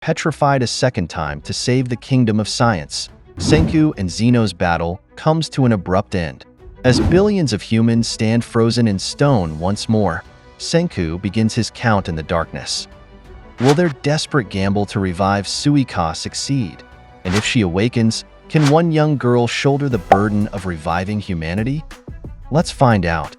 petrified a second time to save the kingdom of science. Senku and Zeno's battle comes to an abrupt end. As billions of humans stand frozen in stone once more, Senku begins his count in the darkness. Will their desperate gamble to revive Suika succeed? And if she awakens, can one young girl shoulder the burden of reviving humanity? Let's find out.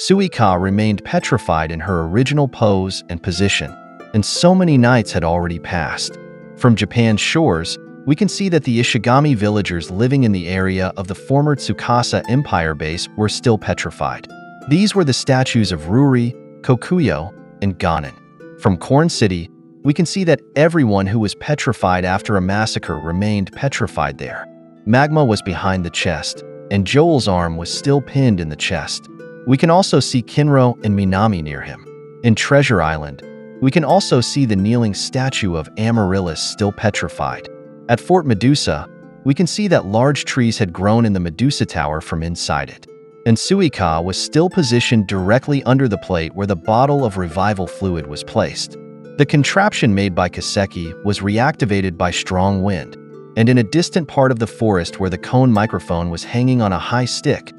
Suika remained petrified in her original pose and position, and so many nights had already passed. From Japan's shores, we can see that the Ishigami villagers living in the area of the former Tsukasa Empire base were still petrified. These were the statues of Ruri, Kokuyo, and Ganon. From Corn City, we can see that everyone who was petrified after a massacre remained petrified there. Magma was behind the chest, and Joel's arm was still pinned in the chest. We can also see Kinro and Minami near him. In Treasure Island, we can also see the kneeling statue of Amaryllis still petrified. At Fort Medusa, we can see that large trees had grown in the Medusa Tower from inside it. And Suika was still positioned directly under the plate where the bottle of revival fluid was placed. The contraption made by Kaseki was reactivated by strong wind, and in a distant part of the forest where the cone microphone was hanging on a high stick,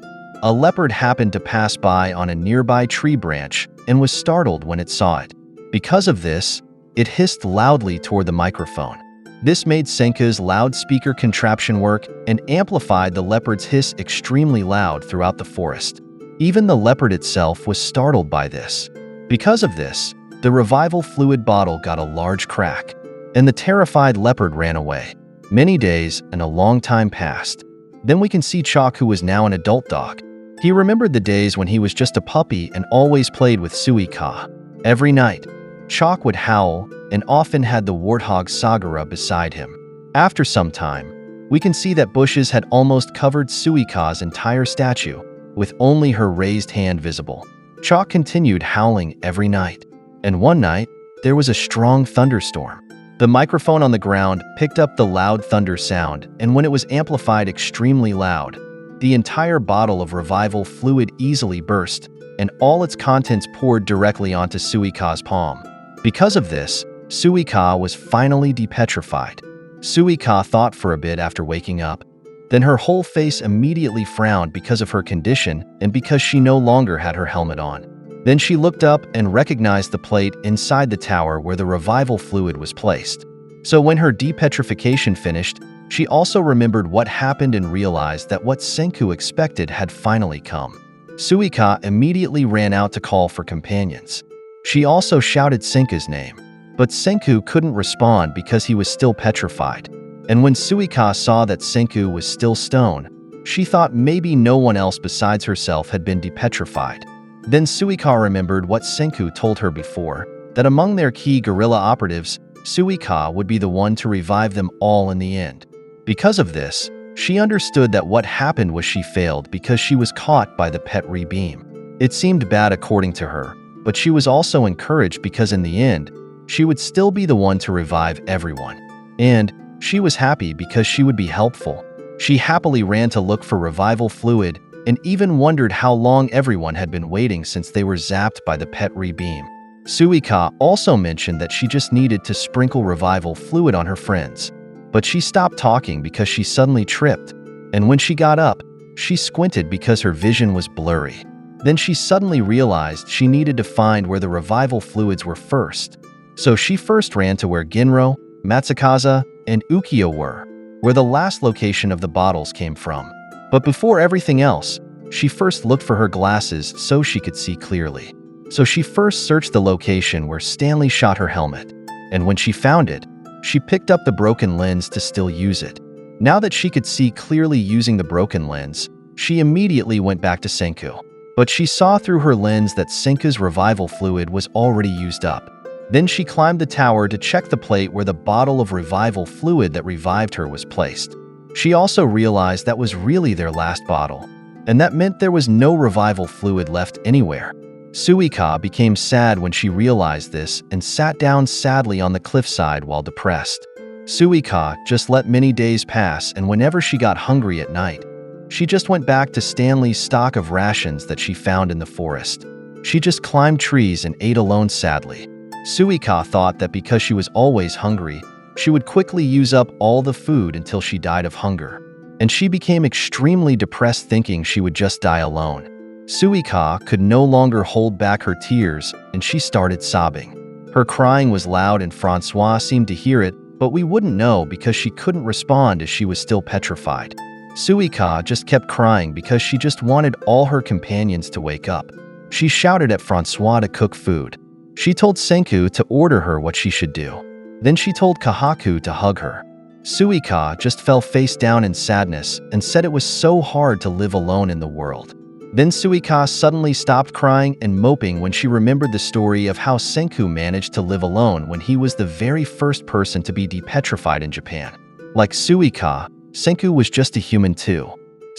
a leopard happened to pass by on a nearby tree branch and was startled when it saw it. Because of this, it hissed loudly toward the microphone. This made Senku's loudspeaker contraption work and amplified the leopard's hiss extremely loud throughout the forest. Even the leopard itself was startled by this. Because of this, the revival fluid bottle got a large crack, and the terrified leopard ran away. Many days and a long time passed. Then we can see Chalk, who was now an adult dog. He remembered the days when he was just a puppy and always played with Suika. Every night, Chalk would howl and often had the warthog Sagara beside him. After some time, we can see that bushes had almost covered Suika's entire statue, with only her raised hand visible. Chalk continued howling every night, and one night, there was a strong thunderstorm. The microphone on the ground picked up the loud thunder sound, and when it was amplified extremely loud, the entire bottle of revival fluid easily burst, and all its contents poured directly onto Suika's palm. Because of this, Suika was finally depetrified. Suika thought for a bit after waking up. Then her whole face immediately frowned because of her condition and because she no longer had her helmet on. Then she looked up and recognized the plate inside the tower where the revival fluid was placed. So when her depetrification finished, she also remembered what happened and realized that what Senku expected had finally come. Suika immediately ran out to call for companions. She also shouted Senku's name, but Senku couldn't respond because he was still petrified. And when Suika saw that Senku was still stone, she thought maybe no one else besides herself had been depetrified. Then Suika remembered what Senku told her before, that among their key guerrilla operatives, Suika would be the one to revive them all in the end. Because of this, she understood that what happened was she failed because she was caught by the Petri beam. It seemed bad according to her, but she was also encouraged because in the end, she would still be the one to revive everyone. And she was happy because she would be helpful. She happily ran to look for revival fluid and even wondered how long everyone had been waiting since they were zapped by the Petri beam. Suika also mentioned that she just needed to sprinkle revival fluid on her friends. But she stopped talking because she suddenly tripped, and when she got up, she squinted because her vision was blurry. Then she suddenly realized she needed to find where the revival fluids were first. So she first ran to where Ginro, Matsukaza, and Ukiyo were, where the last location of the bottles came from. But before everything else, she first looked for her glasses so she could see clearly. So she first searched the location where Stanley shot her helmet, and when she found it, she picked up the broken lens to still use it. Now that she could see clearly using the broken lens, she immediately went back to Senku. But she saw through her lens that Senku's revival fluid was already used up. Then she climbed the tower to check the plate where the bottle of revival fluid that revived her was placed. She also realized that was really their last bottle, and that meant there was no revival fluid left anywhere. Suika became sad when she realized this and sat down sadly on the cliffside while depressed. Suika just let many days pass, and whenever she got hungry at night, she just went back to Stanley's stock of rations that she found in the forest. She just climbed trees and ate alone sadly. Suika thought that because she was always hungry, she would quickly use up all the food until she died of hunger. And she became extremely depressed, thinking she would just die alone. Suika could no longer hold back her tears, and she started sobbing. Her crying was loud, and Francois seemed to hear it, but we wouldn't know because she couldn't respond as she was still petrified. Suika just kept crying because she just wanted all her companions to wake up. She shouted at Francois to cook food. She told Senku to order her what she should do. Then she told Kahaku to hug her. Suika just fell face down in sadness and said it was so hard to live alone in the world. Then Suika suddenly stopped crying and moping when she remembered the story of how Senku managed to live alone when he was the very first person to be depetrified in Japan. Like Suika, Senku was just a human too.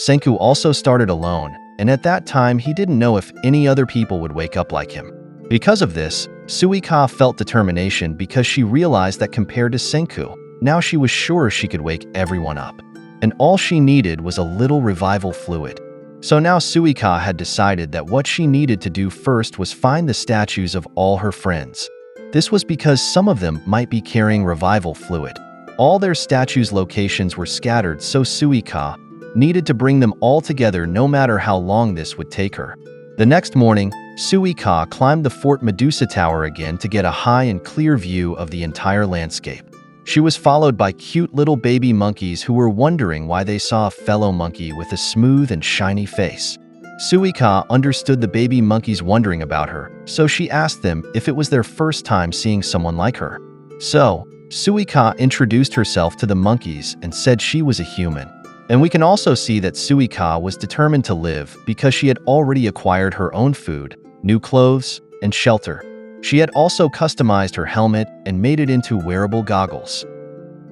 Senku also started alone, and at that time he didn't know if any other people would wake up like him. Because of this, Suika felt determination because she realized that compared to Senku, now she was sure she could wake everyone up. And all she needed was a little revival fluid. So now Suika had decided that what she needed to do first was find the statues of all her friends. This was because some of them might be carrying revival fluid. All their statues' locations were scattered, so Suika needed to bring them all together no matter how long this would take her. The next morning, Suika climbed the Fort Medusa Tower again to get a high and clear view of the entire landscape. She was followed by cute little baby monkeys who were wondering why they saw a fellow monkey with a smooth and shiny face. Suika understood the baby monkeys wondering about her, so she asked them if it was their first time seeing someone like her. So, Suika introduced herself to the monkeys and said she was a human. And we can also see that Suika was determined to live because she had already acquired her own food, new clothes, and shelter. She had also customized her helmet and made it into wearable goggles.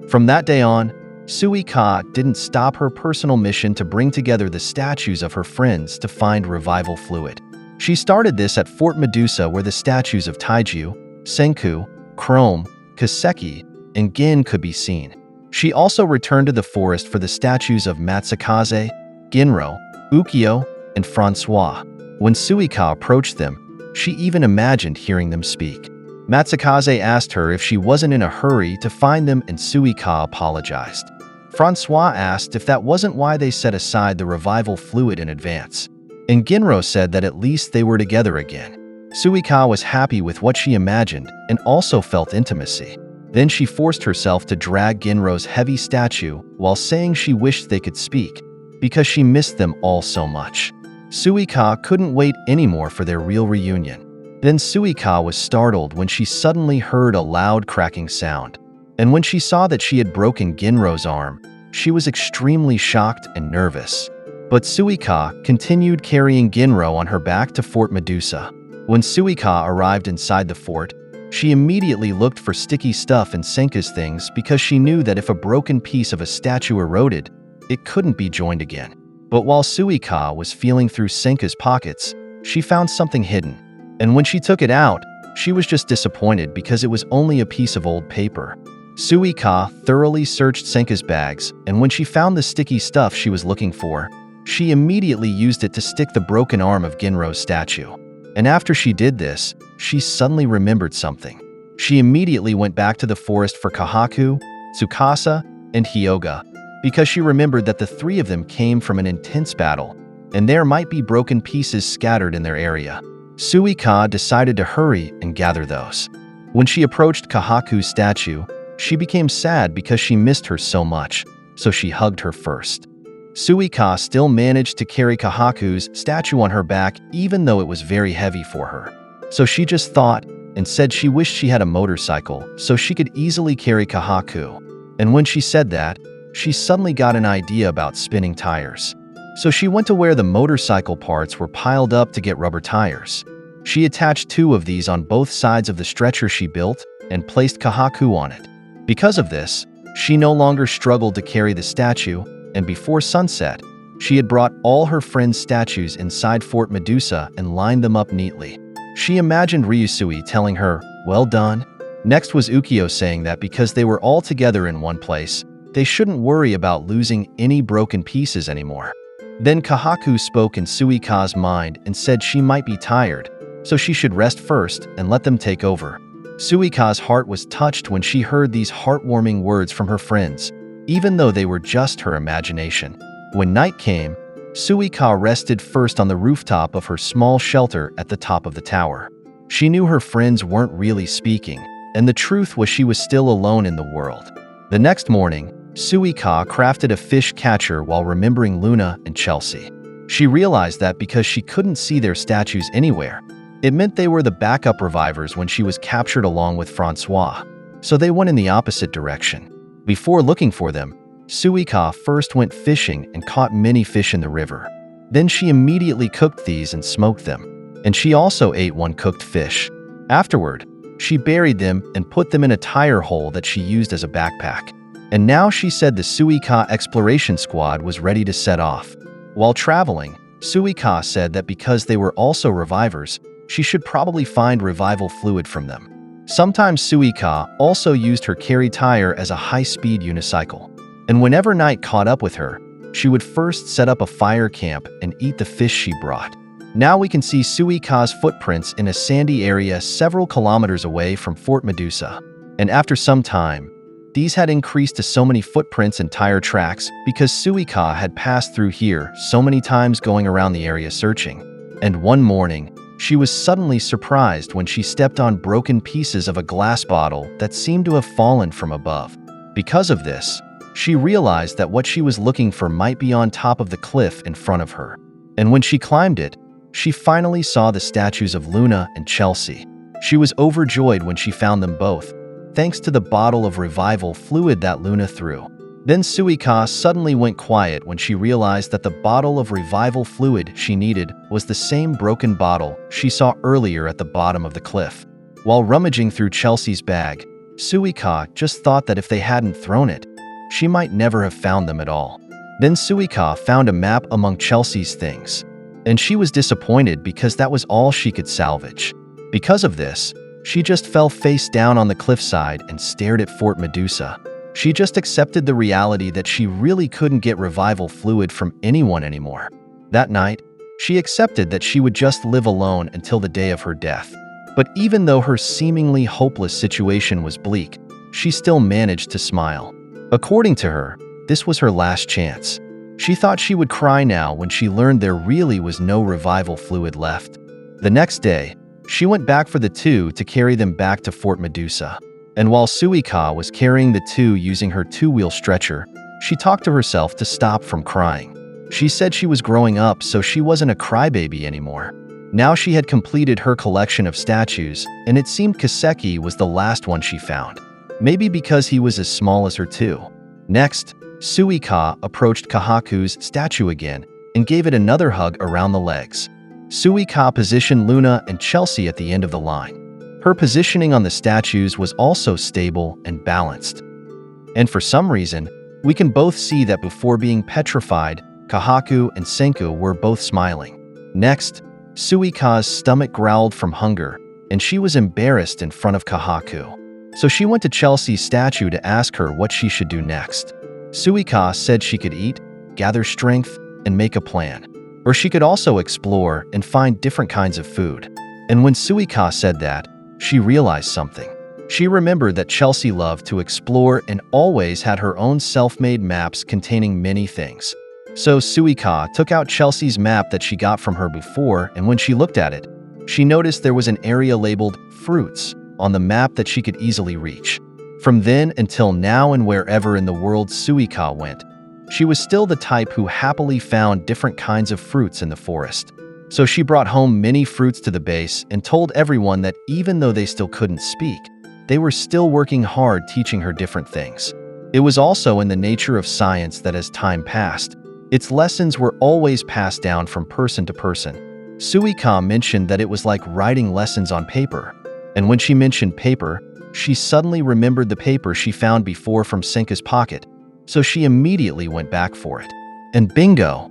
From that day on, Suika didn't stop her personal mission to bring together the statues of her friends to find revival fluid. She started this at Fort Medusa, where the statues of Taiju, Senku, Chrome, Kaseki, and Gin could be seen. She also returned to the forest for the statues of Matsukaze, Ginro, Ukyo, and Francois. When Suika approached them, she even imagined hearing them speak. Matsukaze asked her if she wasn't in a hurry to find them, and Suika apologized. Francois asked if that wasn't why they set aside the revival fluid in advance. And Ginro said that at least they were together again. Suika was happy with what she imagined and also felt intimacy. Then she forced herself to drag Ginro's heavy statue while saying she wished they could speak, because she missed them all so much. Suika couldn't wait anymore for their real reunion. Then Suika was startled when she suddenly heard a loud cracking sound. And when she saw that she had broken Ginro's arm, she was extremely shocked and nervous. But Suika continued carrying Ginro on her back to Fort Medusa. When Suika arrived inside the fort, she immediately looked for sticky stuff in Senku's things because she knew that if a broken piece of a statue eroded, it couldn't be joined again. But while Suika was feeling through Senku's pockets, she found something hidden. And when she took it out, she was just disappointed because it was only a piece of old paper. Suika thoroughly searched Senku's bags, and when she found the sticky stuff she was looking for, she immediately used it to stick the broken arm of Ginro's statue. And after she did this, she suddenly remembered something. She immediately went back to the forest for Kahaku, Tsukasa, and Hyoga, because she remembered that the three of them came from an intense battle, and there might be broken pieces scattered in their area. Suika decided to hurry and gather those. When she approached Kahaku's statue, she became sad because she missed her so much, so she hugged her first. Suika still managed to carry Kahaku's statue on her back even though it was very heavy for her. So she just thought and said she wished she had a motorcycle so she could easily carry Kahaku. And when she said that, she suddenly got an idea about spinning tires. So she went to where the motorcycle parts were piled up to get rubber tires. She attached 2 of these on both sides of the stretcher she built and placed Kahaku on it. Because of this, she no longer struggled to carry the statue, and before sunset, she had brought all her friends' statues inside Fort Medusa and lined them up neatly. She imagined Ryusui telling her, "Well done." Next was Ukyo saying that because they were all together in one place, they shouldn't worry about losing any broken pieces anymore. Then Kahaku spoke in Suika's mind and said she might be tired, so she should rest first and let them take over. Suika's heart was touched when she heard these heartwarming words from her friends, even though they were just her imagination. When night came, Suika rested first on the rooftop of her small shelter at the top of the tower. She knew her friends weren't really speaking, and the truth was she was still alone in the world. The next morning, Suika crafted a fish catcher while remembering Luna and Chelsea. She realized that because she couldn't see their statues anywhere, it meant they were the backup revivers when she was captured along with Francois, so they went in the opposite direction. Before looking for them, Suika first went fishing and caught many fish in the river. Then she immediately cooked these and smoked them, and she also ate one cooked fish. Afterward, she buried them and put them in a tire hole that she used as a backpack. And now she said the Suika exploration squad was ready to set off. While traveling, Suika said that because they were also revivers, she should probably find revival fluid from them. Sometimes Suika also used her carry tire as a high-speed unicycle. And whenever night caught up with her, she would first set up a fire camp and eat the fish she brought. Now we can see Suika's footprints in a sandy area several kilometers away from Fort Medusa. And after some time, these had increased to so many footprints and tire tracks because Suika had passed through here so many times going around the area searching. And one morning, she was suddenly surprised when she stepped on broken pieces of a glass bottle that seemed to have fallen from above. Because of this, she realized that what she was looking for might be on top of the cliff in front of her. And when she climbed it, she finally saw the statues of Luna and Chelsea. She was overjoyed when she found them both, thanks to the bottle of revival fluid that Luna threw. Then Suika suddenly went quiet when she realized that the bottle of revival fluid she needed was the same broken bottle she saw earlier at the bottom of the cliff. While rummaging through Chelsea's bag, Suika just thought that if they hadn't thrown it, she might never have found them at all. Then Suika found a map among Chelsea's things, and she was disappointed because that was all she could salvage. Because of this, she just fell face down on the cliffside and stared at Fort Medusa. She just accepted the reality that she really couldn't get revival fluid from anyone anymore. That night, she accepted that she would just live alone until the day of her death. But even though her seemingly hopeless situation was bleak, she still managed to smile. According to her, this was her last chance. She thought she would cry now when she learned there really was no revival fluid left. The next day, she went back for the two to carry them back to Fort Medusa. And while Suika was carrying the two using her two-wheel stretcher, she talked to herself to stop from crying. She said she was growing up, so she wasn't a crybaby anymore. Now she had completed her collection of statues, and it seemed Kaseki was the last one she found. Maybe because he was as small as her too. Next, Suika approached Kahaku's statue again and gave it another hug around the legs. Suika positioned Luna and Chelsea at the end of the line. Her positioning on the statues was also stable and balanced. And for some reason, we can both see that before being petrified, Kahaku and Senku were both smiling. Next, Suika's stomach growled from hunger, and she was embarrassed in front of Kahaku. So she went to Chelsea's statue to ask her what she should do next. Suika said she could eat, gather strength, and make a plan. Or she could also explore and find different kinds of food. And when Suika said that, she realized something. She remembered that Chelsea loved to explore and always had her own self-made maps containing many things. So Suika took out Chelsea's map that she got from her before, and when she looked at it, she noticed there was an area labeled Fruits on the map that she could easily reach. From then until now and wherever in the world Suika went, she was still the type who happily found different kinds of fruits in the forest. So she brought home many fruits to the base and told everyone that even though they still couldn't speak, they were still working hard teaching her different things. It was also in the nature of science that as time passed, its lessons were always passed down from person to person. Suika mentioned that it was like writing lessons on paper. And when she mentioned paper, she suddenly remembered the paper she found before from Senku's pocket, so she immediately went back for it. And bingo!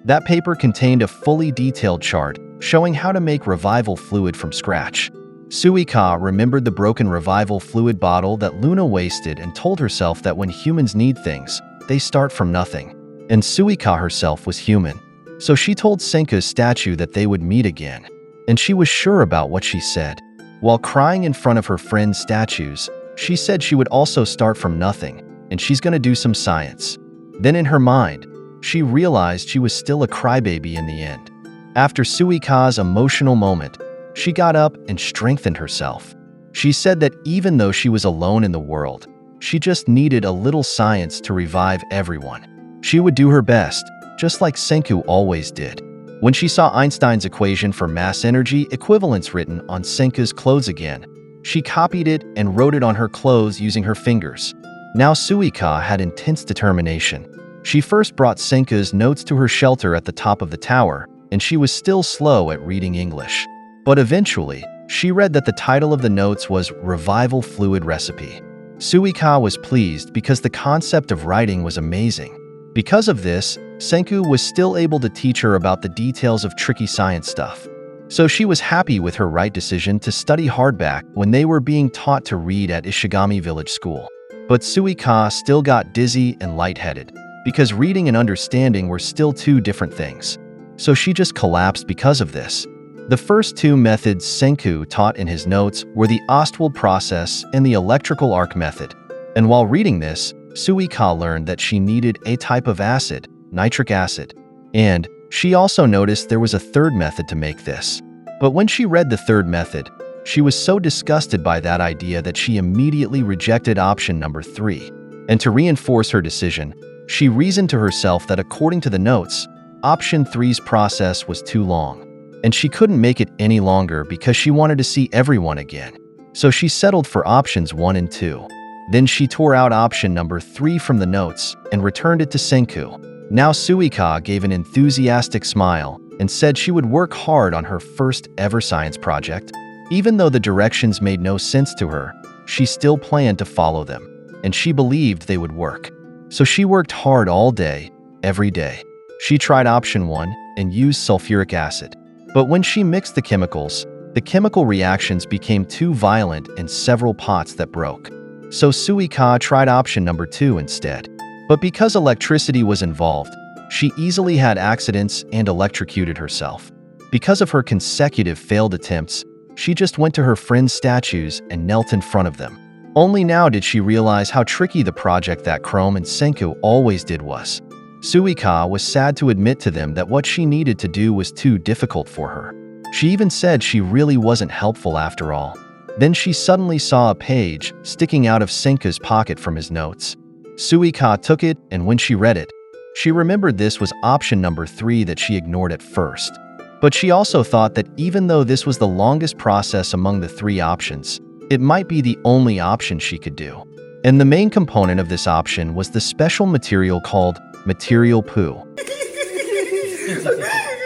That paper contained a fully detailed chart showing how to make revival fluid from scratch. Suika remembered the broken revival fluid bottle that Luna wasted and told herself that when humans need things, they start from nothing. And Suika herself was human. So she told Senku's statue that they would meet again. And she was sure about what she said. While crying in front of her friend's statues, she said she would also start from nothing, and she's gonna do some science. Then in her mind, she realized she was still a crybaby in the end. After Suika's emotional moment, she got up and strengthened herself. She said that even though she was alone in the world, she just needed a little science to revive everyone. She would do her best, just like Senku always did. When she saw Einstein's equation for mass energy equivalence written on Senku's clothes again, she copied it and wrote it on her clothes using her fingers. Now Suika had intense determination. She first brought Senku's notes to her shelter at the top of the tower, and she was still slow at reading English. But eventually, she read that the title of the notes was Revival Fluid Recipe. Suika was pleased because the concept of writing was amazing. Because of this, Senku was still able to teach her about the details of tricky science stuff. So she was happy with her right decision to study hardback when they were being taught to read at Ishigami Village School. But Suika still got dizzy and lightheaded, because reading and understanding were still two different things. So she just collapsed because of this. The first two methods Senku taught in his notes were the Ostwald process and the electrical arc method. And while reading this, Suika learned that she needed a type of acid, nitric acid. And she also noticed there was a third method to make this. But when she read the third method, she was so disgusted by that idea that she immediately rejected option number 3. And to reinforce her decision, she reasoned to herself that according to the notes, option 3's process was too long. And she couldn't make it any longer because she wanted to see everyone again. So she settled for options 1 and 2. Then she tore out option number 3 from the notes and returned it to Senku. Now Suika gave an enthusiastic smile and said she would work hard on her first ever science project. Even though the directions made no sense to her, she still planned to follow them, and she believed they would work. So she worked hard all day, every day. She tried option 1 and used sulfuric acid. But when she mixed the chemicals, the chemical reactions became too violent and several pots that broke. So Suika tried option number 2 instead. But because electricity was involved, she easily had accidents and electrocuted herself. Because of her consecutive failed attempts, she just went to her friend's statues and knelt in front of them. Only now did she realize how tricky the project that Chrome and Senku always did was. Suika was sad to admit to them that what she needed to do was too difficult for her. She even said she really wasn't helpful after all. Then she suddenly saw a page sticking out of Senku's pocket from his notes. Suika took it, and when she read it, she remembered this was option number 3 that she ignored at first. But she also thought that even though this was the longest process among the 3 options, it might be the only option she could do. And the main component of this option was the special material called material poo.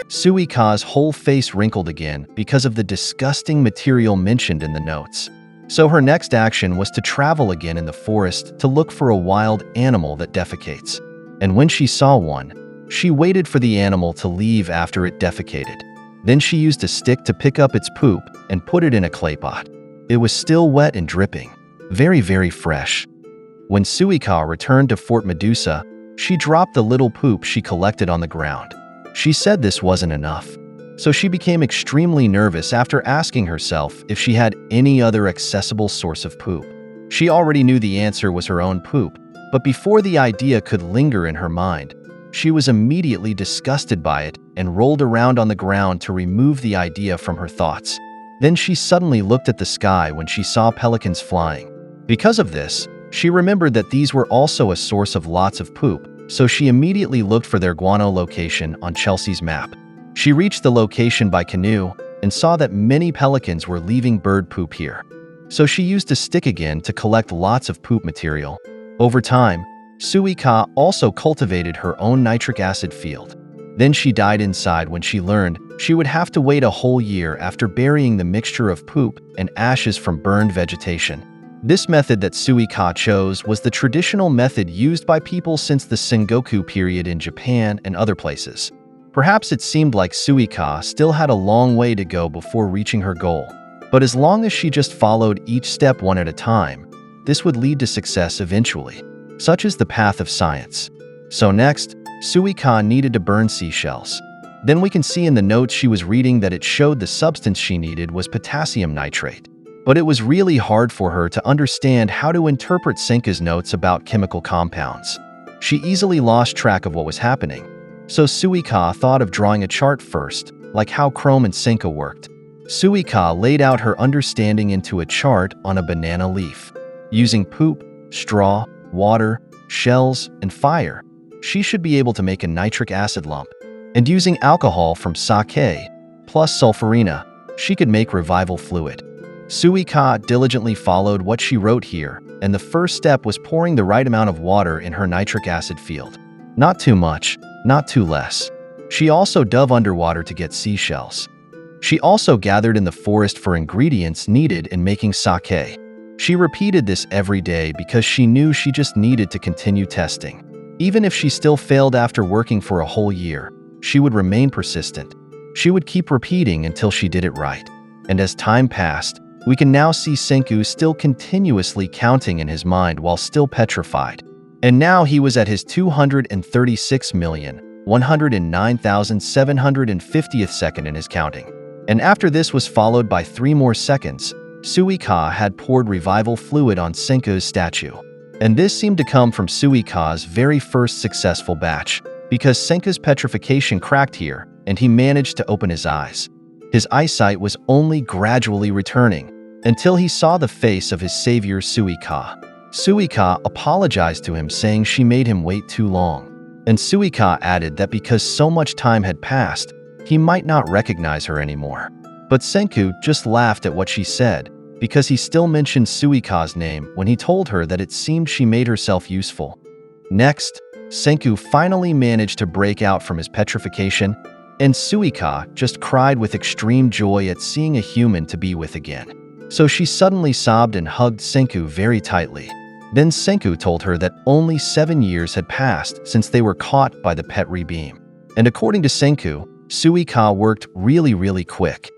Suika's whole face wrinkled again because of the disgusting material mentioned in the notes. So her next action was to travel again in the forest to look for a wild animal that defecates. And when she saw one, she waited for the animal to leave after it defecated. Then she used a stick to pick up its poop and put it in a clay pot. It was still wet and dripping, very fresh. When Suika returned to Fort Medusa, she dropped the little poop she collected on the ground. She said this wasn't enough, so she became extremely nervous after asking herself if she had any other accessible source of poop. She already knew the answer was her own poop, but before the idea could linger in her mind, she was immediately disgusted by it and rolled around on the ground to remove the idea from her thoughts. Then she suddenly looked at the sky when she saw pelicans flying. Because of this, she remembered that these were also a source of lots of poop, so she immediately looked for their guano location on Chelsea's map. She reached the location by canoe and saw that many pelicans were leaving bird poop here. So she used a stick again to collect lots of poop material. Over time, Suika also cultivated her own nitric acid field. Then she died inside when she learned she would have to wait a whole year after burying the mixture of poop and ashes from burned vegetation. This method that Suika chose was the traditional method used by people since the Sengoku period in Japan and other places. Perhaps it seemed like Suika still had a long way to go before reaching her goal, but as long as she just followed each step one at a time, this would lead to success eventually. Such is the path of science. So next, Suika needed to burn seashells. Then we can see in the notes she was reading that it showed the substance she needed was potassium nitrate. but it was really hard for her to understand how to interpret Senku's notes about chemical compounds. She easily lost track of what was happening, so Suika thought of drawing a chart first, like how Chrome and Senku worked. Suika laid out her understanding into a chart on a banana leaf. Using poop, straw, water, shells, and fire, she should be able to make a nitric acid lump. And using alcohol from sake, plus sulfurina, she could make revival fluid. Suika diligently followed what she wrote here, and the first step was pouring the right amount of water in her nitric acid field. Not too much, not too less. She also dove underwater to get seashells. She also gathered in the forest for ingredients needed in making sake. She repeated this every day because she knew she just needed to continue testing. Even if she still failed after working for a whole year, she would remain persistent. She would keep repeating until she did it right. And as time passed, we can now see Senku still continuously counting in his mind while still petrified. And now he was at his 236,109,750th second in his counting. And after this was followed by 3 more seconds, Suika had poured revival fluid on Senku's statue. And this seemed to come from Suika's very first successful batch, because Senku's petrification cracked here, and he managed to open his eyes. His eyesight was only gradually returning, until he saw the face of his savior Suika. Suika apologized to him, saying she made him wait too long. And Suika added that because so much time had passed, he might not recognize her anymore. But Senku just laughed at what she said, because he still mentioned Suika's name when he told her that it seemed she made herself useful. Next, Senku finally managed to break out from his petrification, and Suika just cried with extreme joy at seeing a human to be with again. So she suddenly sobbed and hugged Senku very tightly. Then Senku told her that only 7 years had passed since they were caught by the pet re-beam. And according to Senku, Suika worked really quick.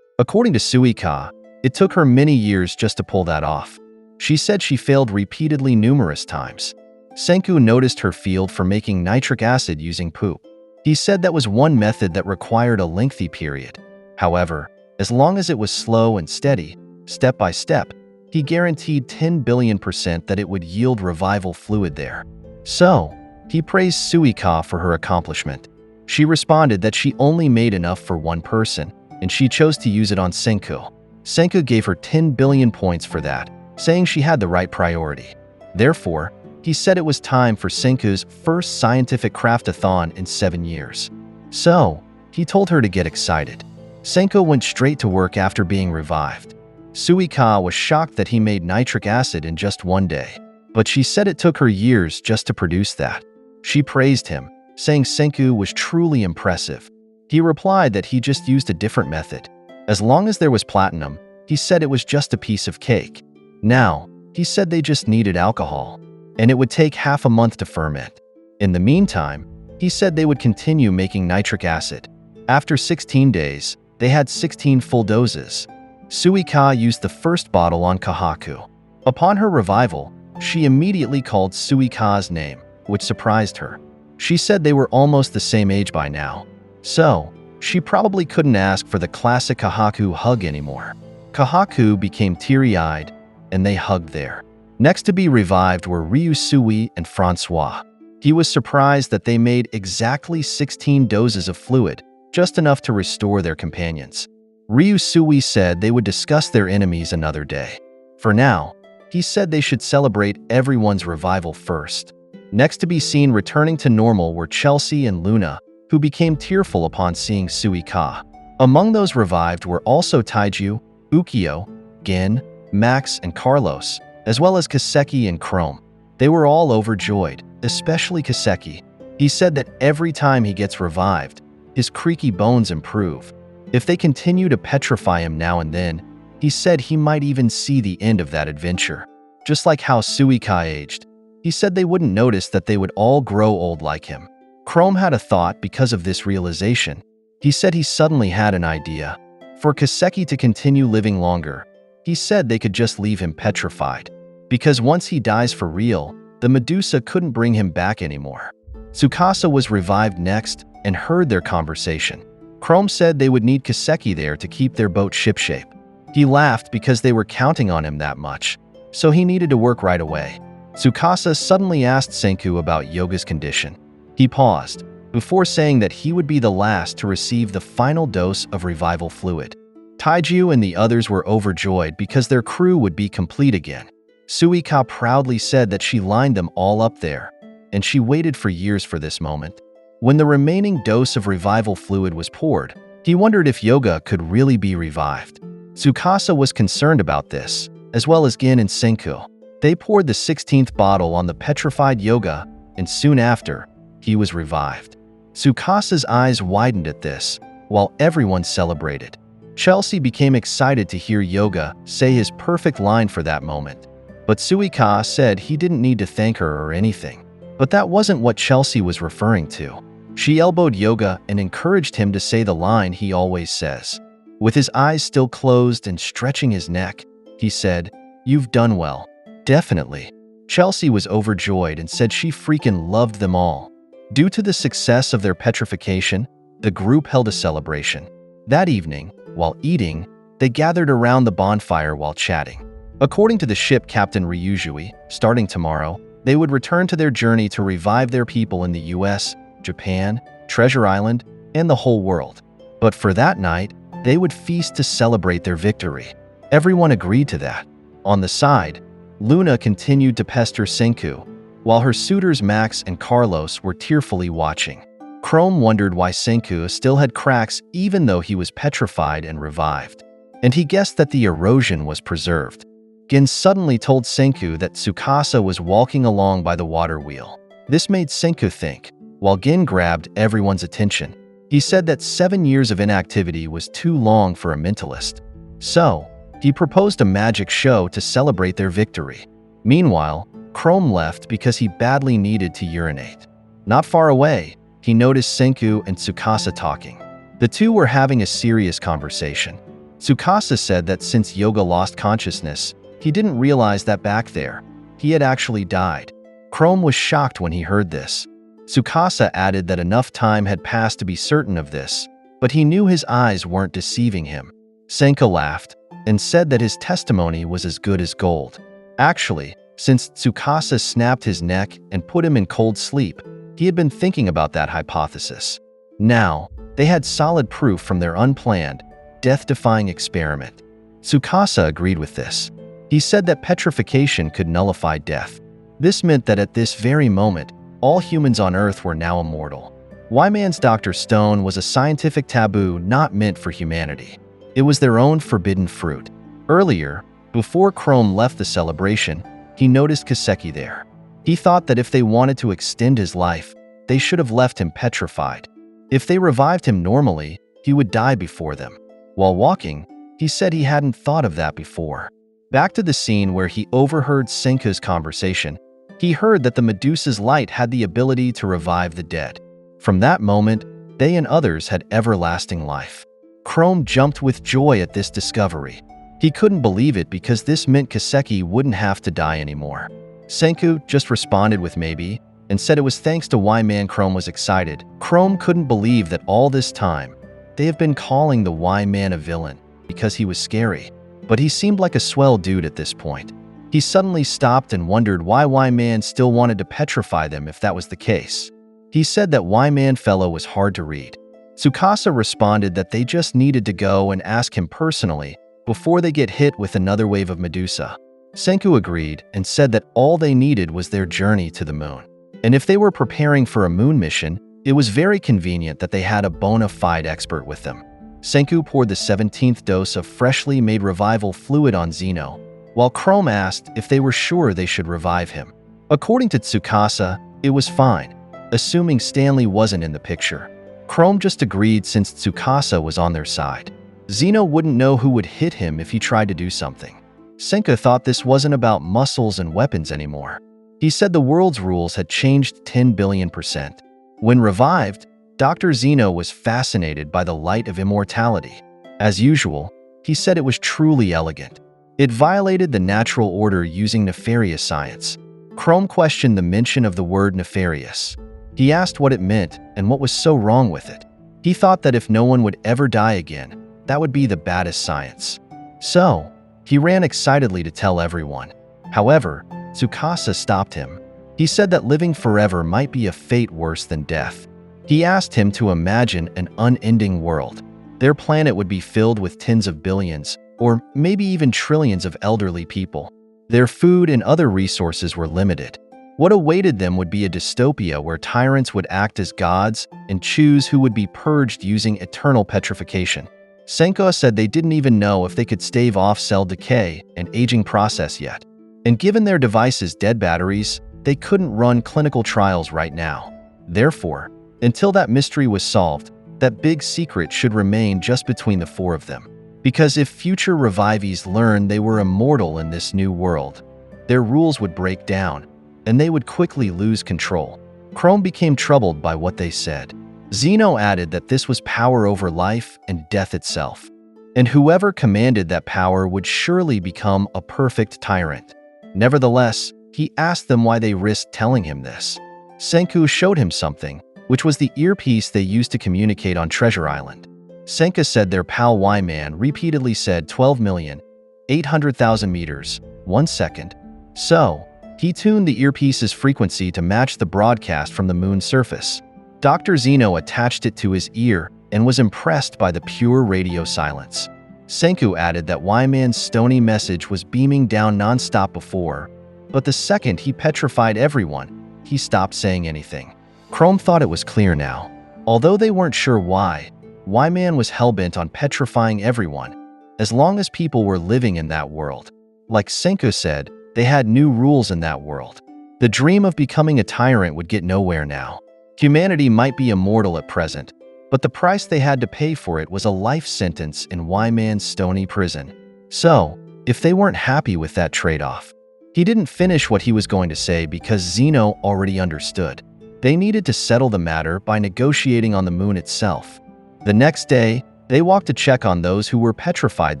According to Suika, it took her many years just to pull that off. She said she failed repeatedly numerous times. Senku noticed her field for making nitric acid using poop. He said that was one method that required a lengthy period. However, as long as it was slow and steady, step by step, he guaranteed 10 billion% that it would yield revival fluid there. So, he praised Suika for her accomplishment. She responded that she only made enough for one person, and she chose to use it on Senku. Senku gave her 10 billion points for that, saying she had the right priority. Therefore, he said it was time for Senku's first scientific craftathon in 7 years. So, he told her to get excited. Senku went straight to work after being revived. Suika was shocked that he made nitric acid in just 1 day, but she said it took her years just to produce that. She praised him, saying Senku was truly impressive. He replied that he just used a different method. As long as there was platinum, he said it was just a piece of cake. Now, he said they just needed alcohol, and it would take half a month to ferment. In the meantime, he said they would continue making nitric acid. After 16 days, they had 16 full doses. Suika used the first bottle on Kahaku. Upon her revival, she immediately called Suika's name, which surprised her. She said they were almost the same age by now, so she probably couldn't ask for the classic Kahaku hug anymore. Kahaku became teary-eyed, and they hugged there. Next to be revived were Ryusui and Francois. He was surprised that they made exactly 16 doses of fluid, just enough to restore their companions. Ryusui said they would discuss their enemies another day. For now, he said they should celebrate everyone's revival first. Next to be seen returning to normal were Chelsea and Luna, who became tearful upon seeing Suika. Among those revived were also Taiju, Ukyo, Gin, Max, and Carlos, as well as Kaseki and Chrome. They were all overjoyed, especially Kaseki. He said that every time he gets revived, his creaky bones improve. If they continue to petrify him now and then, he said he might even see the end of that adventure. Just like how Suika aged, he said they wouldn't notice that they would all grow old like him. Chrome had a thought because of this realization. He said he suddenly had an idea. For Kaseki to continue living longer, he said they could just leave him petrified. Because once he dies for real, the Medusa couldn't bring him back anymore. Tsukasa was revived next and heard their conversation. Chrome said they would need Kaseki there to keep their boat shipshape. He laughed because they were counting on him that much, so he needed to work right away. Tsukasa suddenly asked Senku about Yoga's condition. He paused, before saying that he would be the last to receive the final dose of revival fluid. Taiju and the others were overjoyed because their crew would be complete again. Suika proudly said that she lined them all up there, and she waited for years for this moment. When the remaining dose of revival fluid was poured, he wondered if Yoga could really be revived. Tsukasa was concerned about this, as well as Gin and Senku. They poured the 16th bottle on the petrified Yoga, and soon after, he was revived. Tsukasa's eyes widened at this, while everyone celebrated. Chelsea became excited to hear Yoga say his perfect line for that moment. But Suika said he didn't need to thank her or anything. But that wasn't what Chelsea was referring to. She elbowed Yoga and encouraged him to say the line he always says. With his eyes still closed and stretching his neck, he said, "You've done well." Definitely. Chelsea was overjoyed and said she freaking loved them all. Due to the success of their petrification, the group held a celebration. That evening, while eating, they gathered around the bonfire while chatting. According to the ship captain Ryujui, starting tomorrow, they would return to their journey to revive their people in the US, Japan, Treasure Island, and the whole world. But for that night, they would feast to celebrate their victory. Everyone agreed to that. On the side, Luna continued to pester Senku, while her suitors Max and Carlos were tearfully watching. Chrome wondered why Senku still had cracks even though he was petrified and revived. And he guessed that the erosion was preserved. Gin suddenly told Senku that Tsukasa was walking along by the water wheel. This made Senku think, while Gin grabbed everyone's attention. He said that 7 years of inactivity was too long for a mentalist. So, he proposed a magic show to celebrate their victory. Meanwhile, Chrome left because he badly needed to urinate. Not far away, he noticed Senku and Tsukasa talking. The two were having a serious conversation. Tsukasa said that since Yoga lost consciousness, he didn't realize that back there, he had actually died. Chrome was shocked when he heard this. Tsukasa added that enough time had passed to be certain of this, but he knew his eyes weren't deceiving him. Senku laughed and said that his testimony was as good as gold. Actually, since Tsukasa snapped his neck and put him in cold sleep, he had been thinking about that hypothesis. Now, they had solid proof from their unplanned, death-defying experiment. Tsukasa agreed with this. He said that petrification could nullify death. This meant that at this very moment, all humans on Earth were now immortal. Y-Man's Dr. Stone was a scientific taboo not meant for humanity. It was their own forbidden fruit. Earlier, before Chrome left the celebration, he noticed Kaseki there. He thought that if they wanted to extend his life, they should have left him petrified. If they revived him normally, he would die before them. While walking, he said he hadn't thought of that before. Back to the scene where he overheard Senku's conversation, he heard that the Medusa's light had the ability to revive the dead. From that moment, they and others had everlasting life. Chrome jumped with joy at this discovery. He couldn't believe it because this meant Kaseki wouldn't have to die anymore. Senku just responded with maybe, and said it was thanks to Y-Man. Chrome was excited. Chrome couldn't believe that all this time, they have been calling the Y-Man a villain because he was scary. But he seemed like a swell dude at this point. He suddenly stopped and wondered why Y-Man still wanted to petrify them if that was the case. He said that Y-Man fellow was hard to read. Tsukasa responded that they just needed to go and ask him personally before they get hit with another wave of Medusa. Senku agreed and said that all they needed was their journey to the moon. And if they were preparing for a moon mission, it was very convenient that they had a bona fide expert with them. Senku poured the 17th dose of freshly made revival fluid on Zeno, while Chrome asked if they were sure they should revive him. According to Tsukasa, it was fine, assuming Stanley wasn't in the picture. Chrome just agreed since Tsukasa was on their side. Zeno wouldn't know who would hit him if he tried to do something. Senku thought this wasn't about muscles and weapons anymore. He said the world's rules had changed 10 billion%. When revived, Dr. Zeno was fascinated by the light of immortality. As usual, he said it was truly elegant. It violated the natural order using nefarious science. Chrome questioned the mention of the word nefarious. He asked what it meant and what was so wrong with it. He thought that if no one would ever die again, that would be the baddest science. So, he ran excitedly to tell everyone. However, Tsukasa stopped him. He said that living forever might be a fate worse than death. He asked him to imagine an unending world. Their planet would be filled with tens of billions, or maybe even trillions of elderly people. Their food and other resources were limited. What awaited them would be a dystopia where tyrants would act as gods and choose who would be purged using eternal petrification. Senko said they didn't even know if they could stave off cell decay and aging process yet. And given their devices' dead batteries, they couldn't run clinical trials right now. Therefore, until that mystery was solved, that big secret should remain just between the four of them. Because if future revivees learned they were immortal in this new world, their rules would break down, and they would quickly lose control. Chrome became troubled by what they said. Zeno added that this was power over life and death itself, and whoever commanded that power would surely become a perfect tyrant. Nevertheless, he asked them why they risked telling him this. Senku showed him something, which was the earpiece they used to communicate on Treasure Island. Senka said their pal Y-Man repeatedly said 12,800,000 meters, 1 second. So, he tuned the earpiece's frequency to match the broadcast from the moon's surface. Dr. Zeno attached it to his ear and was impressed by the pure radio silence. Senku added that Y-Man's stony message was beaming down non-stop before, but the second he petrified everyone, he stopped saying anything. Chrome thought it was clear now. Although they weren't sure why, Y-Man was hellbent on petrifying everyone, as long as people were living in that world. Like Senku said, they had new rules in that world. The dream of becoming a tyrant would get nowhere now. Humanity might be immortal at present, but the price they had to pay for it was a life sentence in Y-Man's stony prison. So, if they weren't happy with that trade-off, he didn't finish what he was going to say because Zeno already understood. They needed to settle the matter by negotiating on the moon itself. The next day, they walked to check on those who were petrified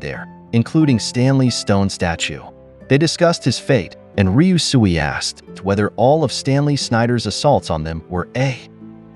there, including Stanley's stone statue. They discussed his fate, and Ryusui asked whether all of Stanley Snyder's assaults on them were A,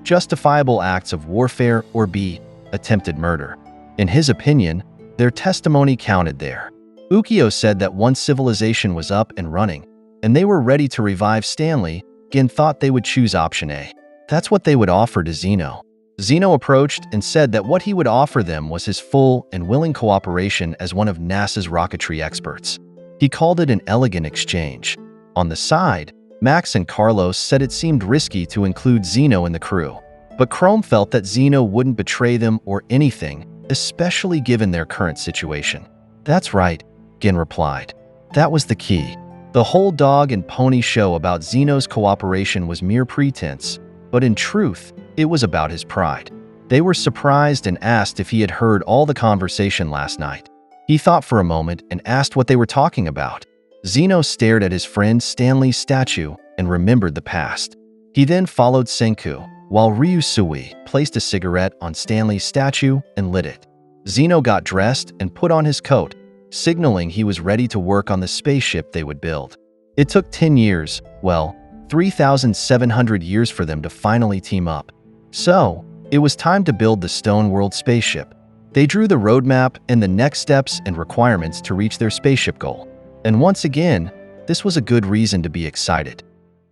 justifiable acts of warfare, or B, attempted murder. In his opinion, their testimony counted there. Ukyo said that once civilization was up and running, and they were ready to revive Stanley, Gin thought they would choose option A. That's what they would offer to Zeno. Zeno approached and said that what he would offer them was his full and willing cooperation as one of NASA's rocketry experts. He called it an elegant exchange. On the side, Max and Carlos said it seemed risky to include Zeno in the crew, but Chrome felt that Zeno wouldn't betray them or anything, especially given their current situation. That's right, Gin replied. That was the key. The whole dog and pony show about Zeno's cooperation was mere pretense, but in truth, it was about his pride. They were surprised and asked if he had heard all the conversation last night. He thought for a moment and asked what they were talking about. Zeno stared at his friend Stanley's statue and remembered the past. He then followed Senku, while Ryusui placed a cigarette on Stanley's statue and lit it. Zeno got dressed and put on his coat, signaling he was ready to work on the spaceship they would build. It took 10 years, well, 3,700 years for them to finally team up. So, it was time to build the Stone World spaceship. They drew the roadmap and the next steps and requirements to reach their spaceship goal. And once again, this was a good reason to be excited.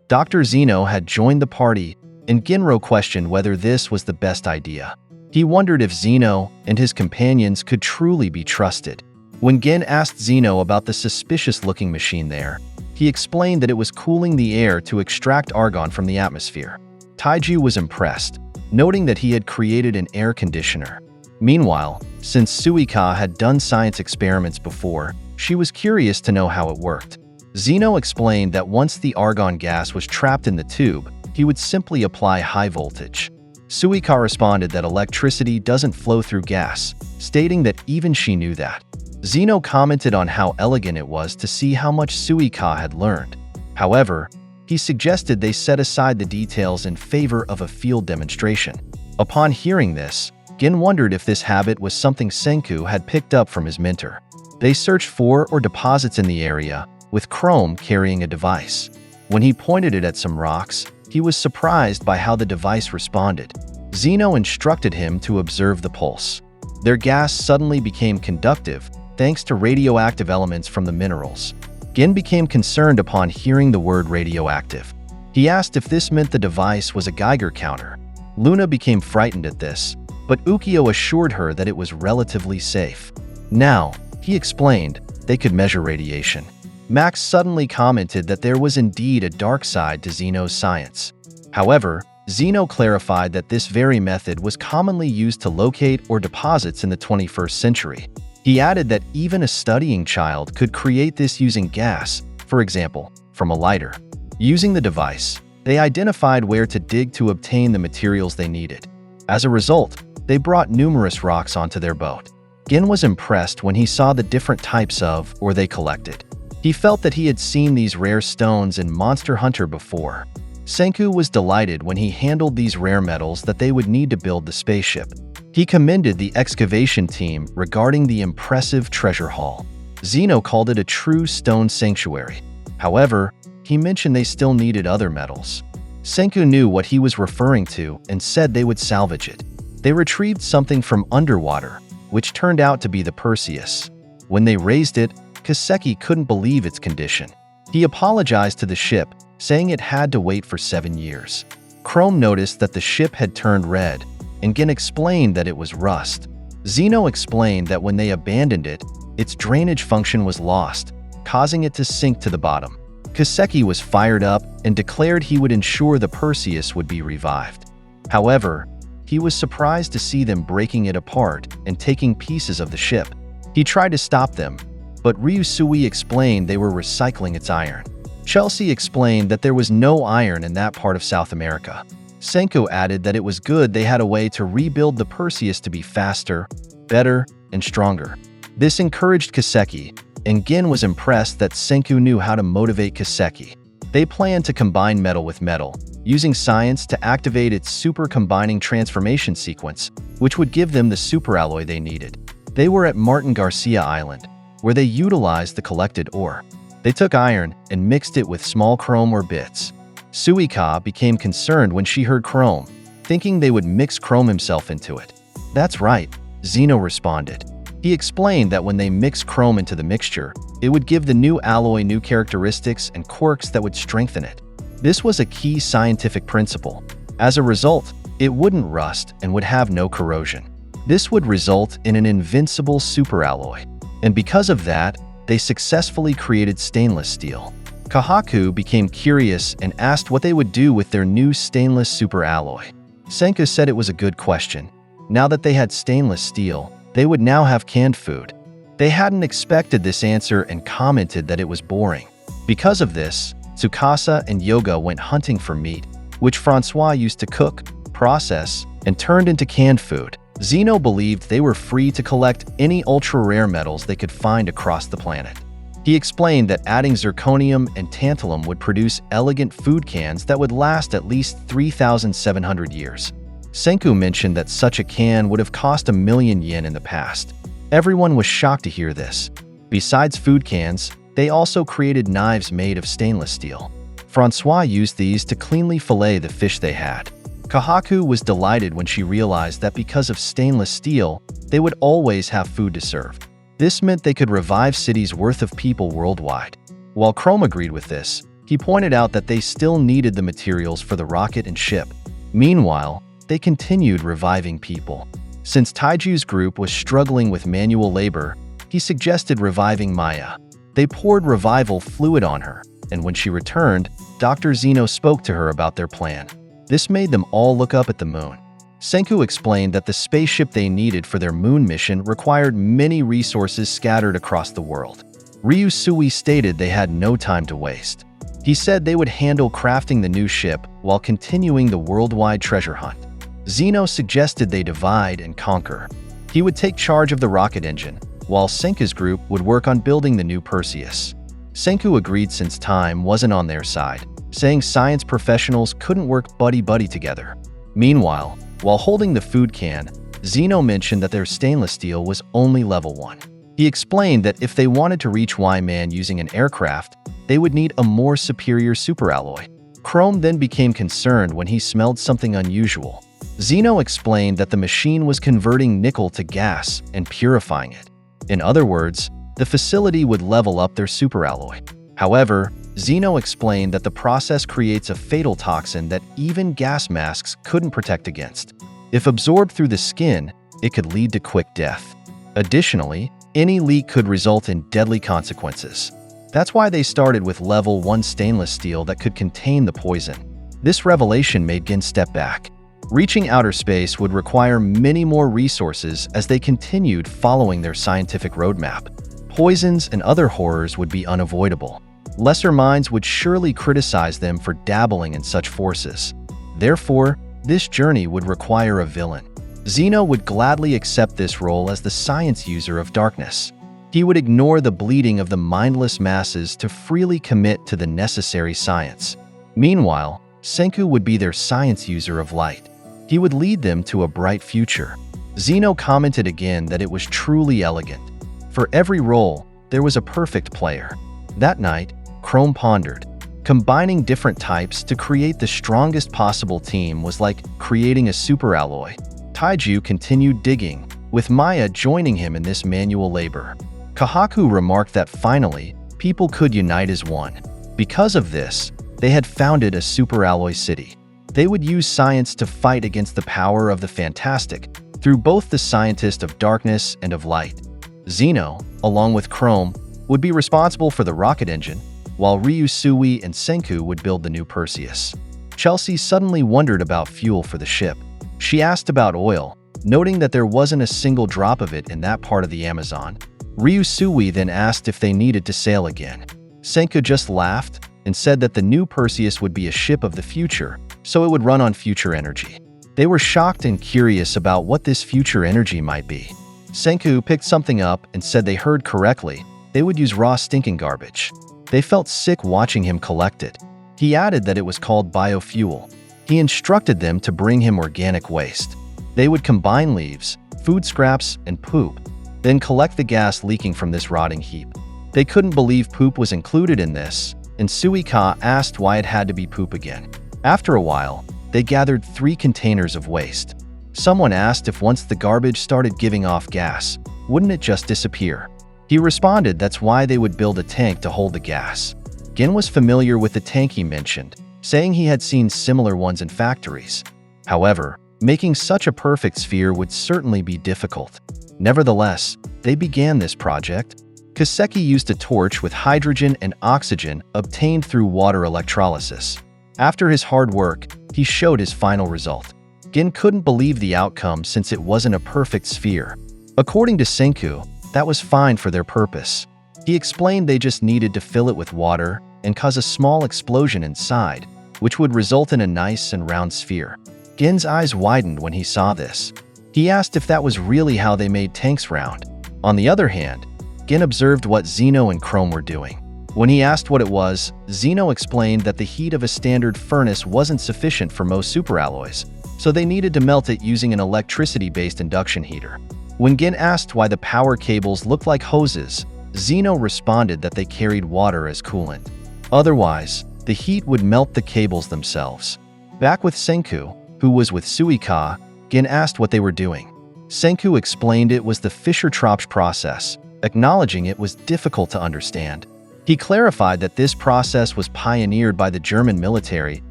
Dr. Zeno had joined the party, and Ginro questioned whether this was the best idea. He wondered if Zeno and his companions could truly be trusted. When Gin asked Zeno about the suspicious-looking machine there, he explained that it was cooling the air to extract argon from the atmosphere. Taiju was impressed, noting that he had created an air conditioner. Meanwhile, since Suika had done science experiments before, she was curious to know how it worked. Zeno explained that once the argon gas was trapped in the tube, he would simply apply high voltage. Suika responded that electricity doesn't flow through gas, stating that even she knew that. Zeno commented on how elegant it was to see how much Suika had learned. However, he suggested they set aside the details in favor of a field demonstration. Upon hearing this, Gin wondered if this habit was something Senku had picked up from his mentor. They searched for deposits in the area, with Chrome carrying a device. When he pointed it at some rocks, he was surprised by how the device responded. Zeno instructed him to observe the pulse. Their gas suddenly became conductive, thanks to radioactive elements from the minerals. Gin became concerned upon hearing the word radioactive. He asked if this meant the device was a Geiger counter. Luna became frightened at this, but Ukyo assured her that it was relatively safe. Now, he explained, they could measure radiation. Max suddenly commented that there was indeed a dark side to Zeno's science. However, Zeno clarified that this very method was commonly used to locate or deposits in the 21st century. He added that even a studying child could create this using gas, for example, from a lighter. Using the device, they identified where to dig to obtain the materials they needed. As a result, they brought numerous rocks onto their boat. Gin was impressed when he saw the different types of ore they collected. He felt that he had seen these rare stones in Monster Hunter before. Senku was delighted when he handled these rare metals that they would need to build the spaceship. He commended the excavation team regarding the impressive treasure haul. Zeno called it a true stone sanctuary. However, he mentioned they still needed other metals. Senku knew what he was referring to and said they would salvage it. They retrieved something from underwater, which turned out to be the Perseus. When they raised it, Kaseki couldn't believe its condition. He apologized to the ship, saying it had to wait for 7 years. Chrome noticed that the ship had turned red, and Gin explained that it was rust. Zeno explained that when they abandoned it, its drainage function was lost, causing it to sink to the bottom. Kaseki was fired up and declared he would ensure the Perseus would be revived. However, he was surprised to see them breaking it apart and taking pieces of the ship. He tried to stop them, but Ryusui explained they were recycling its iron. Chelsea explained that there was no iron in that part of South America. Senku added that it was good they had a way to rebuild the Perseus to be faster, better, and stronger. This encouraged Kaseki, and Gin was impressed that Senku knew how to motivate Kaseki. They planned to combine metal with metal, using science to activate its super combining transformation sequence, which would give them the superalloy they needed. They were at Martin Garcia Island, where they utilized the collected ore. They took iron and mixed it with small chrome or bits. Suika became concerned when she heard chrome, thinking they would mix Chrome himself into it. That's right, Zeno responded. He explained that when they mixed Chrome into the mixture, it would give the new alloy new characteristics and quirks that would strengthen it. This was a key scientific principle. As a result, it wouldn't rust and would have no corrosion. This would result in an invincible superalloy. And because of that, they successfully created stainless steel. Kahaku became curious and asked what they would do with their new stainless superalloy. Senku said it was a good question. Now that they had stainless steel, they would now have canned food. They hadn't expected this answer and commented that it was boring. Because of this, Tsukasa and Yoga went hunting for meat, which Francois used to cook, process, and turned into canned food. Zeno believed they were free to collect any ultra-rare metals they could find across the planet. He explained that adding zirconium and tantalum would produce elegant food cans that would last at least 3,700 years. Senku mentioned that such a can would have cost 1,000,000 yen in the past. Everyone was shocked to hear this. Besides food cans, they also created knives made of stainless steel. Francois used these to cleanly fillet the fish they had. Kahaku was delighted when she realized that because of stainless steel, they would always have food to serve. This meant they could revive cities worth of people worldwide. While Chrome agreed with this, he pointed out that they still needed the materials for the rocket and ship. Meanwhile, they continued reviving people. Since Taiju's group was struggling with manual labor, he suggested reviving Maya. They poured revival fluid on her, and when she returned, Dr. Zeno spoke to her about their plan. This made them all look up at the moon. Senku explained that the spaceship they needed for their moon mission required many resources scattered across the world. Ryusui stated they had no time to waste. He said they would handle crafting the new ship while continuing the worldwide treasure hunt. Zeno suggested they divide and conquer. He would take charge of the rocket engine, while Senku's group would work on building the new Perseus. Senku agreed since time wasn't on their side, saying science professionals couldn't work buddy-buddy together. Meanwhile, while holding the food can, Zeno mentioned that their stainless steel was only level 1. He explained that if they wanted to reach Y-Man using an aircraft, they would need a more superior superalloy. Chrome then became concerned when he smelled something unusual. Zeno explained that the machine was converting nickel to gas and purifying it. In other words, the facility would level up their superalloy. However, Zeno explained that the process creates a fatal toxin that even gas masks couldn't protect against. If absorbed through the skin, it could lead to quick death. Additionally, any leak could result in deadly consequences. That's why they started with level 1 stainless steel that could contain the poison. This revelation made Gin step back. Reaching outer space would require many more resources as they continued following their scientific roadmap. Poisons and other horrors would be unavoidable. Lesser minds would surely criticize them for dabbling in such forces. Therefore, this journey would require a villain. Zeno would gladly accept this role as the science user of darkness. He would ignore the bleeding of the mindless masses to freely commit to the necessary science. Meanwhile, Senku would be their science user of light. He would lead them to a bright future. Zeno commented again that it was truly elegant. For every role, there was a perfect player. That night, Chrome pondered. Combining different types to create the strongest possible team was like creating a superalloy. Taiju continued digging, with Maya joining him in this manual labor. Kahaku remarked that finally, people could unite as one. Because of this, they had founded a superalloy city. They would use science to fight against the power of the fantastic, through both the scientist of darkness and of light. Zeno, along with Chrome, would be responsible for the rocket engine, while Ryusui and Senku would build the new Perseus. Chelsea suddenly wondered about fuel for the ship. She asked about oil, noting that there wasn't a single drop of it in that part of the Amazon. Ryusui then asked if they needed to sail again. Senku just laughed and said that the new Perseus would be a ship of the future, so it would run on future energy. They were shocked and curious about what this future energy might be. Senku picked something up and said they heard correctly. They would use raw stinking garbage. They felt sick watching him collect it. He added that it was called biofuel. He instructed them to bring him organic waste. They would combine leaves, food scraps, and poop, then collect the gas leaking from this rotting heap. They couldn't believe poop was included in this, and Suika asked why it had to be poop again. After a while, they gathered 3 containers of waste. Someone asked if once the garbage started giving off gas, wouldn't it just disappear? He responded that's why they would build a tank to hold the gas. Gin was familiar with the tank he mentioned, saying he had seen similar ones in factories. However, making such a perfect sphere would certainly be difficult. Nevertheless, they began this project. Kaseki used a torch with hydrogen and oxygen obtained through water electrolysis. After his hard work, he showed his final result. Gin couldn't believe the outcome since it wasn't a perfect sphere. According to Senku, that was fine for their purpose. He explained they just needed to fill it with water and cause a small explosion inside, which would result in a nice and round sphere. Gin's eyes widened when he saw this. He asked if that was really how they made tanks round. On the other hand, Gin observed what Zeno and Chrome were doing. When he asked what it was, Zeno explained that the heat of a standard furnace wasn't sufficient for most superalloys, so they needed to melt it using an electricity-based induction heater. When Gin asked why the power cables looked like hoses, Zeno responded that they carried water as coolant. Otherwise, the heat would melt the cables themselves. Back with Senku, who was with Suika, Gin asked what they were doing. Senku explained it was the Fischer-Tropsch process, acknowledging it was difficult to understand. He clarified that this process was pioneered by the German military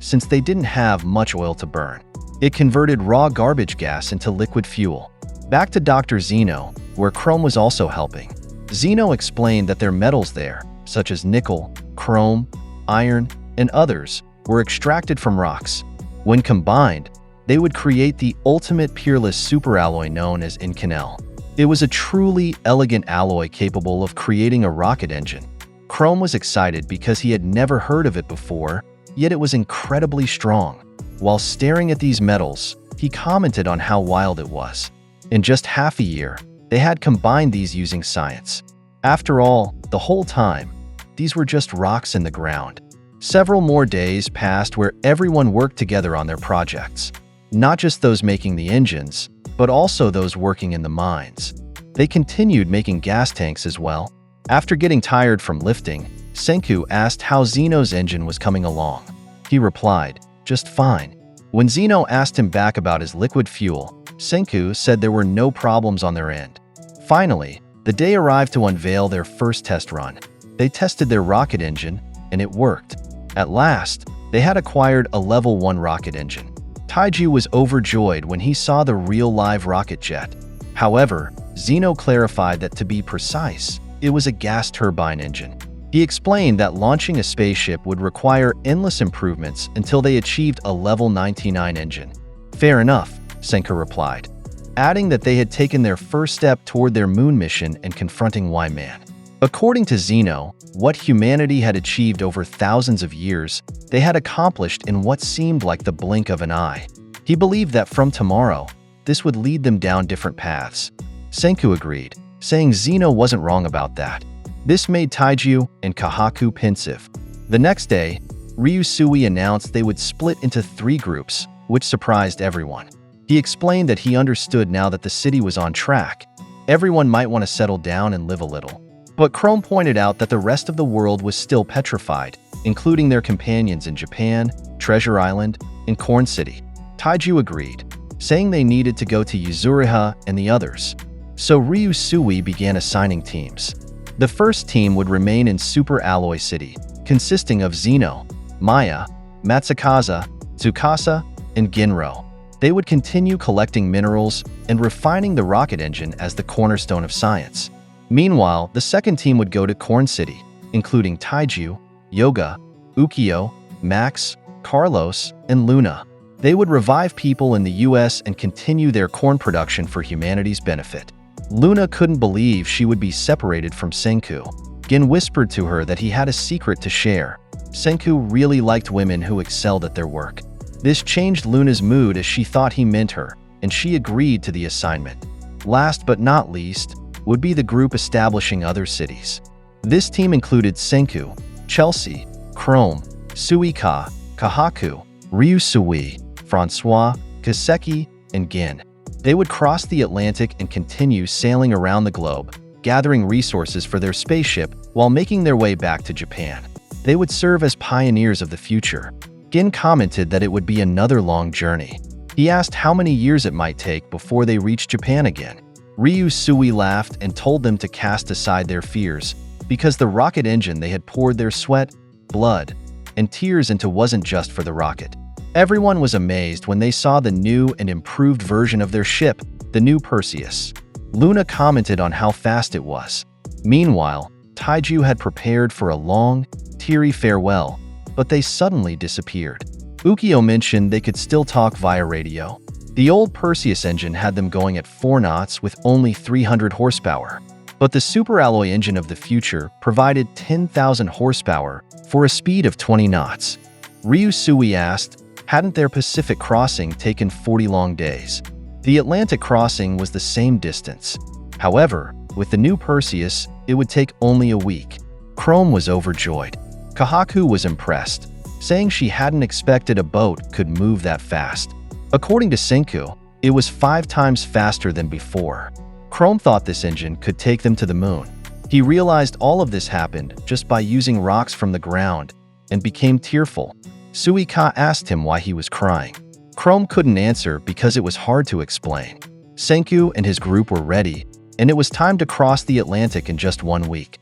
since they didn't have much oil to burn. It converted raw garbage gas into liquid fuel. Back to Dr. Zeno, where Chrome was also helping. Zeno explained that their metals there, such as nickel, chrome, iron, and others, were extracted from rocks. When combined, they would create the ultimate peerless superalloy known as Inconel. It was a truly elegant alloy capable of creating a rocket engine. Chrome was excited because he had never heard of it before, yet it was incredibly strong. While staring at these metals, he commented on how wild it was. In just half a year, they had combined these using science. After all, the whole time, these were just rocks in the ground. Several more days passed where everyone worked together on their projects. Not just those making the engines, but also those working in the mines. They continued making gas tanks as well. After getting tired from lifting, Senku asked how Zeno's engine was coming along. He replied, "Just fine." When Zeno asked him back about his liquid fuel, Senku said there were no problems on their end. Finally, The day arrived to unveil their first test run. They tested their rocket engine, and it worked. At last, they had acquired a Level 1 rocket engine. Taiju was overjoyed when he saw the real live rocket jet. However, Zeno clarified that to be precise, it was a gas turbine engine. He explained that launching a spaceship would require endless improvements until they achieved a Level 99 engine. Fair enough, Senku replied, adding that they had taken their first step toward their moon mission and confronting Y-Man. According to Zeno, what humanity had achieved over thousands of years, they had accomplished in what seemed like the blink of an eye. He believed that from tomorrow, this would lead them down different paths. Senku agreed, saying Zeno wasn't wrong about that. This made Taiju and Kahaku pensive. The next day, Ryusui announced they would split into 3 groups, which surprised everyone. He explained that he understood now that the city was on track. Everyone might want to settle down and live a little. But Chrome pointed out that the rest of the world was still petrified, including their companions in Japan, Treasure Island, and Corn City. Taiju agreed, saying they needed to go to Yuzuriha and the others. So Ryusui began assigning teams. The first team would remain in Super Alloy City, consisting of Zeno, Maya, Matsukaza, Tsukasa, and Ginro. They would continue collecting minerals and refining the rocket engine as the cornerstone of science. Meanwhile, the second team would go to Corn City, including Taiju, Yoga, Ukyo, Max, Carlos, and Luna. They would revive people in the US and continue their corn production for humanity's benefit. Luna couldn't believe she would be separated from Senku. Gin whispered to her that he had a secret to share. Senku really liked women who excelled at their work. This changed Luna's mood as she thought he meant her, and she agreed to the assignment. Last but not least, would be the group establishing other cities. This team included Senku, Chelsea, Chrome, Suika, Kahaku, Ryusui, Francois, Kaseki, and Gin. They would cross the Atlantic and continue sailing around the globe, gathering resources for their spaceship while making their way back to Japan. They would serve as pioneers of the future. Gin commented that it would be another long journey. He asked how many years it might take before they reached Japan again. Ryusui laughed and told them to cast aside their fears, because the rocket engine they had poured their sweat, blood, and tears into wasn't just for the rocket. Everyone was amazed when they saw the new and improved version of their ship, the new Perseus. Luna commented on how fast it was. Meanwhile, Taiju had prepared for a long, teary farewell, but they suddenly disappeared. Ukyo mentioned they could still talk via radio. The old Perseus engine had them going at 4 knots with only 300 horsepower, but the super alloy engine of the future provided 10,000 horsepower for a speed of 20 knots. Ryusui asked, hadn't their Pacific crossing taken 40 long days? The Atlantic crossing was the same distance. However, with the new Perseus, it would take only a week. Chrome was overjoyed. Kahaku was impressed, saying she hadn't expected a boat could move that fast. According to Senku, it was 5 times faster than before. Chrome thought this engine could take them to the moon. He realized all of this happened just by using rocks from the ground and became tearful. Suika asked him why he was crying. Chrome couldn't answer because it was hard to explain. Senku and his group were ready, and it was time to cross the Atlantic in just 1 week.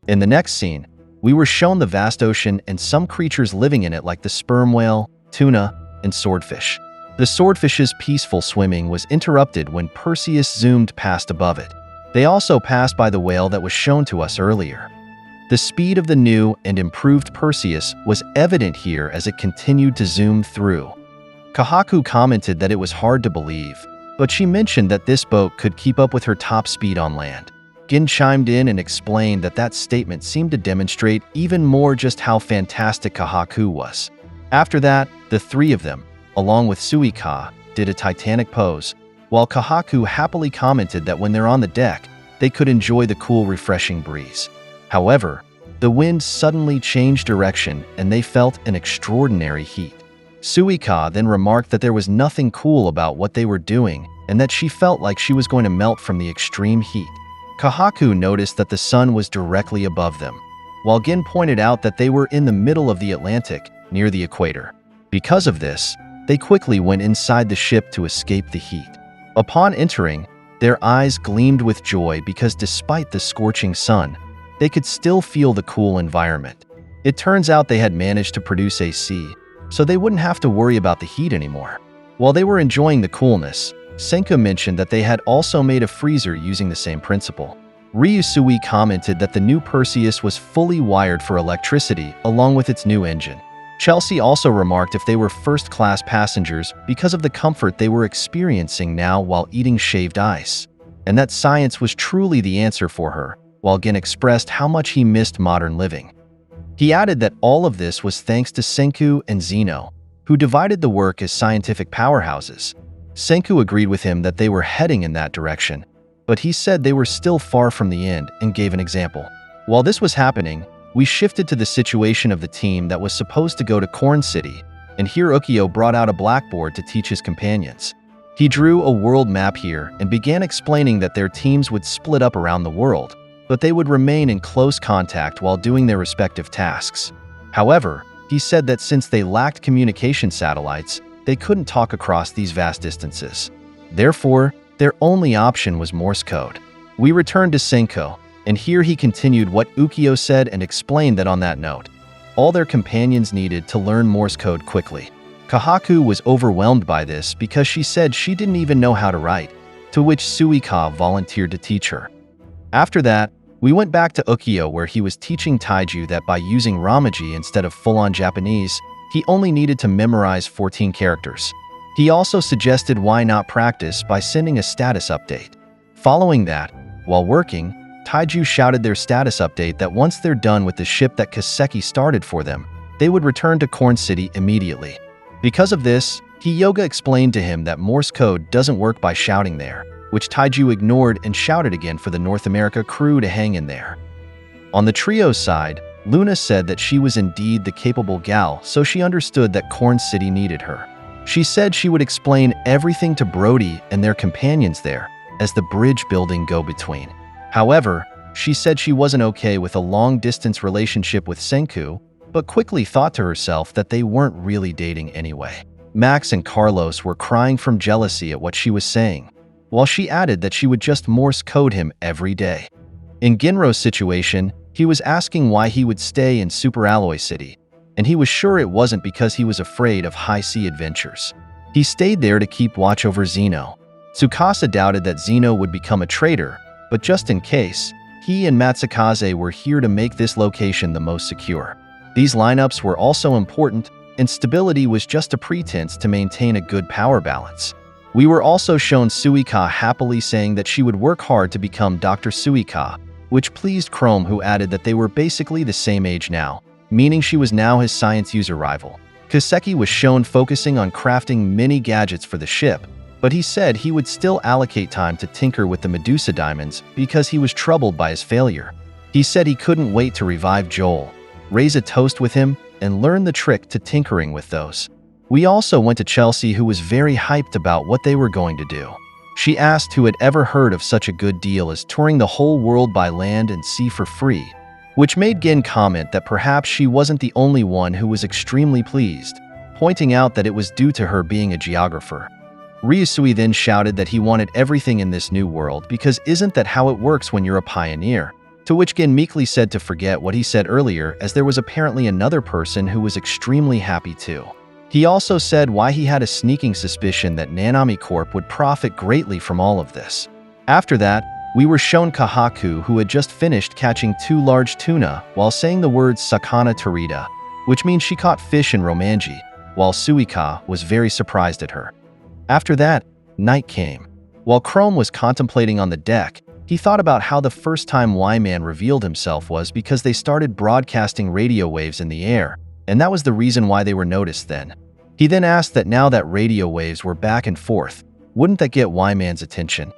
In the next scene, we were shown the vast ocean and some creatures living in it like the sperm whale, tuna, and swordfish. The swordfish's peaceful swimming was interrupted when Perseus zoomed past above it. They also passed by the whale that was shown to us earlier. The speed of the new and improved Perseus was evident here as it continued to zoom through. Kahaku commented that it was hard to believe, but she mentioned that this boat could keep up with her top speed on land. Gin chimed in and explained that that statement seemed to demonstrate even more just how fantastic Kahaku was. After that, the 3 of them, along with Suika, did a titanic pose, while Kahaku happily commented that when they're on the deck, they could enjoy the cool, refreshing breeze. However, the wind suddenly changed direction and they felt an extraordinary heat. Suika then remarked that there was nothing cool about what they were doing and that she felt like she was going to melt from the extreme heat. Kahaku noticed that the sun was directly above them, while Gin pointed out that they were in the middle of the Atlantic, near the equator. Because of this, they quickly went inside the ship to escape the heat. Upon entering, Their eyes gleamed with joy because despite the scorching sun, they could still feel the cool environment. It turns out they had managed to produce AC, so they wouldn't have to worry about the heat anymore. While they were enjoying the coolness, Senku mentioned that they had also made a freezer using the same principle. Ryusui commented that the new Perseus was fully wired for electricity along with its new engine. Chelsea also remarked if they were first-class passengers because of the comfort they were experiencing now while eating shaved ice, and that science was truly the answer for her, while Gen expressed how much he missed modern living. He added that all of this was thanks to Senku and Zeno, who divided the work as scientific powerhouses. Senku agreed with him that they were heading in that direction, but he said they were still far from the end and gave an example. While this was happening, we shifted to the situation of the team that was supposed to go to Corn City, and here Ukio brought out a blackboard to teach his companions. He drew a world map here and began explaining that their teams would split up around the world, but they would remain in close contact while doing their respective tasks. However, he said that since they lacked communication satellites, they couldn't talk across these vast distances. Therefore, their only option was Morse code. We returned to Senko, and here he continued what Ukio said and explained that on that note, all their companions needed to learn Morse code quickly. Kahaku was overwhelmed by this because she said she didn't even know how to write, to which Suika volunteered to teach her. After that, we went back to Ukio where he was teaching Taiju that by using Ramaji instead of full-on Japanese, he only needed to memorize 14 characters. He also suggested why not practice by sending a status update. Following that, while working, Taiju shouted their status update that once they're done with the ship that Kaseki started for them, they would return to Corn City immediately. Because of this, Hiyoga explained to him that Morse code doesn't work by shouting there, which Taiju ignored and shouted again for the North America crew to hang in there. On the trio's side, Luna said that she was indeed the capable gal, so she understood that Corn City needed her. She said she would explain everything to Brody and their companions there, as the bridge building go-between. However, she said she wasn't okay with a long-distance relationship with Senku, but quickly thought to herself that they weren't really dating anyway. Max and Carlos were crying from jealousy at what she was saying, while she added that she would just Morse code him every day. In Genro's situation, he was asking why he would stay in Super Alloy City, and he was sure it wasn't because he was afraid of high-sea adventures. He stayed there to keep watch over Zeno. Tsukasa doubted that Zeno would become a traitor, but just in case, he and Matsukaze were here to make this location the most secure. These lineups were also important, and stability was just a pretense to maintain a good power balance. We were also shown Suika happily saying that she would work hard to become Dr. Suika, which pleased Chrome, who added that they were basically the same age now, meaning she was now his science user rival. Kaseki was shown focusing on crafting mini gadgets for the ship, but he said he would still allocate time to tinker with the Medusa diamonds because he was troubled by his failure. He said he couldn't wait to revive Joel, raise a toast with him, and learn the trick to tinkering with those. We also went to Chelsea, who was very hyped about what they were going to do. She asked who had ever heard of such a good deal as touring the whole world by land and sea for free, which made Gen comment that perhaps she wasn't the only one who was extremely pleased, pointing out that it was due to her being a geographer. Ryusui then shouted that he wanted everything in this new world because isn't that how it works when you're a pioneer? To which Gen meekly said to forget what he said earlier, as there was apparently another person who was extremely happy too. He also said why he had a sneaking suspicion that Nanami Corp would profit greatly from all of this. After that, we were shown Kahaku, who had just finished catching 2 large tuna while saying the words Sakana Tarita, which means she caught fish in Romanji, while Suika was very surprised at her. After that, night came. While Chrome was contemplating on the deck, he thought about how the first time Y-Man revealed himself was because they started broadcasting radio waves in the air, and that was the reason why they were noticed then. He then asked that now that radio waves were back and forth, wouldn't that get Y-Man's attention?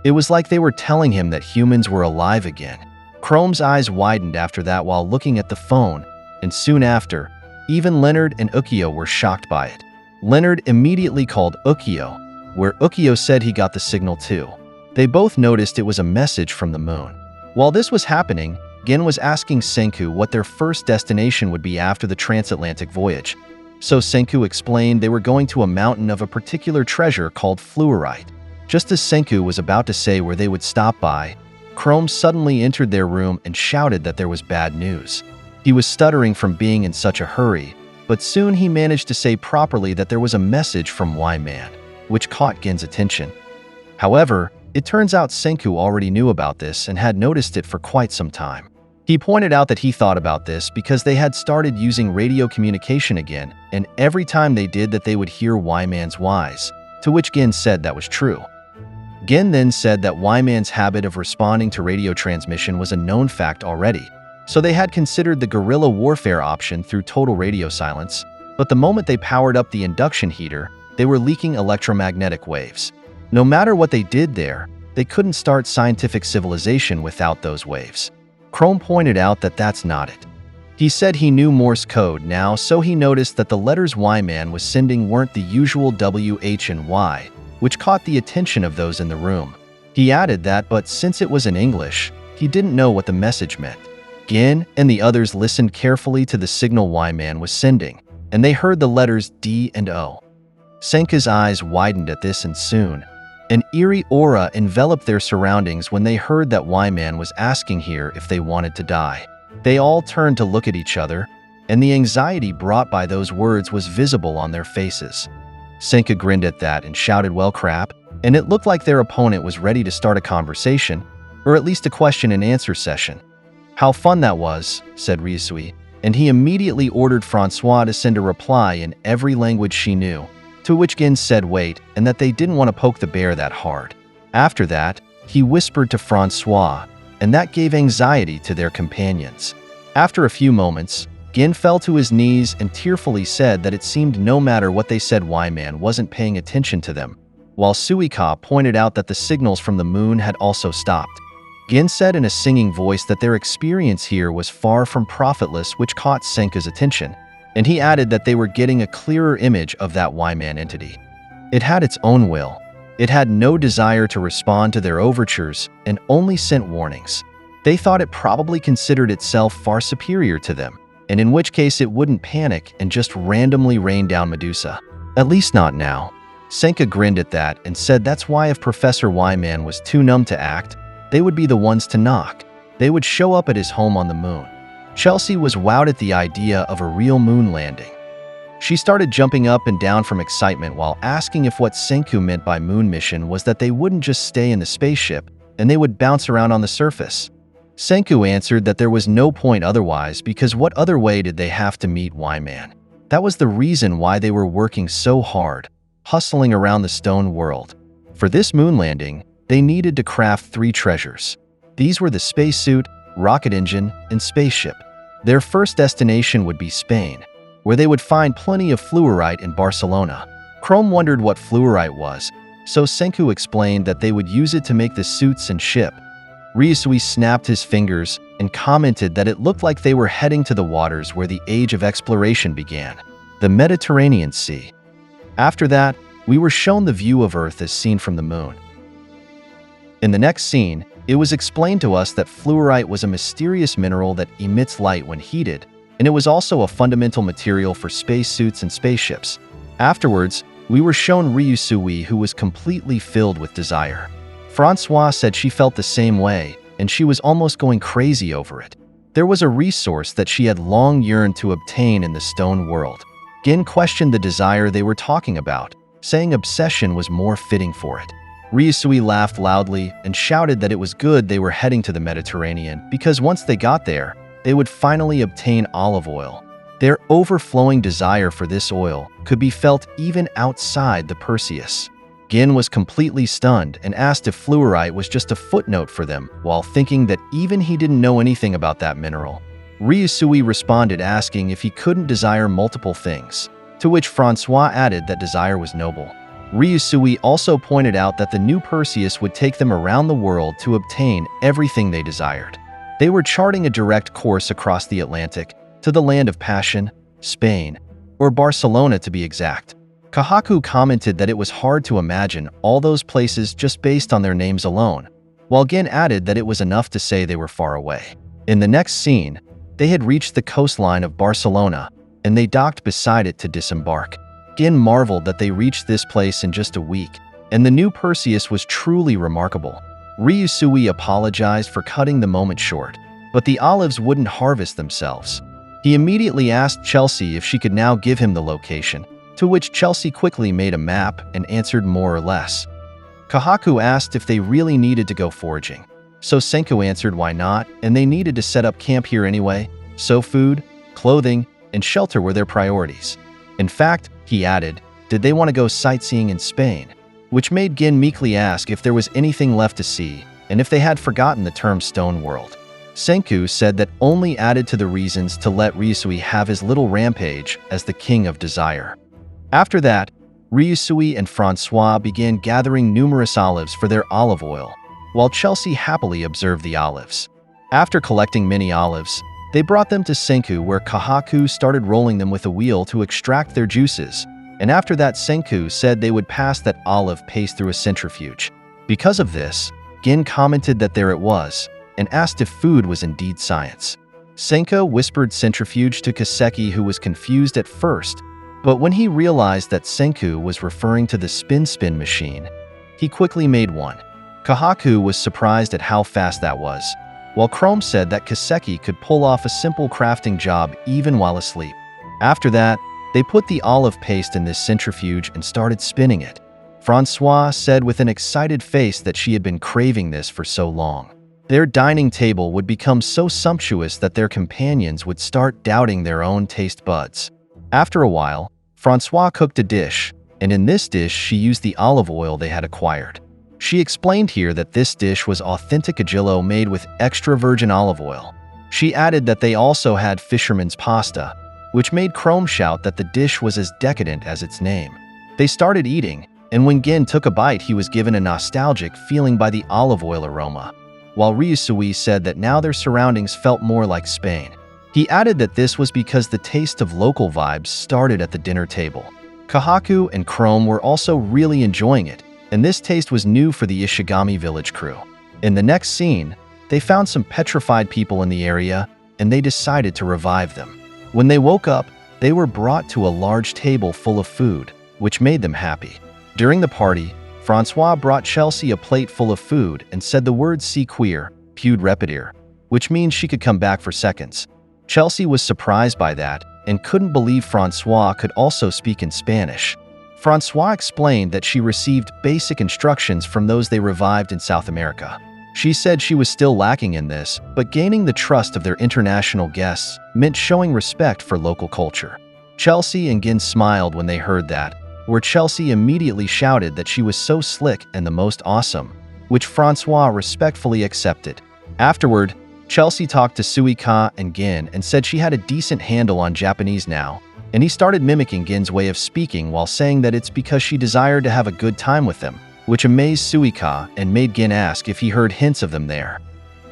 It was like they were telling him that humans were alive again. Chrome's eyes widened after that while looking at the phone, and soon after, even Leonard and Ukio were shocked by it. Leonard immediately called Ukio, where Ukio said he got the signal too. They both noticed it was a message from the moon. While this was happening, Gen was asking Senku what their first destination would be after the transatlantic voyage. So Senku explained they were going to a mountain of a particular treasure called fluorite. Just as Senku was about to say where they would stop by, Chrome suddenly entered their room and shouted that there was bad news. He was stuttering from being in such a hurry, but soon he managed to say properly that there was a message from Y-Man, which caught Gen's attention. However, it turns out Senku already knew about this and had noticed it for quite some time. He pointed out that he thought about this because they had started using radio communication again, and every time they did that they would hear Y-Man's whys, to which Gen said that was true. Gen then said that Y-Man's habit of responding to radio transmission was a known fact already, so they had considered the guerrilla warfare option through total radio silence, but the moment they powered up the induction heater, they were leaking electromagnetic waves. No matter what they did there, they couldn't start scientific civilization without those waves. Chrome pointed out that that's not it. He said he knew Morse code now, so he noticed that the letters Y-Man was sending weren't the usual W, H, and Y, which caught the attention of those in the room. He added that, but since it was in English, he didn't know what the message meant. Gen and the others listened carefully to the signal Y-Man was sending, and they heard the letters D and O. Senku's eyes widened at this, and soon, an eerie aura enveloped their surroundings when they heard that Y-Man was asking here if they wanted to die. They all turned to look at each other, and the anxiety brought by those words was visible on their faces. Senku grinned at that and shouted, "Well, crap," and it looked like their opponent was ready to start a conversation, or at least a question and answer session. "How fun that was," said Ryusui, and he immediately ordered Francois to send a reply in every language she knew, to which Gen said wait, and that they didn't want to poke the bear that hard. After that, he whispered to Francois, and that gave anxiety to their companions. After a few moments, Gen fell to his knees and tearfully said that it seemed no matter what they said, Y-Man wasn't paying attention to them, while Suika pointed out that the signals from the moon had also stopped. Gen said in a singing voice that their experience here was far from profitless, which caught Senku's attention, and he added that they were getting a clearer image of that Y-Man entity. It had its own will. It had no desire to respond to their overtures and only sent warnings. They thought it probably considered itself far superior to them, and in which case it wouldn't panic and just randomly rain down Medusa. At least not now. Senku grinned at that and said that's why if Professor Y-Man was too numb to act, they would be the ones to knock. They would show up at his home on the moon. Chelsea was wowed at the idea of a real moon landing. She started jumping up and down from excitement while asking if what Senku meant by moon mission was that they wouldn't just stay in the spaceship and they would bounce around on the surface. Senku answered that there was no point otherwise because what other way did they have to meet Y-Man? That was the reason why they were working so hard, hustling around the stone world. For this moon landing, they needed to craft 3 treasures. These were the spacesuit, rocket engine, and spaceship. Their first destination would be Spain, where they would find plenty of fluorite in Barcelona. Chrome wondered what fluorite was, so Senku explained that they would use it to make the suits and ship. Ryusui snapped his fingers and commented that it looked like they were heading to the waters where the age of exploration began, the Mediterranean Sea. After that, we were shown the view of Earth as seen from the moon. In the next scene, it was explained to us that fluorite was a mysterious mineral that emits light when heated, and it was also a fundamental material for spacesuits and spaceships. Afterwards, we were shown Ryusui, who was completely filled with desire. Francois said she felt the same way, and she was almost going crazy over it. There was a resource that she had long yearned to obtain in the stone world. Gen questioned the desire they were talking about, saying obsession was more fitting for it. Ryusui laughed loudly and shouted that it was good they were heading to the Mediterranean because once they got there, they would finally obtain olive oil. Their overflowing desire for this oil could be felt even outside the Perseus. Gen was completely stunned and asked if fluorite was just a footnote for them, while thinking that even he didn't know anything about that mineral. Ryusui responded asking if he couldn't desire multiple things, to which Francois added that desire was noble. Ryusui also pointed out that the new Perseus would take them around the world to obtain everything they desired. They were charting a direct course across the Atlantic to the land of passion, Spain, or Barcelona to be exact. Kahaku commented that it was hard to imagine all those places just based on their names alone, while Gen added that it was enough to say they were far away. In the next scene, they had reached the coastline of Barcelona, and they docked beside it to disembark. Gen marveled that they reached this place in just a week, and the new Perseus was truly remarkable. Ryusui apologized for cutting the moment short, but the olives wouldn't harvest themselves. He immediately asked Chelsea if she could now give him the location, to which Chelsea quickly made a map and answered more or less. Kahaku asked if they really needed to go foraging, so Senku answered why not, and they needed to set up camp here anyway, so food, clothing, and shelter were their priorities. In fact, he added, did they want to go sightseeing in Spain? Which made Gin meekly ask if there was anything left to see, and if they had forgotten the term Stone World. Senku said that only added to the reasons to let Ryusui have his little rampage as the King of Desire. After that, Ryusui and Francois began gathering numerous olives for their olive oil, while Chelsea happily observed the olives. After collecting many olives, they brought them to Senku, where Kahaku started rolling them with a wheel to extract their juices, and after that Senku said they would pass that olive paste through a centrifuge. Because of this, Gin commented that there it was, and asked if food was indeed science. Senku whispered centrifuge to Kaseki, who was confused at first, but when he realized that Senku was referring to the spin machine, he quickly made one. Kahaku was surprised at how fast that was, while Chrome said that Kaseki could pull off a simple crafting job even while asleep. After that, they put the olive paste in this centrifuge and started spinning it. Francois said with an excited face that she had been craving this for so long. Their dining table would become so sumptuous that their companions would start doubting their own taste buds. After a while, Francois cooked a dish, and in this dish she used the olive oil they had acquired. She explained here that this dish was authentic agillo made with extra virgin olive oil. She added that they also had fisherman's pasta, which made Chrome shout that the dish was as decadent as its name. They started eating, and when Gin took a bite he was given a nostalgic feeling by the olive oil aroma, while Ryusui said that now their surroundings felt more like Spain. He added that this was because the taste of local vibes started at the dinner table. Kahaku and Chrome were also really enjoying it, and this taste was new for the Ishigami village crew. In the next scene, they found some petrified people in the area, and they decided to revive them. When they woke up, they were brought to a large table full of food, which made them happy. During the party, Francois brought Chelsea a plate full of food and said the word "si queer," "pude repetir," which means she could come back for seconds. Chelsea was surprised by that and couldn't believe Francois could also speak in Spanish. Francois explained that she received basic instructions from those they revived in South America. She said she was still lacking in this, but gaining the trust of their international guests meant showing respect for local culture. Chelsea and Gin smiled when they heard that, where Chelsea immediately shouted that she was so slick and the most awesome, which Francois respectfully accepted. Afterward, Chelsea talked to Suika and Gin and said she had a decent handle on Japanese now, and he started mimicking Gin's way of speaking while saying that it's because she desired to have a good time with them, which amazed Suika and made Gin ask if he heard hints of them there.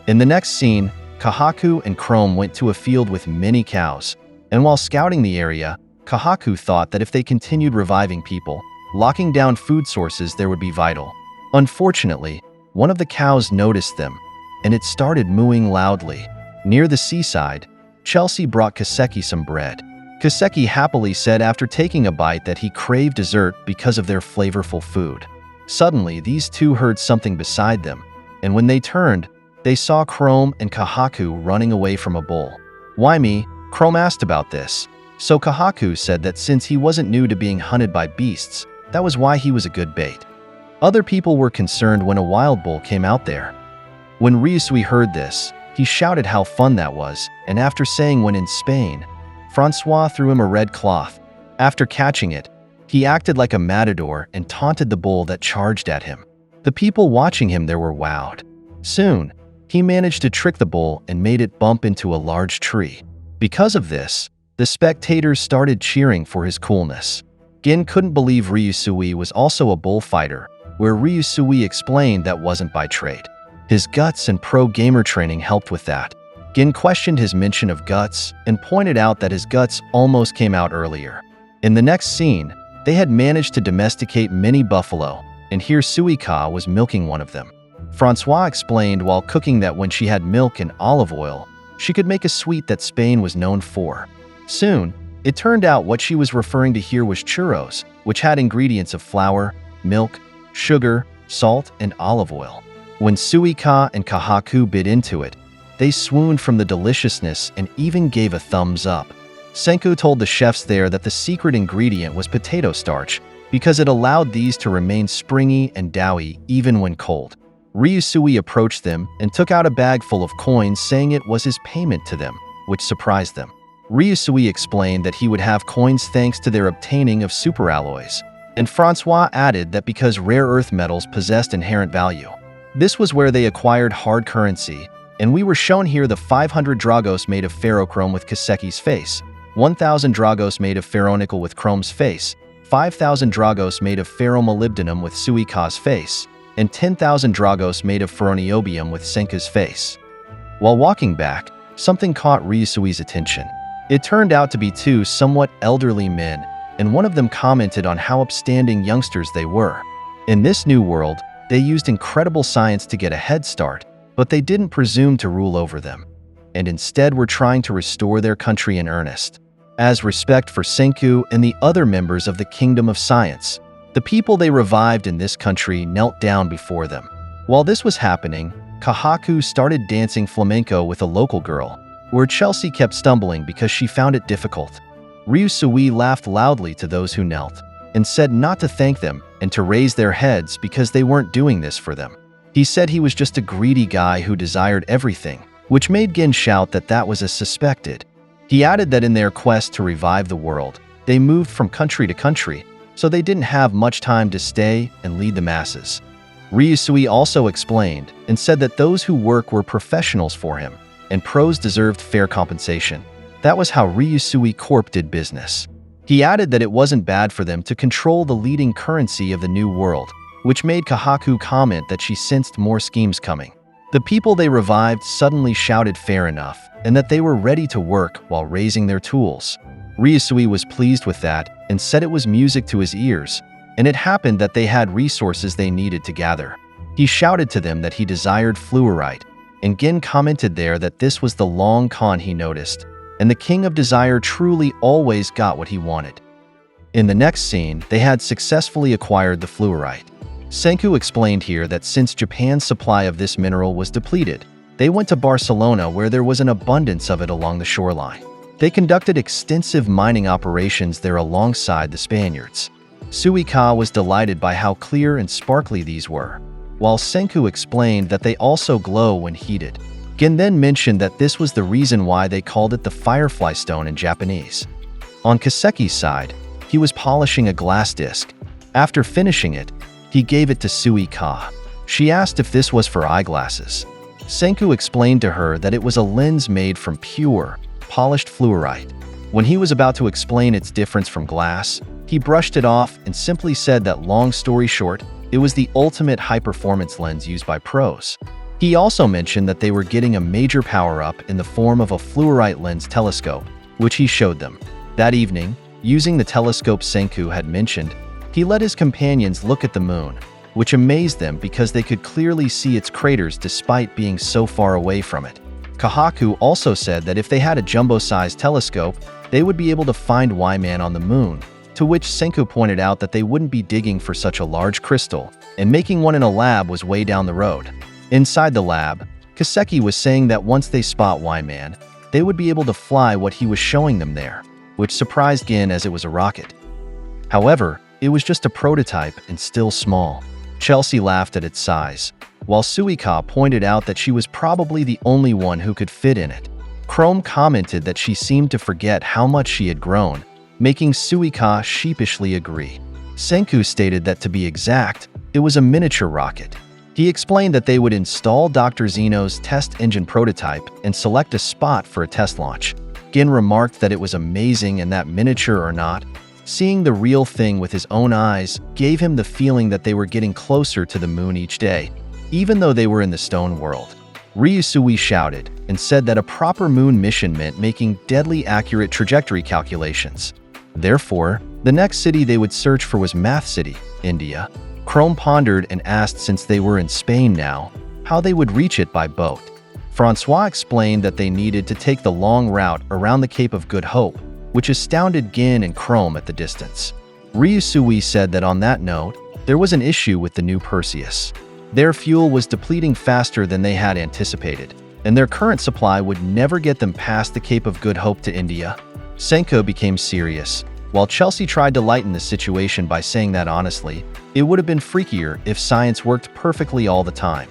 In the next scene, Kahaku and Chrome went to a field with many cows, and while scouting the area, Kahaku thought that if they continued reviving people, locking down food sources there would be vital. Unfortunately, one of the cows noticed them, and it started mooing loudly. Near the seaside, Chelsea brought Kaseki some bread. Kaseki happily said after taking a bite that he craved dessert because of their flavorful food. Suddenly, these two heard something beside them, and when they turned, they saw Chrome and Kahaku running away from a bull. "Why me?" Chrome asked about this. So Kahaku said that since he wasn't new to being hunted by beasts, that was why he was a good bait. Other people were concerned when a wild bull came out there. When Ryusui heard this, he shouted how fun that was, and after saying when in Spain, Francois threw him a red cloth. After catching it, he acted like a matador and taunted the bull that charged at him. The people watching him there were wowed. Soon, he managed to trick the bull and made it bump into a large tree. Because of this, the spectators started cheering for his coolness. Gin couldn't believe Ryusui was also a bullfighter, where Ryusui explained that wasn't by trade. His guts and pro-gamer training helped with that. Gin questioned his mention of guts and pointed out that his guts almost came out earlier. In the next scene, they had managed to domesticate many buffalo, and here Suika was milking one of them. Francois explained while cooking that when she had milk and olive oil, she could make a sweet that Spain was known for. Soon, it turned out what she was referring to here was churros, which had ingredients of flour, milk, sugar, salt, and olive oil. When Suika and Kahaku bit into it, they swooned from the deliciousness and even gave a thumbs up. Senku told the chefs there that the secret ingredient was potato starch because it allowed these to remain springy and doughy even when cold. Ryusui approached them and took out a bag full of coins, saying it was his payment to them, which surprised them. Ryusui explained that he would have coins thanks to their obtaining of superalloys, and Francois added that because rare earth metals possessed inherent value. This was where they acquired hard currency, and we were shown here the 500 dragos made of ferrochrome with Kaseki's face, 1,000 dragos made of ferronickel with Chrome's face, 5,000 dragos made of ferromolybdenum with Suika's face, and 10,000 dragos made of ferroniobium with Senku's face. While walking back, something caught Ryusui's attention. It turned out to be two somewhat elderly men, and one of them commented on how upstanding youngsters they were. In this new world, they used incredible science to get a head start, but they didn't presume to rule over them, and instead were trying to restore their country in earnest. As respect for Senku and the other members of the Kingdom of Science, the people they revived in this country knelt down before them. While this was happening, Kahaku started dancing flamenco with a local girl, where Chelsea kept stumbling because she found it difficult. Ryusui laughed loudly to those who knelt, and said not to thank them and to raise their heads because they weren't doing this for them. He said he was just a greedy guy who desired everything, which made Gin shout that that was as suspected. He added that in their quest to revive the world, they moved from country to country, so they didn't have much time to stay and lead the masses. Ryusui also explained and said that those who work were professionals for him, and pros deserved fair compensation. That was how Ryusui Corp did business. He added that it wasn't bad for them to control the leading currency of the new world, which made Kahaku comment that she sensed more schemes coming. The people they revived suddenly shouted fair enough, and that they were ready to work while raising their tools. Ryusui was pleased with that and said it was music to his ears, and it happened that they had resources they needed to gather. He shouted to them that he desired fluorite, and Gin commented there that this was the long con he noticed, and the King of Desire truly always got what he wanted. In the next scene, they had successfully acquired the fluorite. Senku explained here that since Japan's supply of this mineral was depleted, they went to Barcelona where there was an abundance of it along the shoreline. They conducted extensive mining operations there alongside the Spaniards. Suika was delighted by how clear and sparkly these were, while Senku explained that they also glow when heated. Gin then mentioned that this was the reason why they called it the Firefly Stone in Japanese. On Kaseki's side, he was polishing a glass disc. After finishing it, he gave it to Suika. She asked if this was for eyeglasses. Senku explained to her that it was a lens made from pure, polished fluorite. When he was about to explain its difference from glass, he brushed it off and simply said that, long story short, it was the ultimate high-performance lens used by pros. He also mentioned that they were getting a major power-up in the form of a fluorite lens telescope, which he showed them. That evening, using the telescope Senku had mentioned, he let his companions look at the moon, which amazed them because they could clearly see its craters despite being so far away from it. Kahaku also said that if they had a jumbo-sized telescope, they would be able to find Y-Man on the moon, to which Senku pointed out that they wouldn't be digging for such a large crystal, and making one in a lab was way down the road. Inside the lab, Kaseki was saying that once they spot Y-Man, they would be able to fly what he was showing them there, which surprised Gin as it was a rocket. However, it was just a prototype and still small. Chelsea laughed at its size, while Suika pointed out that she was probably the only one who could fit in it. Chrome commented that she seemed to forget how much she had grown, making Suika sheepishly agree. Senku stated that, to be exact, it was a miniature rocket. He explained that they would install Dr. Zeno's test engine prototype and select a spot for a test launch. Gin remarked that it was amazing, and that, miniature or not, seeing the real thing with his own eyes gave him the feeling that they were getting closer to the moon each day, even though they were in the stone world. Ryusui shouted and said that a proper moon mission meant making deadly accurate trajectory calculations. Therefore, the next city they would search for was Math City, India. Chrome pondered and asked, since they were in Spain now, how they would reach it by boat. Francois explained that they needed to take the long route around the Cape of Good Hope, which astounded Gin and Chrome at the distance. Ryusui said that on that note, there was an issue with the new Perseus. Their fuel was depleting faster than they had anticipated, and their current supply would never get them past the Cape of Good Hope to India. Senku became serious, while Chelsea tried to lighten the situation by saying that honestly, it would have been freakier if science worked perfectly all the time.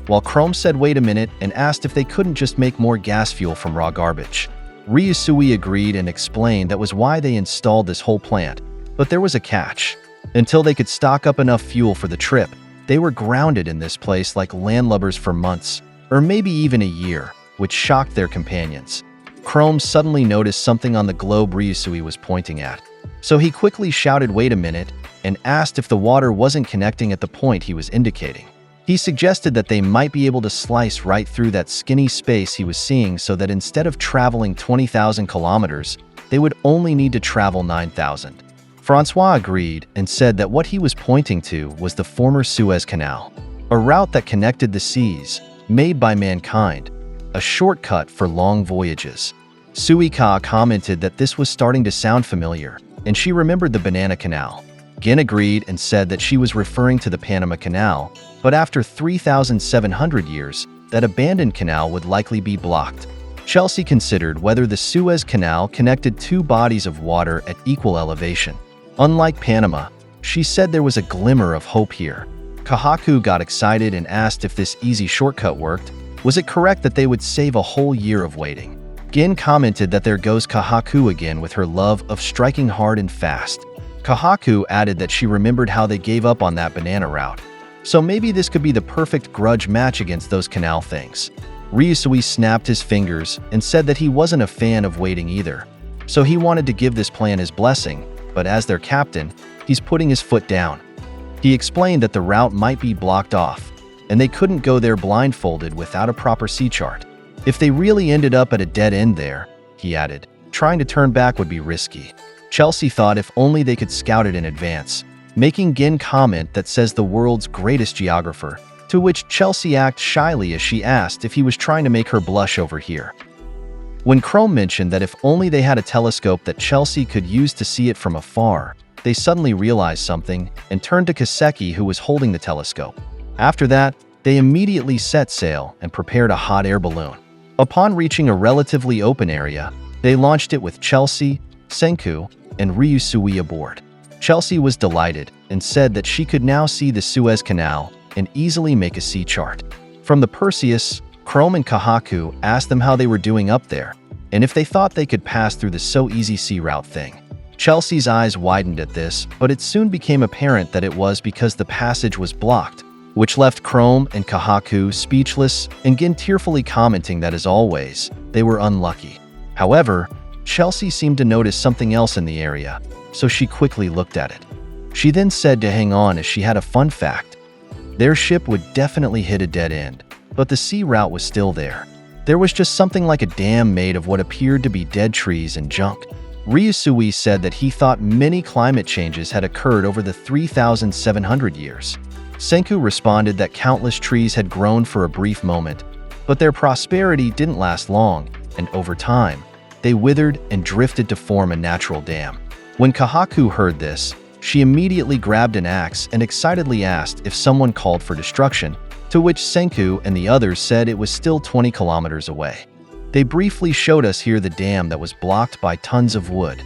While Chrome said wait a minute and asked if they couldn't just make more gas fuel from raw garbage. Ryusui agreed and explained that was why they installed this whole plant, but there was a catch. Until they could stock up enough fuel for the trip, they were grounded in this place like landlubbers for months, or maybe even a year, which shocked their companions. Chrome suddenly noticed something on the globe Ryusui was pointing at, so he quickly shouted wait a minute and asked if the water wasn't connecting at the point he was indicating. He suggested that they might be able to slice right through that skinny space he was seeing so that instead of traveling 20,000 kilometers, they would only need to travel 9,000. Francois agreed and said that what he was pointing to was the former Suez Canal, a route that connected the seas, made by mankind, a shortcut for long voyages. Suika commented that this was starting to sound familiar, and she remembered the Banana Canal. Gin agreed and said that she was referring to the Panama Canal, but after 3,700 years, that abandoned canal would likely be blocked. Chelsea considered whether the Suez Canal connected two bodies of water at equal elevation. Unlike Panama, she said there was a glimmer of hope here. Kahaku got excited and asked if this easy shortcut worked. Was it correct that they would save a whole year of waiting? Gin commented that there goes Kahaku again with her love of striking hard and fast. Kahaku added that she remembered how they gave up on that banana route. So maybe this could be the perfect grudge match against those canal things. Ryusui snapped his fingers and said that he wasn't a fan of waiting either. So he wanted to give this plan his blessing, but as their captain, he's putting his foot down. He explained that the route might be blocked off, and they couldn't go there blindfolded without a proper sea chart. If they really ended up at a dead end there, he added, trying to turn back would be risky. Chelsea thought if only they could scout it in advance, making Gin comment that says the world's greatest geographer, to which Chelsea acted shyly as she asked if he was trying to make her blush over here. When Chrome mentioned that if only they had a telescope that Chelsea could use to see it from afar, they suddenly realized something and turned to Kaseki, who was holding the telescope. After that, they immediately set sail and prepared a hot air balloon. Upon reaching a relatively open area, they launched it with Chelsea, Senku, and Ryusui aboard. Chelsea was delighted and said that she could now see the Suez Canal and easily make a sea chart. From the Perseus, Chrome and Kahaku asked them how they were doing up there, and if they thought they could pass through the so-easy sea route thing. Chelsea's eyes widened at this, but it soon became apparent that it was because the passage was blocked, which left Chrome and Kahaku speechless and Gin tearfully commenting that as always, they were unlucky. However, Chelsea seemed to notice something else in the area, so she quickly looked at it. She then said to hang on as she had a fun fact. Their ship would definitely hit a dead end, but the sea route was still there. There was just something like a dam made of what appeared to be dead trees and junk. Ryusui said that he thought many climate changes had occurred over the 3,700 years. Senku responded that countless trees had grown for a brief moment, but their prosperity didn't last long, and over time, they withered and drifted to form a natural dam. When Kahaku heard this, she immediately grabbed an axe and excitedly asked if someone called for destruction, to which Senku and the others said it was still 20 kilometers away. They briefly showed us here the dam that was blocked by tons of wood.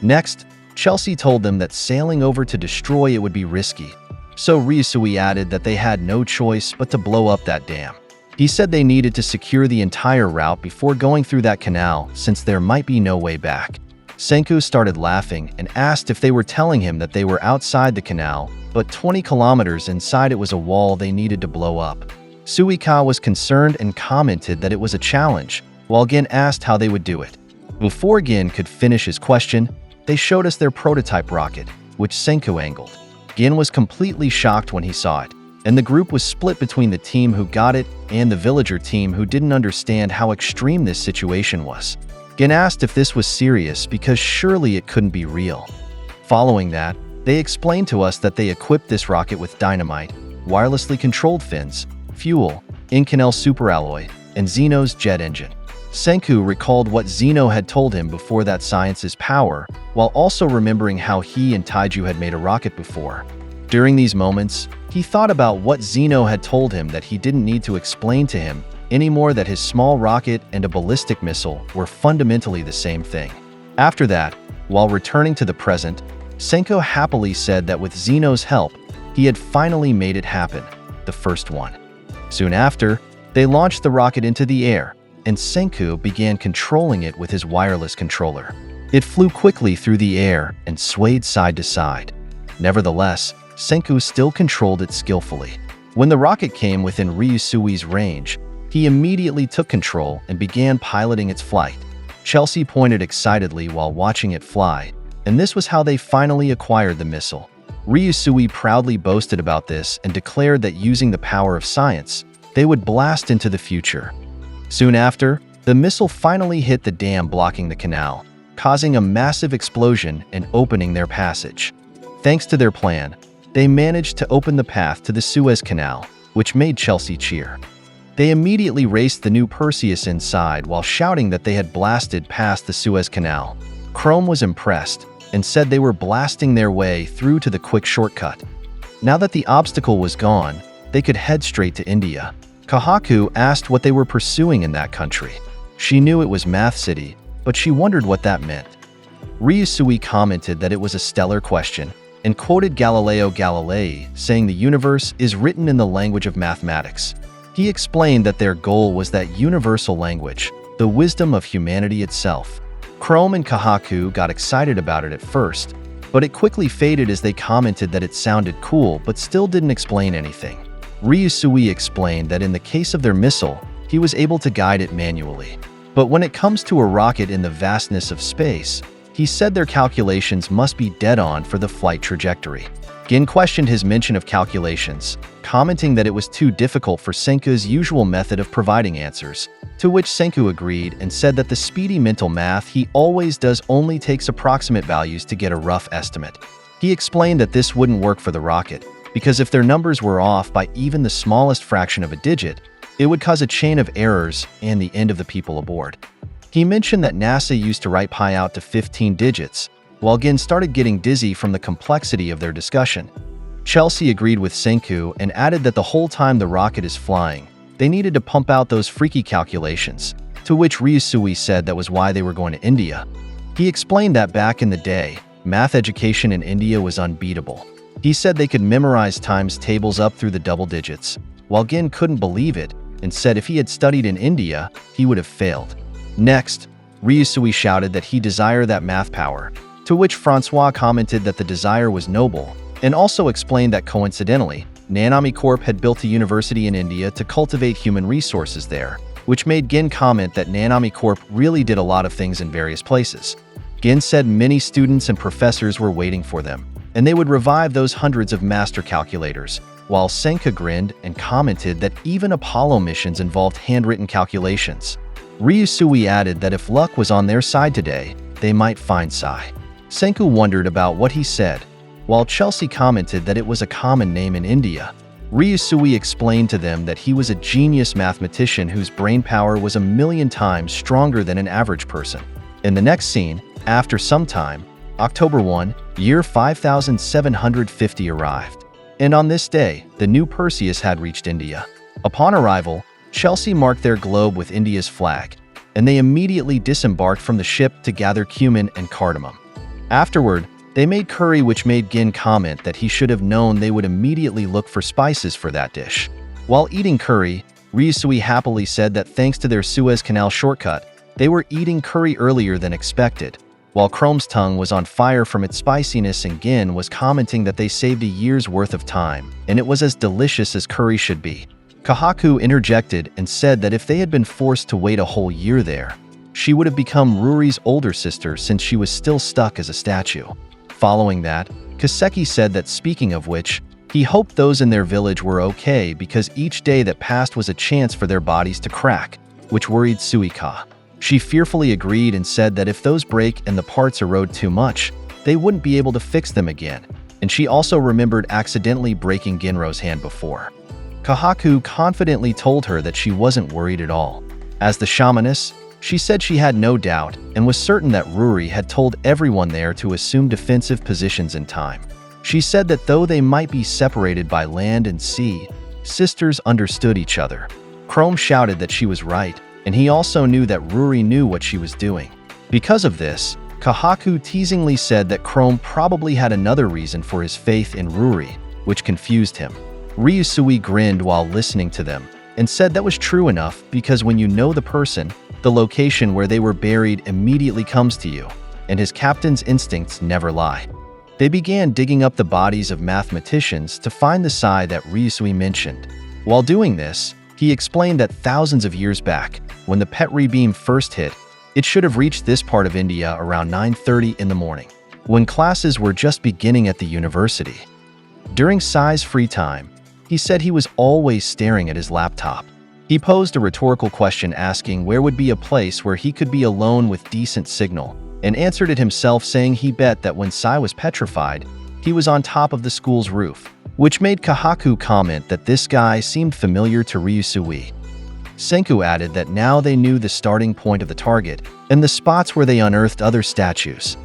Next, Chelsea told them that sailing over to destroy it would be risky, so Ryusui added that they had no choice but to blow up that dam. He said they needed to secure the entire route before going through that canal since there might be no way back. Senku started laughing and asked if they were telling him that they were outside the canal, but 20 kilometers inside it was a wall they needed to blow up. Suika was concerned and commented that it was a challenge, while Gin asked how they would do it. Before Gin could finish his question, they showed us their prototype rocket, which Senku angled. Gin was completely shocked when he saw it, and the group was split between the team who got it and the villager team who didn't understand how extreme this situation was. Gin asked if this was serious because surely it couldn't be real. Following that, they explained to us that they equipped this rocket with dynamite, wirelessly controlled fins, fuel, Inconel superalloy, and Zeno's jet engine. Senku recalled what Zeno had told him before that science's power, while also remembering how he and Taiju had made a rocket before. During these moments, he thought about what Zeno had told him, that he didn't need to explain to him anymore that his small rocket and a ballistic missile were fundamentally the same thing. After that, while returning to the present, Senko happily said that with Zeno's help, he had finally made it happen, the first one. Soon after, they launched the rocket into the air, and Senku began controlling it with his wireless controller. It flew quickly through the air and swayed side to side. Nevertheless, Senku still controlled it skillfully. When the rocket came within Ryusui's range, he immediately took control and began piloting its flight. Chelsea pointed excitedly while watching it fly, and this was how they finally acquired the missile. Ryusui proudly boasted about this and declared that using the power of science, they would blast into the future. Soon after, the missile finally hit the dam blocking the canal, causing a massive explosion and opening their passage. Thanks to their plan, they managed to open the path to the Suez Canal, which made Chelsea cheer. They immediately raced the new Perseus inside while shouting that they had blasted past the Suez Canal. Chrome was impressed and said they were blasting their way through to the quick shortcut. Now that the obstacle was gone, they could head straight to India. Kahaku asked what they were pursuing in that country. She knew it was Math City, but she wondered what that meant. Ryusui commented that it was a stellar question and quoted Galileo Galilei, saying the universe is written in the language of mathematics. He explained that their goal was that universal language, the wisdom of humanity itself. Chrome and Kahaku got excited about it at first, but it quickly faded as they commented that it sounded cool but still didn't explain anything. Ryusui explained that in the case of their missile, he was able to guide it manually. But when it comes to a rocket in the vastness of space, he said their calculations must be dead on for the flight trajectory. Gin questioned his mention of calculations, commenting that it was too difficult for Senku's usual method of providing answers, to which Senku agreed and said that the speedy mental math he always does only takes approximate values to get a rough estimate. He explained that this wouldn't work for the rocket, because if their numbers were off by even the smallest fraction of a digit, it would cause a chain of errors and the end of the people aboard. He mentioned that NASA used to write pi out to 15 digits, while Gin started getting dizzy from the complexity of their discussion. Chelsea agreed with Senku and added that the whole time the rocket is flying, they needed to pump out those freaky calculations, to which Ryusui said that was why they were going to India. He explained that back in the day, math education in India was unbeatable. He said they could memorize times tables up through the double digits, while Gin couldn't believe it and said if he had studied in India, he would have failed. Next, Ryusui shouted that he desired that math power, to which Francois commented that the desire was noble, and also explained that coincidentally, Nanami Corp had built a university in India to cultivate human resources there, which made Gin comment that Nanami Corp really did a lot of things in various places. Gin said many students and professors were waiting for them, and they would revive those hundreds of master calculators, while Senka grinned and commented that even Apollo missions involved handwritten calculations. Ryusui added that if luck was on their side today, they might find Sai. Senku wondered about what he said, while Chelsea commented that it was a common name in India. Ryusui explained to them that he was a genius mathematician whose brain power was 1,000,000 times stronger than an average person. In the next scene, after some time, October 1, year 5750 arrived. And on this day, the new Perseus had reached India. Upon arrival, Chelsea marked their globe with India's flag, and they immediately disembarked from the ship to gather cumin and cardamom. Afterward, they made curry, which made Gin comment that he should have known they would immediately look for spices for that dish. While eating curry, Ryusui happily said that thanks to their Suez Canal shortcut, they were eating curry earlier than expected, while Chrome's tongue was on fire from its spiciness and Gin was commenting that they saved a year's worth of time, and it was as delicious as curry should be. Kahaku interjected and said that if they had been forced to wait a whole year there, she would have become Ruri's older sister since she was still stuck as a statue. Following that, Kaseki said that speaking of which, he hoped those in their village were okay because each day that passed was a chance for their bodies to crack, which worried Suika. She fearfully agreed and said that if those break and the parts erode too much, they wouldn't be able to fix them again, and she also remembered accidentally breaking Genro's hand before. Kahaku confidently told her that she wasn't worried at all. As the shamaness, she said she had no doubt and was certain that Ruri had told everyone there to assume defensive positions in time. She said that though they might be separated by land and sea, sisters understood each other. Chrome shouted that she was right, and he also knew that Ruri knew what she was doing. Because of this, Kahaku teasingly said that Chrome probably had another reason for his faith in Ruri, which confused him. Ryusui grinned while listening to them, and said that was true enough because when you know the person, the location where they were buried immediately comes to you, and his captain's instincts never lie. They began digging up the bodies of mathematicians to find the Sai that Ryusui mentioned. While doing this, he explained that thousands of years back, when the Petri beam first hit, it should have reached this part of India around 9:30 in the morning, when classes were just beginning at the university. During Sai's free time, he said he was always staring at his laptop. He posed a rhetorical question asking where would be a place where he could be alone with decent signal, and answered it himself saying he bet that when Sai was petrified, he was on top of the school's roof, which made Kahaku comment that this guy seemed familiar to Ryusui. Senku added that now they knew the starting point of the target and the spots where they unearthed other statues.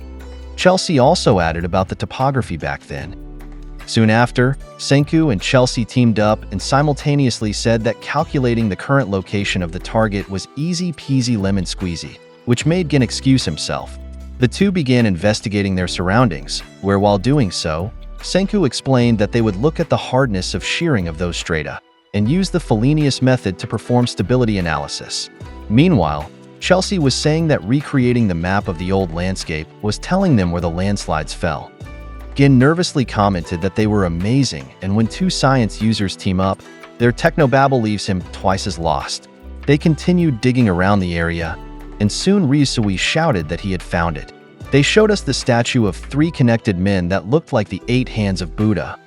Chelsea also added about the topography back then. Soon after, Senku and Chelsea teamed up and simultaneously said that calculating the current location of the target was easy peasy lemon squeezy, which made Gin excuse himself. The two began investigating their surroundings, where while doing so, Senku explained that they would look at the hardness of shearing of those strata and use the Felinius method to perform stability analysis. Meanwhile, Chelsea was saying that recreating the map of the old landscape was telling them where the landslides fell. Gin nervously commented that they were amazing, and when two science users team up, their technobabble leaves him twice as lost. They continued digging around the area, and soon Ryusui shouted that he had found it. They showed us the statue of 3 connected men that looked like the 8 hands of Buddha.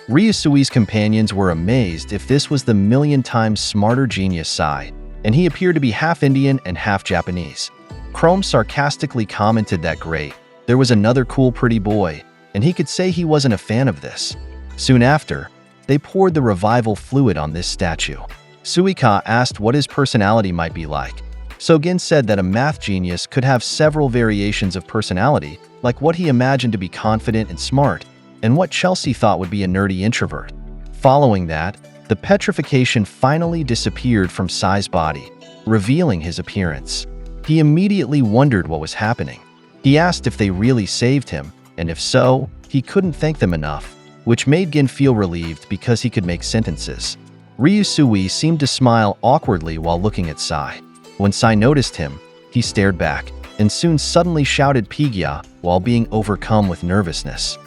Ryusui's companions were amazed if this was the million times smarter genius Sai, and he appeared to be half Indian and half Japanese. Chrome sarcastically commented that great, there was another cool pretty boy, and he could say he wasn't a fan of this. Soon after, they poured the revival fluid on this statue. Suika asked what his personality might be like. Sogin said that a math genius could have several variations of personality, like what he imagined to be confident and smart, and what Chelsea thought would be a nerdy introvert. Following that, the petrification finally disappeared from Sai's body, revealing his appearance. He immediately wondered what was happening. He asked if they really saved him, and if so, he couldn't thank them enough, which made Gin feel relieved because he could make sentences. Ryusui seemed to smile awkwardly while looking at Sai. When Sai noticed him, he stared back, and soon suddenly shouted Pigya while being overcome with nervousness.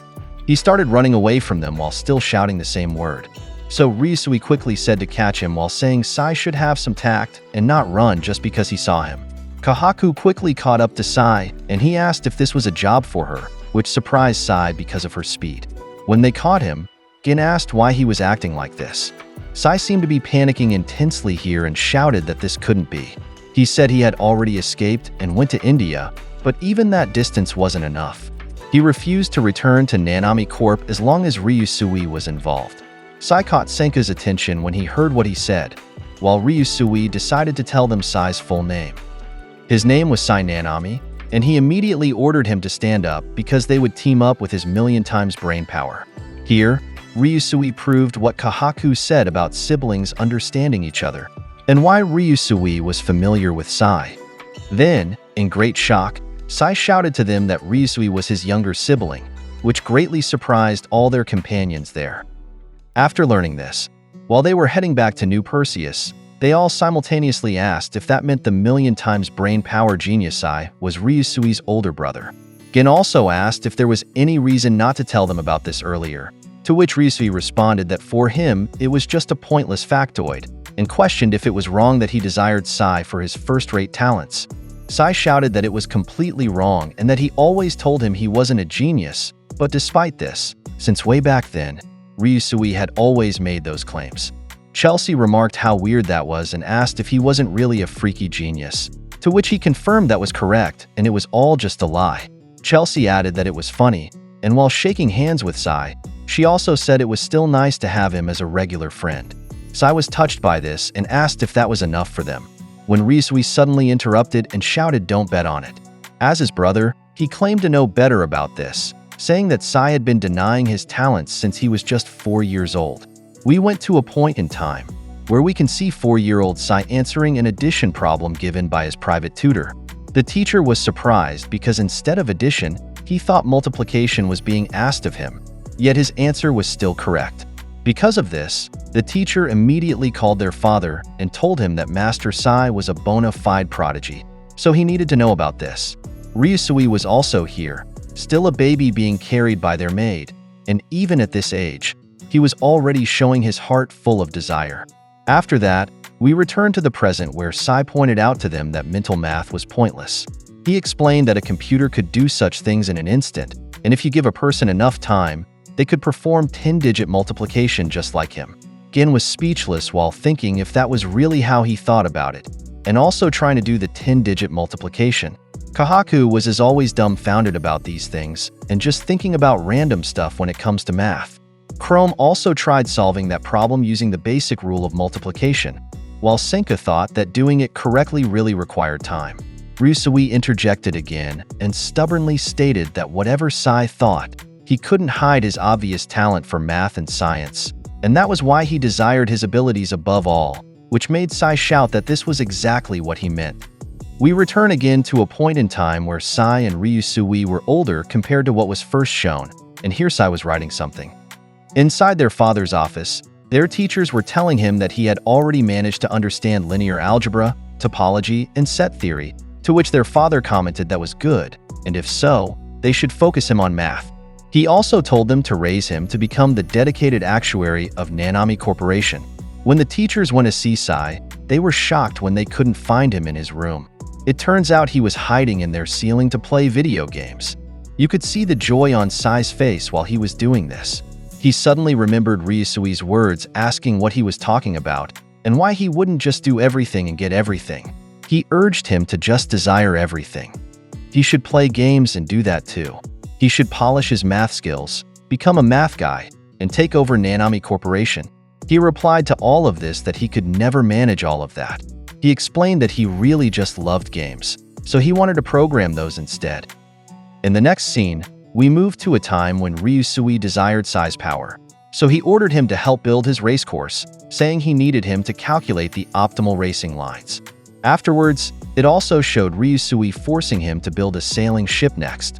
He started running away from them while still shouting the same word. So Ryusui quickly said to catch him while saying Sai should have some tact and not run just because he saw him. Kahaku quickly caught up to Sai, and he asked if this was a job for her, which surprised Sai because of her speed. When they caught him, Gin asked why he was acting like this. Sai seemed to be panicking intensely here and shouted that this couldn't be. He said he had already escaped and went to India, but even that distance wasn't enough. He refused to return to Nanami Corp as long as Ryusui was involved. Sai caught Senku's attention when he heard what he said, while Ryusui decided to tell them Sai's full name. His name was Sai Nanami, and he immediately ordered him to stand up because they would team up with his million times brain power. Here, Ryusui proved what Kahaku said about siblings understanding each other, and why Ryusui was familiar with Sai. Then, in great shock, Sai shouted to them that Ryusui was his younger sibling, which greatly surprised all their companions there. After learning this, while they were heading back to New Perseus, they all simultaneously asked if that meant the million times brain power genius Sai was Ryusui's older brother. Gin also asked if there was any reason not to tell them about this earlier, to which Ryusui responded that for him it was just a pointless factoid, and questioned if it was wrong that he desired Sai for his first-rate talents. Sai shouted that it was completely wrong and that he always told him he wasn't a genius, but despite this, since way back then, Ryusui had always made those claims. Chelsea remarked how weird that was and asked if he wasn't really a freaky genius, to which he confirmed that was correct and it was all just a lie. Chelsea added that it was funny, and while shaking hands with Sai, she also said it was still nice to have him as a regular friend. Sai was touched by this and asked if that was enough for them, when Ryusui suddenly interrupted and shouted don't bet on it. As his brother, he claimed to know better about this, saying that Sai had been denying his talents since he was just 4 years old. We went to a point in time where we can see 4-year-old Sai answering an addition problem given by his private tutor. The teacher was surprised because instead of addition, he thought multiplication was being asked of him, yet his answer was still correct. Because of this, the teacher immediately called their father and told him that Master Sai was a bona fide prodigy, so he needed to know about this. Ryusui was also here, still a baby being carried by their maid, and even at this age, he was already showing his heart full of desire. After that, we returned to the present where Sai pointed out to them that mental math was pointless. He explained that a computer could do such things in an instant, and if you give a person enough time, they could perform 10-digit multiplication just like him. Gin was speechless while thinking if that was really how he thought about it, and also trying to do the 10-digit multiplication. Kahaku was as always dumbfounded about these things, and just thinking about random stuff when it comes to math. Chrome also tried solving that problem using the basic rule of multiplication, while Senka thought that doing it correctly really required time. Ryusui interjected again and stubbornly stated that whatever Sai thought, he couldn't hide his obvious talent for math and science, and that was why he desired his abilities above all, which made Sai shout that this was exactly what he meant. We return again to a point in time where Sai and Ryusui were older compared to what was first shown, and here Sai was writing something. Inside their father's office, their teachers were telling him that he had already managed to understand linear algebra, topology, and set theory, to which their father commented that was good, and if so, they should focus him on math. He also told them to raise him to become the dedicated actuary of Nanami Corporation. When the teachers went to see Sai, they were shocked when they couldn't find him in his room. It turns out he was hiding in their ceiling to play video games. You could see the joy on Sai's face while he was doing this. He suddenly remembered Ryusui's words asking what he was talking about and why he wouldn't just do everything and get everything. He urged him to just desire everything. He should play games and do that too. He should polish his math skills, become a math guy, and take over Nanami Corporation. He replied to all of this that he could never manage all of that. He explained that he really just loved games, so he wanted to program those instead. In the next scene, we move to a time when Ryusui desired Sai's power, so he ordered him to help build his racecourse, saying he needed him to calculate the optimal racing lines. Afterwards, it also showed Ryusui forcing him to build a sailing ship next.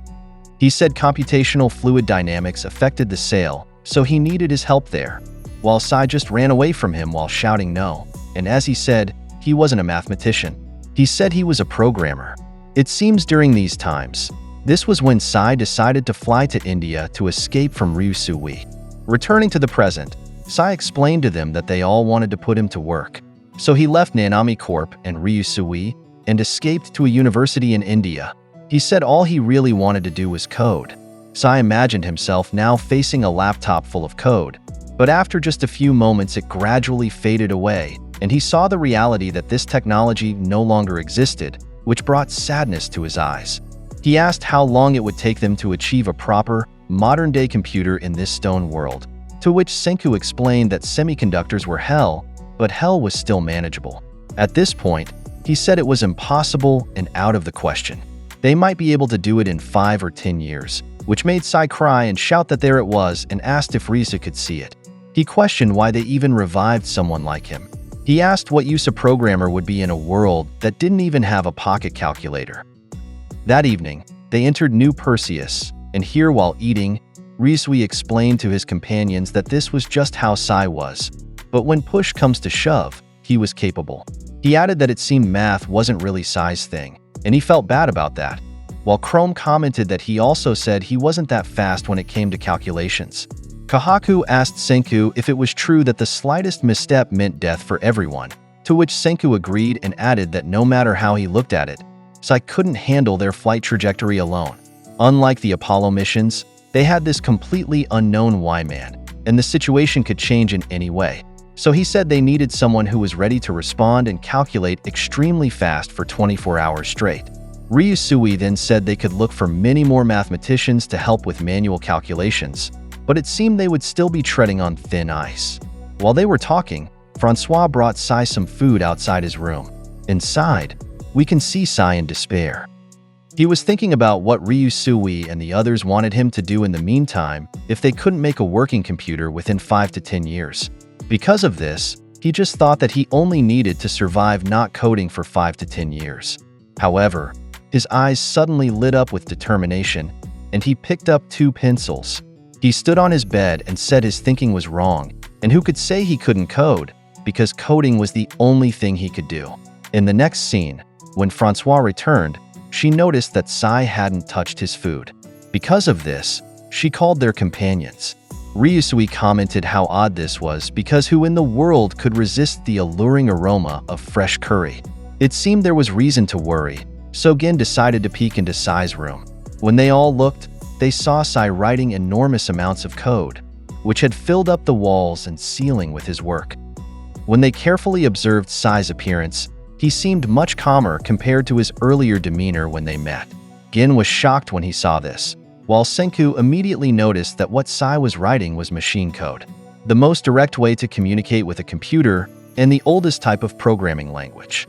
He said computational fluid dynamics affected the sail, so he needed his help there, while Sai just ran away from him while shouting no, and as he said, he wasn't a mathematician. He said he was a programmer. It seems during these times, this was when Sai decided to fly to India to escape from Ryusui. Returning to the present, Sai explained to them that they all wanted to put him to work, so he left Nanami Corp and Ryusui and escaped to a university in India. He said all he really wanted to do was code. Sai imagined himself now facing a laptop full of code, but after just a few moments it gradually faded away, and he saw the reality that this technology no longer existed, which brought sadness to his eyes. He asked how long it would take them to achieve a proper, modern-day computer in this stone world, to which Senku explained that semiconductors were hell, but hell was still manageable. At this point, he said it was impossible and out of the question. They might be able to do it in 5 or 10 years, which made Sai cry and shout that there it was and asked if Risa could see it. He questioned why they even revived someone like him. He asked what use a programmer would be in a world that didn't even have a pocket calculator. That evening, they entered New Perseus, and here while eating, Ryusui explained to his companions that this was just how Sai was, but when push comes to shove, he was capable. He added that it seemed math wasn't really Sai's thing, and he felt bad about that, while Chrome commented that he also said he wasn't that fast when it came to calculations. Kahaku asked Senku if it was true that the slightest misstep meant death for everyone, to which Senku agreed and added that no matter how he looked at it, Sai couldn't handle their flight trajectory alone. Unlike the Apollo missions, they had this completely unknown Y-man, and the situation could change in any way. So he said they needed someone who was ready to respond and calculate extremely fast for 24 hours straight. Ryusui then said they could look for many more mathematicians to help with manual calculations, but it seemed they would still be treading on thin ice. While they were talking, Francois brought Sai some food outside his room. Inside, we can see Sai in despair. He was thinking about what Ryusui and the others wanted him to do in the meantime if they couldn't make a working computer within 5 to 10 years. Because of this, he just thought that he only needed to survive not coding for 5 to 10 years. However, his eyes suddenly lit up with determination, and he picked up 2 pencils. He stood on his bed and said his thinking was wrong, and who could say he couldn't code, because coding was the only thing he could do. In the next scene, when Francois returned, she noticed that Sai hadn't touched his food. Because of this, she called their companions. Ryusui commented how odd this was because who in the world could resist the alluring aroma of fresh curry? It seemed there was reason to worry, so Gin decided to peek into Sai's room. When they all looked, they saw Sai writing enormous amounts of code, which had filled up the walls and ceiling with his work. When they carefully observed Sai's appearance, he seemed much calmer compared to his earlier demeanor when they met. Gin was shocked when he saw this, while Senku immediately noticed that what Sai was writing was machine code, the most direct way to communicate with a computer and the oldest type of programming language.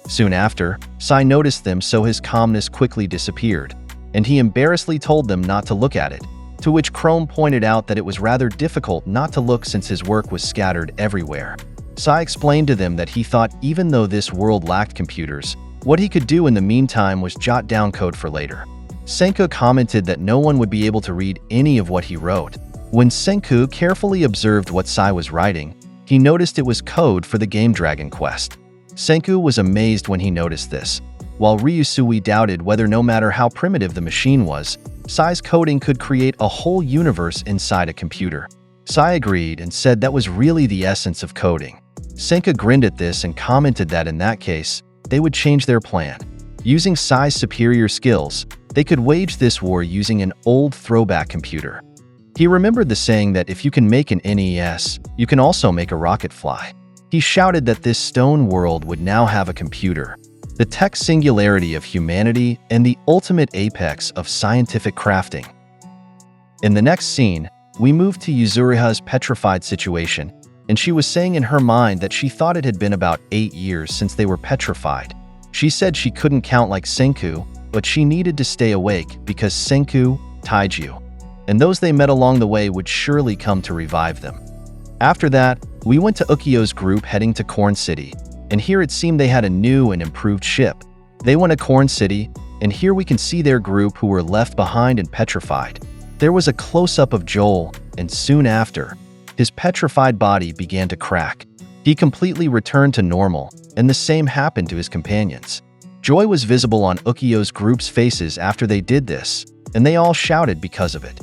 Soon after, Sai noticed them, so his calmness quickly disappeared, and he embarrassedly told them not to look at it, to which Chrome pointed out that it was rather difficult not to look since his work was scattered everywhere. Sai explained to them that he thought even though this world lacked computers, what he could do in the meantime was jot down code for later. Senku commented that no one would be able to read any of what he wrote. When Senku carefully observed what Sai was writing, he noticed it was code for the game Dragon Quest. Senku was amazed when he noticed this, while Ryusui doubted whether no matter how primitive the machine was, Sai's coding could create a whole universe inside a computer. Sai agreed and said that was really the essence of coding. Senku grinned at this and commented that in that case, they would change their plan. Using Sai's superior skills, they could wage this war using an old throwback computer. He remembered the saying that if you can make an NES, you can also make a rocket fly. He shouted that this stone world would now have a computer, the tech singularity of humanity and the ultimate apex of scientific crafting. In the next scene, we move to Yuzuriha's petrified situation, and she was saying in her mind that she thought it had been about 8 years since they were petrified. She said she couldn't count like Senku, but she needed to stay awake because Senku, Taiju, and those they met along the way would surely come to revive them. After that, we went to Ukyo's group heading to Corn City, and here it seemed they had a new and improved ship. They went to Corn City, and here we can see their group who were left behind and petrified. There was a close-up of Joel, and soon after, his petrified body began to crack. He completely returned to normal, and the same happened to his companions. Joy was visible on Ukyo's group's faces after they did this, and they all shouted because of it.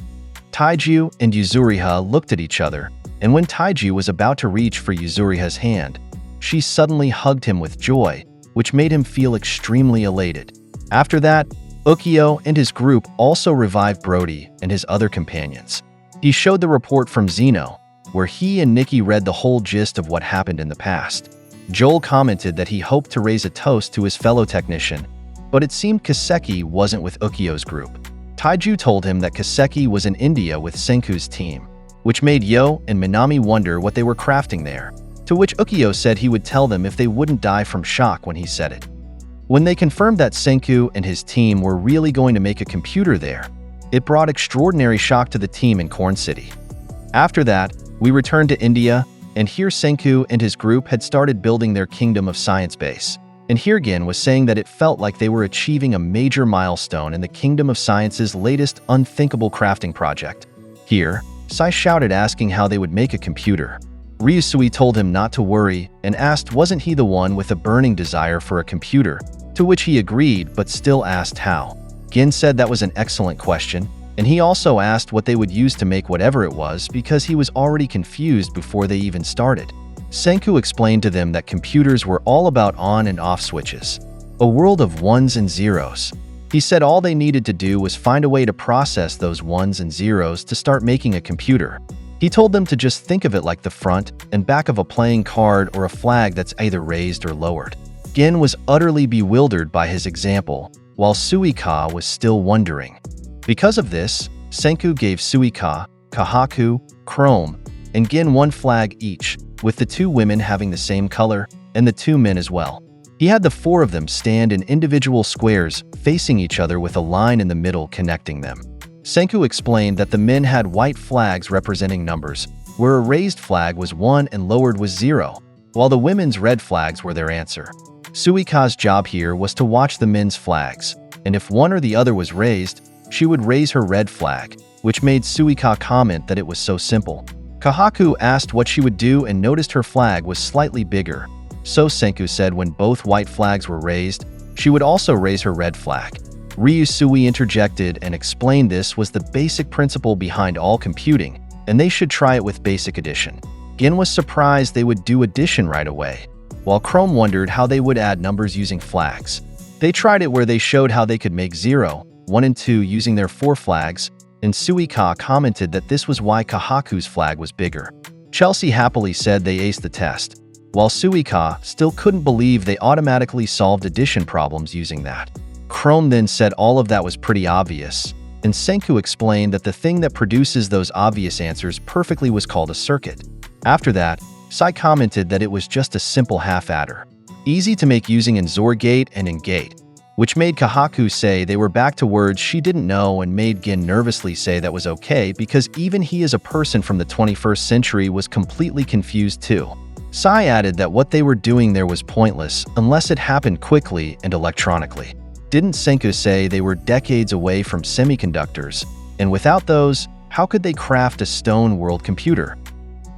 Taiju and Yuzuriha looked at each other, and when Taiju was about to reach for Yuzuriha's hand, she suddenly hugged him with joy, which made him feel extremely elated. After that, Ukyo and his group also revived Brody and his other companions. He showed the report from Zeno, where he and Nikki read the whole gist of what happened in the past. Joel commented that he hoped to raise a toast to his fellow technician, but it seemed Kaseki wasn't with Ukyo's group. Taiju told him that Kaseki was in India with Senku's team, which made Yo and Minami wonder what they were crafting there, to which Ukyo said he would tell them if they wouldn't die from shock when he said it. When they confirmed that Senku and his team were really going to make a computer there, it brought extraordinary shock to the team in Corn City. After that, we returned to India, and here Senku and his group had started building their Kingdom of Science base. And here Gin was saying that it felt like they were achieving a major milestone in the Kingdom of Science's latest unthinkable crafting project. Here, Sai shouted asking how they would make a computer. Ryusui told him not to worry and asked wasn't he the one with a burning desire for a computer, to which he agreed but still asked how. Gin said that was an excellent question, and he also asked what they would use to make whatever it was because he was already confused before they even started. Senku explained to them that computers were all about on and off switches, a world of ones and zeros. He said all they needed to do was find a way to process those ones and zeros to start making a computer. He told them to just think of it like the front and back of a playing card or a flag that's either raised or lowered. Gin was utterly bewildered by his example, while Suika was still wondering. Because of this, Senku gave Suika, Kahaku, Chrome, and Gin one flag each, with the 2 women having the same color and the 2 men as well. He had the four of them stand in individual squares facing each other with a line in the middle connecting them. Senku explained that the men had white flags representing numbers, where a raised flag was 1 and lowered was 0, while the women's red flags were their answer. Suika's job here was to watch the men's flags, and if one or the other was raised, she would raise her red flag, which made Suika comment that it was so simple. Kahaku asked what she would do and noticed her flag was slightly bigger. So Senku said when both white flags were raised, she would also raise her red flag. Ryusui interjected and explained this was the basic principle behind all computing, and they should try it with basic addition. Gin was surprised they would do addition right away, while Chrome wondered how they would add numbers using flags. They tried it where they showed how they could make 0, 1 and 2 using their 4 flags, and Suika commented that this was why Kahaku's flag was bigger. Chelsea happily said they aced the test, while Suika still couldn't believe they automatically solved addition problems using that. Chrome then said all of that was pretty obvious, and Senku explained that the thing that produces those obvious answers perfectly was called a circuit. After that, Sai commented that it was just a simple half-adder, easy to make using in XOR gate and in gate, which made Kahaku say they were back to words she didn't know and made Gin nervously say that was okay because even he as a person from the 21st century was completely confused too. Sai added that what they were doing there was pointless unless it happened quickly and electronically. Didn't Senku say they were decades away from semiconductors, and without those, how could they craft a stone world computer?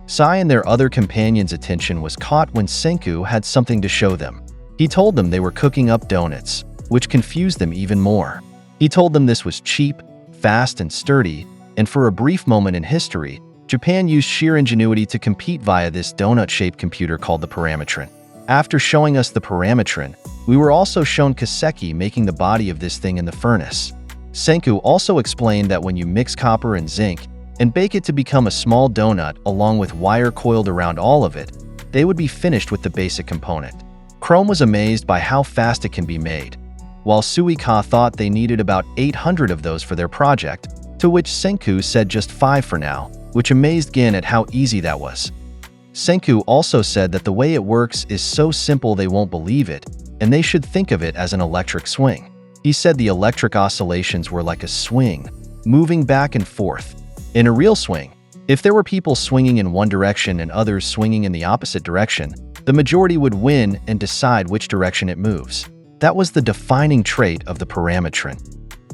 Sai and their other companions' attention was caught when Senku had something to show them. He told them they were cooking up donuts, which confused them even more. He told them this was cheap, fast, and sturdy, and for a brief moment in history, Japan used sheer ingenuity to compete via this donut-shaped computer called the Parametron. After showing us the Parametron, we were also shown Kaseki making the body of this thing in the furnace. Senku also explained that when you mix copper and zinc and bake it to become a small donut along with wire coiled around all of it, they would be finished with the basic component. Chrome was amazed by how fast it can be made, while Suika thought they needed about 800 of those for their project, to which Senku said just 5 for now, which amazed Gin at how easy that was. Senku also said that the way it works is so simple they won't believe it, and they should think of it as an electric swing. He said the electric oscillations were like a swing, moving back and forth. In a real swing, if there were people swinging in one direction and others swinging in the opposite direction, the majority would win and decide which direction it moves. That was the defining trait of the Parametron.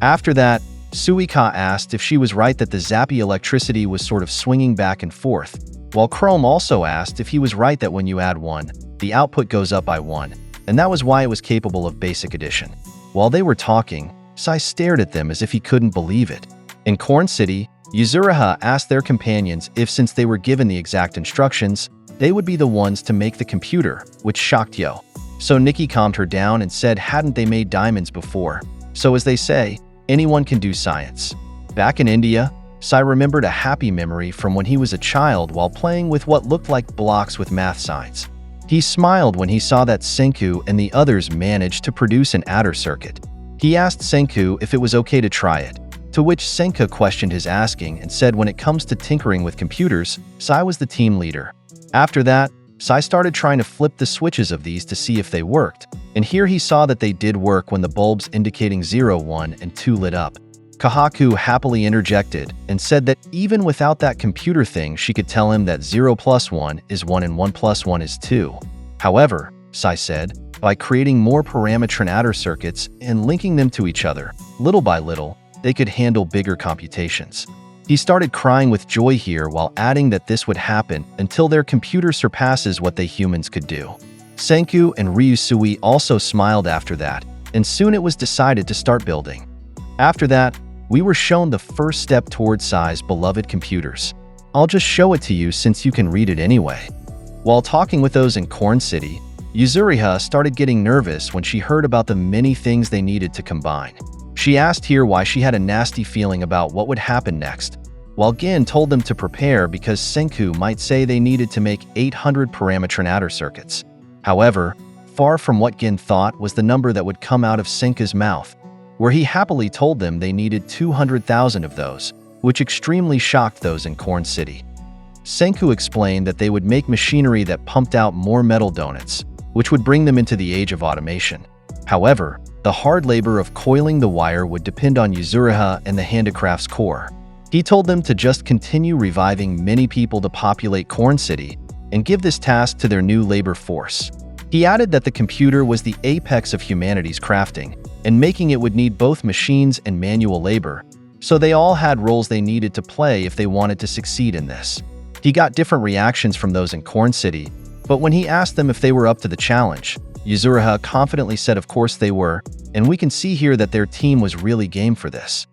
After that, Suika asked if she was right that the zappy electricity was sort of swinging back and forth, while Chrome also asked if he was right that when you add 1, the output goes up by 1, and that was why it was capable of basic addition. While they were talking, Sai stared at them as if he couldn't believe it. In Corn City, Yuzuriha asked their companions if since they were given the exact instructions, they would be the ones to make the computer, which shocked Yo. So Nikki calmed her down and said hadn't they made diamonds before? So as they say, anyone can do science. Back in India, Sai remembered a happy memory from when he was a child while playing with what looked like blocks with math signs. He smiled when he saw that Senku and the others managed to produce an adder circuit. He asked Senku if it was okay to try it, to which Senku questioned his asking and said when it comes to tinkering with computers, Sai was the team leader. After that, Sai started trying to flip the switches of these to see if they worked, and here he saw that they did work when the bulbs indicating 0, 1, and 2 lit up. Kahaku happily interjected and said that even without that computer thing she could tell him that 0 plus 1 is 1 and 1 plus 1 is 2. However, Sai said, by creating more Parametron adder circuits and linking them to each other, little by little, they could handle bigger computations. He started crying with joy here while adding that this would happen until their computer surpasses what they humans could do. Senku and Ryusui also smiled after that, and soon it was decided to start building. After that, we were shown the first step towards Sai's beloved computers. I'll just show it to you since you can read it anyway. While talking with those in Corn City, Yuzuriha started getting nervous when she heard about the many things they needed to combine. She asked here why she had a nasty feeling about what would happen next, while Gin told them to prepare because Senku might say they needed to make 800 Parametron adder circuits. However, far from what Gin thought was the number that would come out of Senku's mouth, where he happily told them they needed 200,000 of those, which extremely shocked those in Corn City. Senku explained that they would make machinery that pumped out more metal donuts, which would bring them into the age of automation. However, the hard labor of coiling the wire would depend on Yuzuriha and the handicrafts core. He told them to just continue reviving many people to populate Corn City and give this task to their new labor force. He added that the computer was the apex of humanity's crafting, and making it would need both machines and manual labor, so they all had roles they needed to play if they wanted to succeed in this. He got different reactions from those in Corn City, but when he asked them if they were up to the challenge, Yuzuriha confidently said of course they were, and we can see here that their team was really game for this.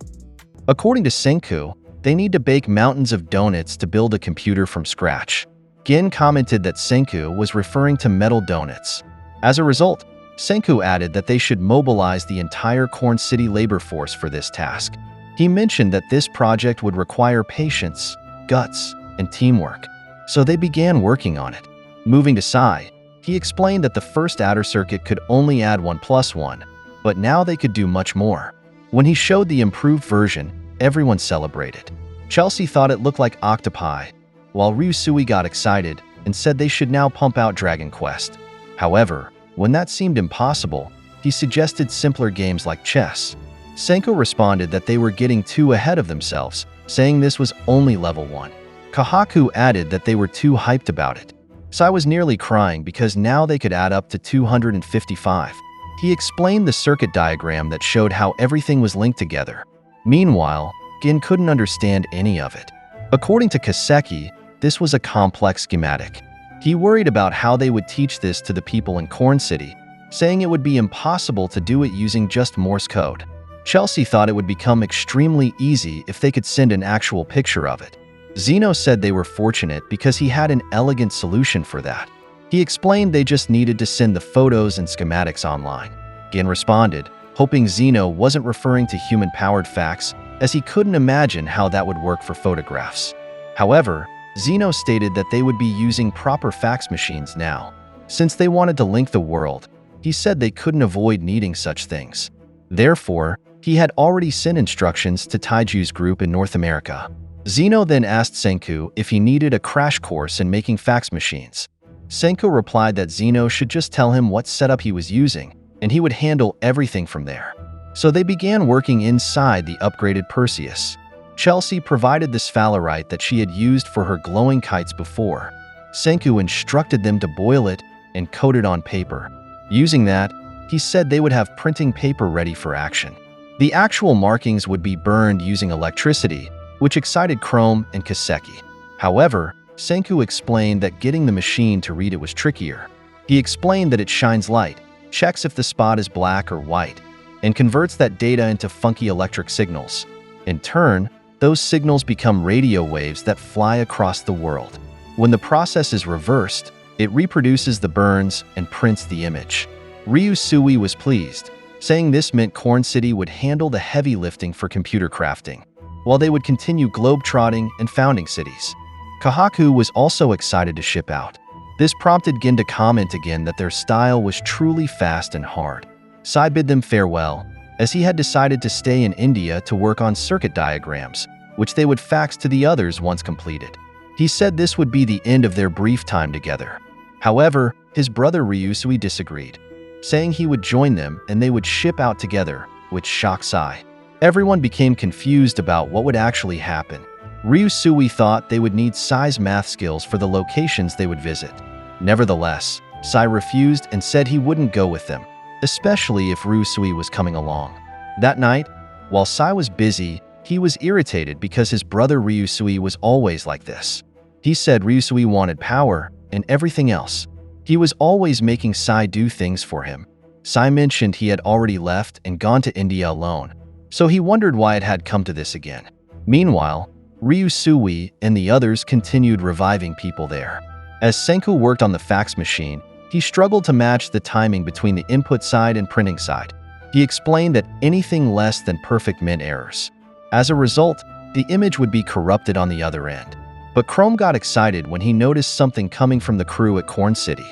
According to Senku, they need to bake mountains of donuts to build a computer from scratch. Gin commented that Senku was referring to metal donuts. As a result, Senku added that they should mobilize the entire Corn City labor force for this task. He mentioned that this project would require patience, guts, and teamwork, so they began working on it. Moving to Sai, he explained that the first adder circuit could only add 1 + 1, but now they could do much more. When he showed the improved version, everyone celebrated. Chelsea thought it looked like octopi, while Ryusui got excited and said they should now pump out Dragon Quest. However, when that seemed impossible, he suggested simpler games like chess. Senko responded that they were getting too ahead of themselves, saying this was only level 1. Kahaku added that they were too hyped about it. Sai was nearly crying because now they could add up to 255. He explained the circuit diagram that showed how everything was linked together. Meanwhile, Gin couldn't understand any of it. According to Kaseki, this was a complex schematic. He worried about how they would teach this to the people in Corn City, saying it would be impossible to do it using just Morse code. Chelsea thought it would become extremely easy if they could send an actual picture of it. Zeno said they were fortunate because he had an elegant solution for that. He explained they just needed to send the photos and schematics online. Gin responded, hoping Zeno wasn't referring to human-powered fax, as he couldn't imagine how that would work for photographs. However, Zeno stated that they would be using proper fax machines now. Since they wanted to link the world, he said they couldn't avoid needing such things. Therefore, he had already sent instructions to Taiju's group in North America. Zeno then asked Senku if he needed a crash course in making fax machines. Senku replied that Zeno should just tell him what setup he was using, and he would handle everything from there. So they began working inside the upgraded Perseus. Chelsea provided the sphalerite that she had used for her glowing kites before. Senku instructed them to boil it and coat it on paper. Using that, he said they would have printing paper ready for action. The actual markings would be burned using electricity, which excited Chrome and Kaseki. However, Senku explained that getting the machine to read it was trickier. He explained that it shines light, checks if the spot is black or white, and converts that data into funky electric signals. In turn, those signals become radio waves that fly across the world. When the process is reversed, it reproduces the burns and prints the image. Ryusui was pleased, saying this meant Corn City would handle the heavy lifting for computer crafting, while they would continue globetrotting and founding cities. Kahaku was also excited to ship out. This prompted Gin to comment again that their style was truly fast and hard. Sai bid them farewell, as he had decided to stay in India to work on circuit diagrams, which they would fax to the others once completed. He said this would be the end of their brief time together. However, his brother Ryusui disagreed, saying he would join them and they would ship out together, which shocked Sai. Everyone became confused about what would actually happen. Ryusui thought they would need Sai's math skills for the locations they would visit. Nevertheless, Sai refused and said he wouldn't go with them, especially if Ryusui was coming along. That night, while Sai was busy, he was irritated because his brother Ryusui was always like this. He said Ryusui wanted power and everything else. He was always making Sai do things for him. Sai mentioned he had already left and gone to India alone, so he wondered why it had come to this again. Meanwhile, Ryusui and the others continued reviving people there. As Senku worked on the fax machine, he struggled to match the timing between the input side and printing side. He explained that anything less than perfect meant errors. As a result, the image would be corrupted on the other end. But Chrome got excited when he noticed something coming from the crew at Corn City.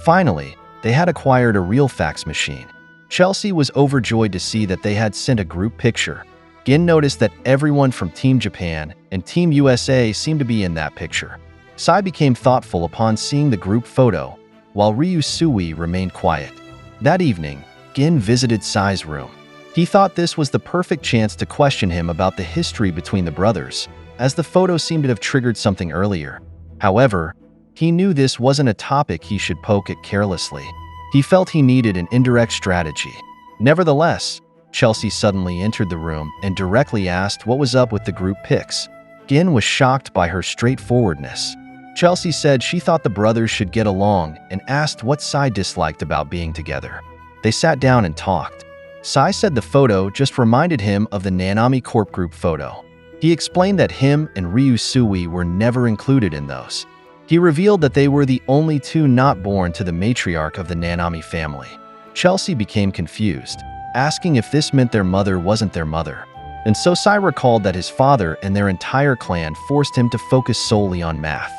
Finally, they had acquired a real fax machine. Chelsea was overjoyed to see that they had sent a group picture. Gin noticed that everyone from Team Japan and Team USA seemed to be in that picture. Sai became thoughtful upon seeing the group photo, while Ryusui remained quiet. That evening, Gin visited Sai's room. He thought this was the perfect chance to question him about the history between the brothers, as the photo seemed to have triggered something earlier. However, he knew this wasn't a topic he should poke at carelessly. He felt he needed an indirect strategy. Nevertheless, Chelsea suddenly entered the room and directly asked what was up with the group pics. Gin was shocked by her straightforwardness. Chelsea said she thought the brothers should get along and asked what Sai disliked about being together. They sat down and talked. Sai said the photo just reminded him of the Nanami Corp group photo. He explained that him and Ryusui were never included in those. He revealed that they were the only two not born to the matriarch of the Nanami family. Chelsea became confused, asking if this meant their mother wasn't their mother. And so Sai recalled that his father and their entire clan forced him to focus solely on math,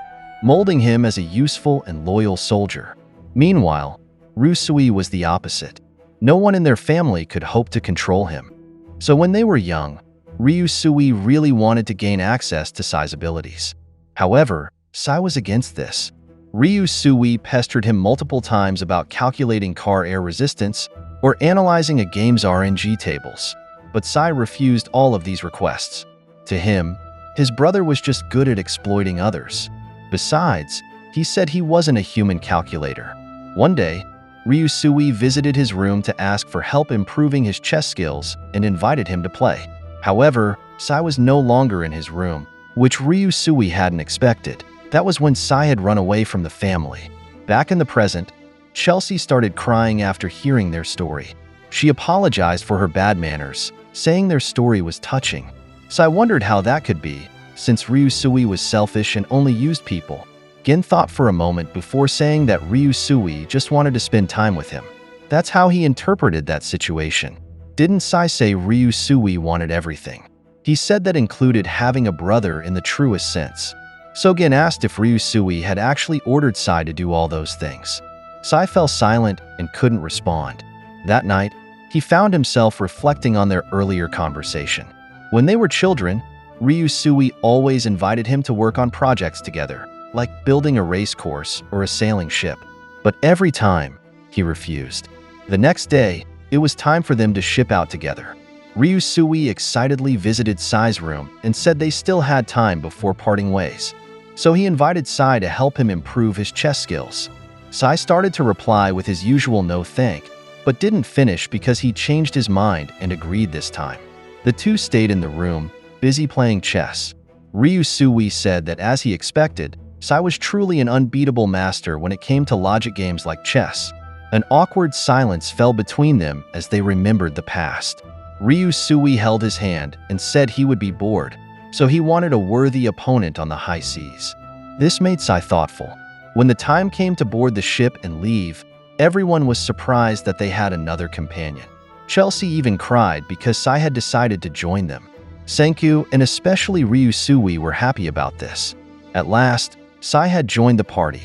molding him as a useful and loyal soldier. Meanwhile, Ryusui was the opposite. No one in their family could hope to control him. So when they were young, Ryusui really wanted to gain access to Sai's abilities. However, Sai was against this. Ryusui pestered him multiple times about calculating car air resistance or analyzing a game's RNG tables. But Sai refused all of these requests. To him, his brother was just good at exploiting others. Besides, he said he wasn't a human calculator. One day, Ryusui visited his room to ask for help improving his chess skills and invited him to play. However, Sai was no longer in his room, which Ryusui hadn't expected. That was when Sai had run away from the family. Back in the present, Chelsea started crying after hearing their story. She apologized for her bad manners, saying their story was touching. Sai wondered how that could be, since Ryusui was selfish and only used people. Gin thought for a moment before saying that Ryusui just wanted to spend time with him. That's how he interpreted that situation. Didn't Sai say Ryusui wanted everything? He said that included having a brother in the truest sense. So Gin asked if Ryusui had actually ordered Sai to do all those things. Sai fell silent and couldn't respond. That night, he found himself reflecting on their earlier conversation. When they were children, Ryusui always invited him to work on projects together, like building a race course or a sailing ship. But every time, he refused. The next day, it was time for them to ship out together. Ryusui excitedly visited Sai's room and said they still had time before parting ways. So he invited Sai to help him improve his chess skills. Sai started to reply with his usual no thank, but didn't finish because he changed his mind and agreed this time. The two stayed in the room, busy playing chess. Ryusui said that as he expected, Sai was truly an unbeatable master when it came to logic games like chess. An awkward silence fell between them as they remembered the past. Ryusui held his hand and said he would be bored, so he wanted a worthy opponent on the high seas. This made Sai thoughtful. When the time came to board the ship and leave, everyone was surprised that they had another companion. Chelsea even cried because Sai had decided to join them. Senku and especially Ryusui were happy about this. At last, Sai had joined the party.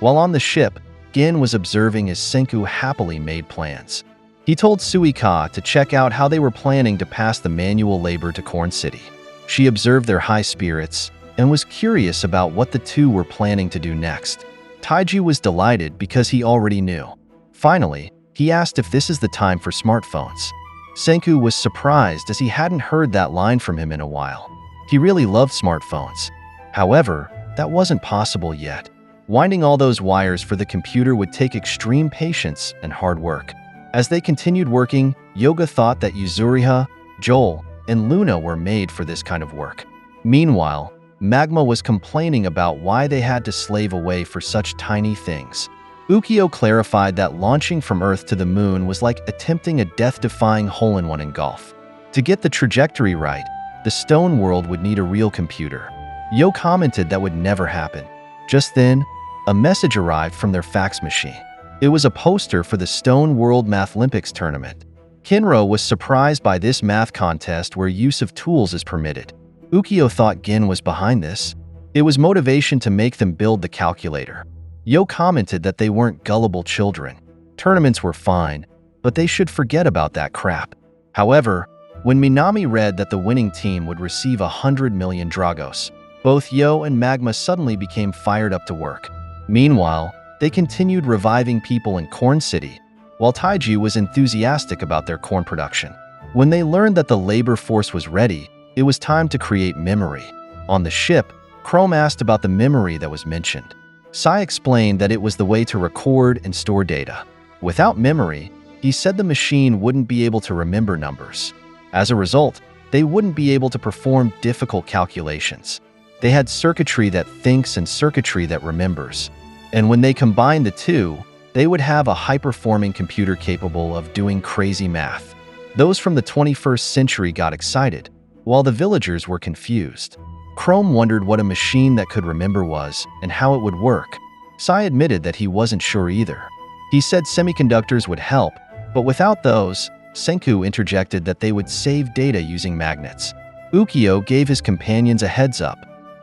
While on the ship, Gin was observing as Senku happily made plans. He told Suika to check out how they were planning to pass the manual labor to Corn City. She observed their high spirits and was curious about what the two were planning to do next. Taiji was delighted because he already knew. Finally, he asked if this is the time for smartphones. Senku was surprised as he hadn't heard that line from him in a while. He really loved smartphones. However, that wasn't possible yet. Winding all those wires for the computer would take extreme patience and hard work. As they continued working, Yoga thought that Yuzuriha, Joel, and Luna were made for this kind of work. Meanwhile, Magma was complaining about why they had to slave away for such tiny things. Ukyo clarified that launching from Earth to the moon was like attempting a death-defying hole-in-one in golf. To get the trajectory right, the stone world would need a real computer. Yo commented that would never happen. Just then, a message arrived from their fax machine. It was a poster for the Stone World Mathlympics tournament. Kinro was surprised by this math contest where use of tools is permitted. Ukyo thought Gin was behind this. It was motivation to make them build the calculator. Yo commented that they weren't gullible children. Tournaments were fine, but they should forget about that crap. However, when Minami read that the winning team would receive 100 million Dragos, both Yo and Magma suddenly became fired up to work. Meanwhile, they continued reviving people in Corn City, while Taiju was enthusiastic about their corn production. When they learned that the labor force was ready, it was time to create memory. On the ship, Chrome asked about the memory that was mentioned. Sai explained that it was the way to record and store data. Without memory, he said the machine wouldn't be able to remember numbers. As a result, they wouldn't be able to perform difficult calculations. They had circuitry that thinks and circuitry that remembers. And when they combined the two, they would have a high-performing computer capable of doing crazy math. Those from the 21st century got excited, while the villagers were confused. Chrome wondered what a machine that could remember was and how it would work. Sai admitted that he wasn't sure either. He said semiconductors would help, but without those, Senku interjected that they would save data using magnets. Ukyo gave his companions a heads up.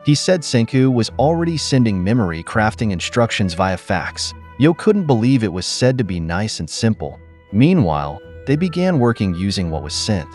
He said Senku was already sending memory crafting instructions via fax. Yo couldn't believe it was said to be nice and simple. Meanwhile, they began working using what was sent.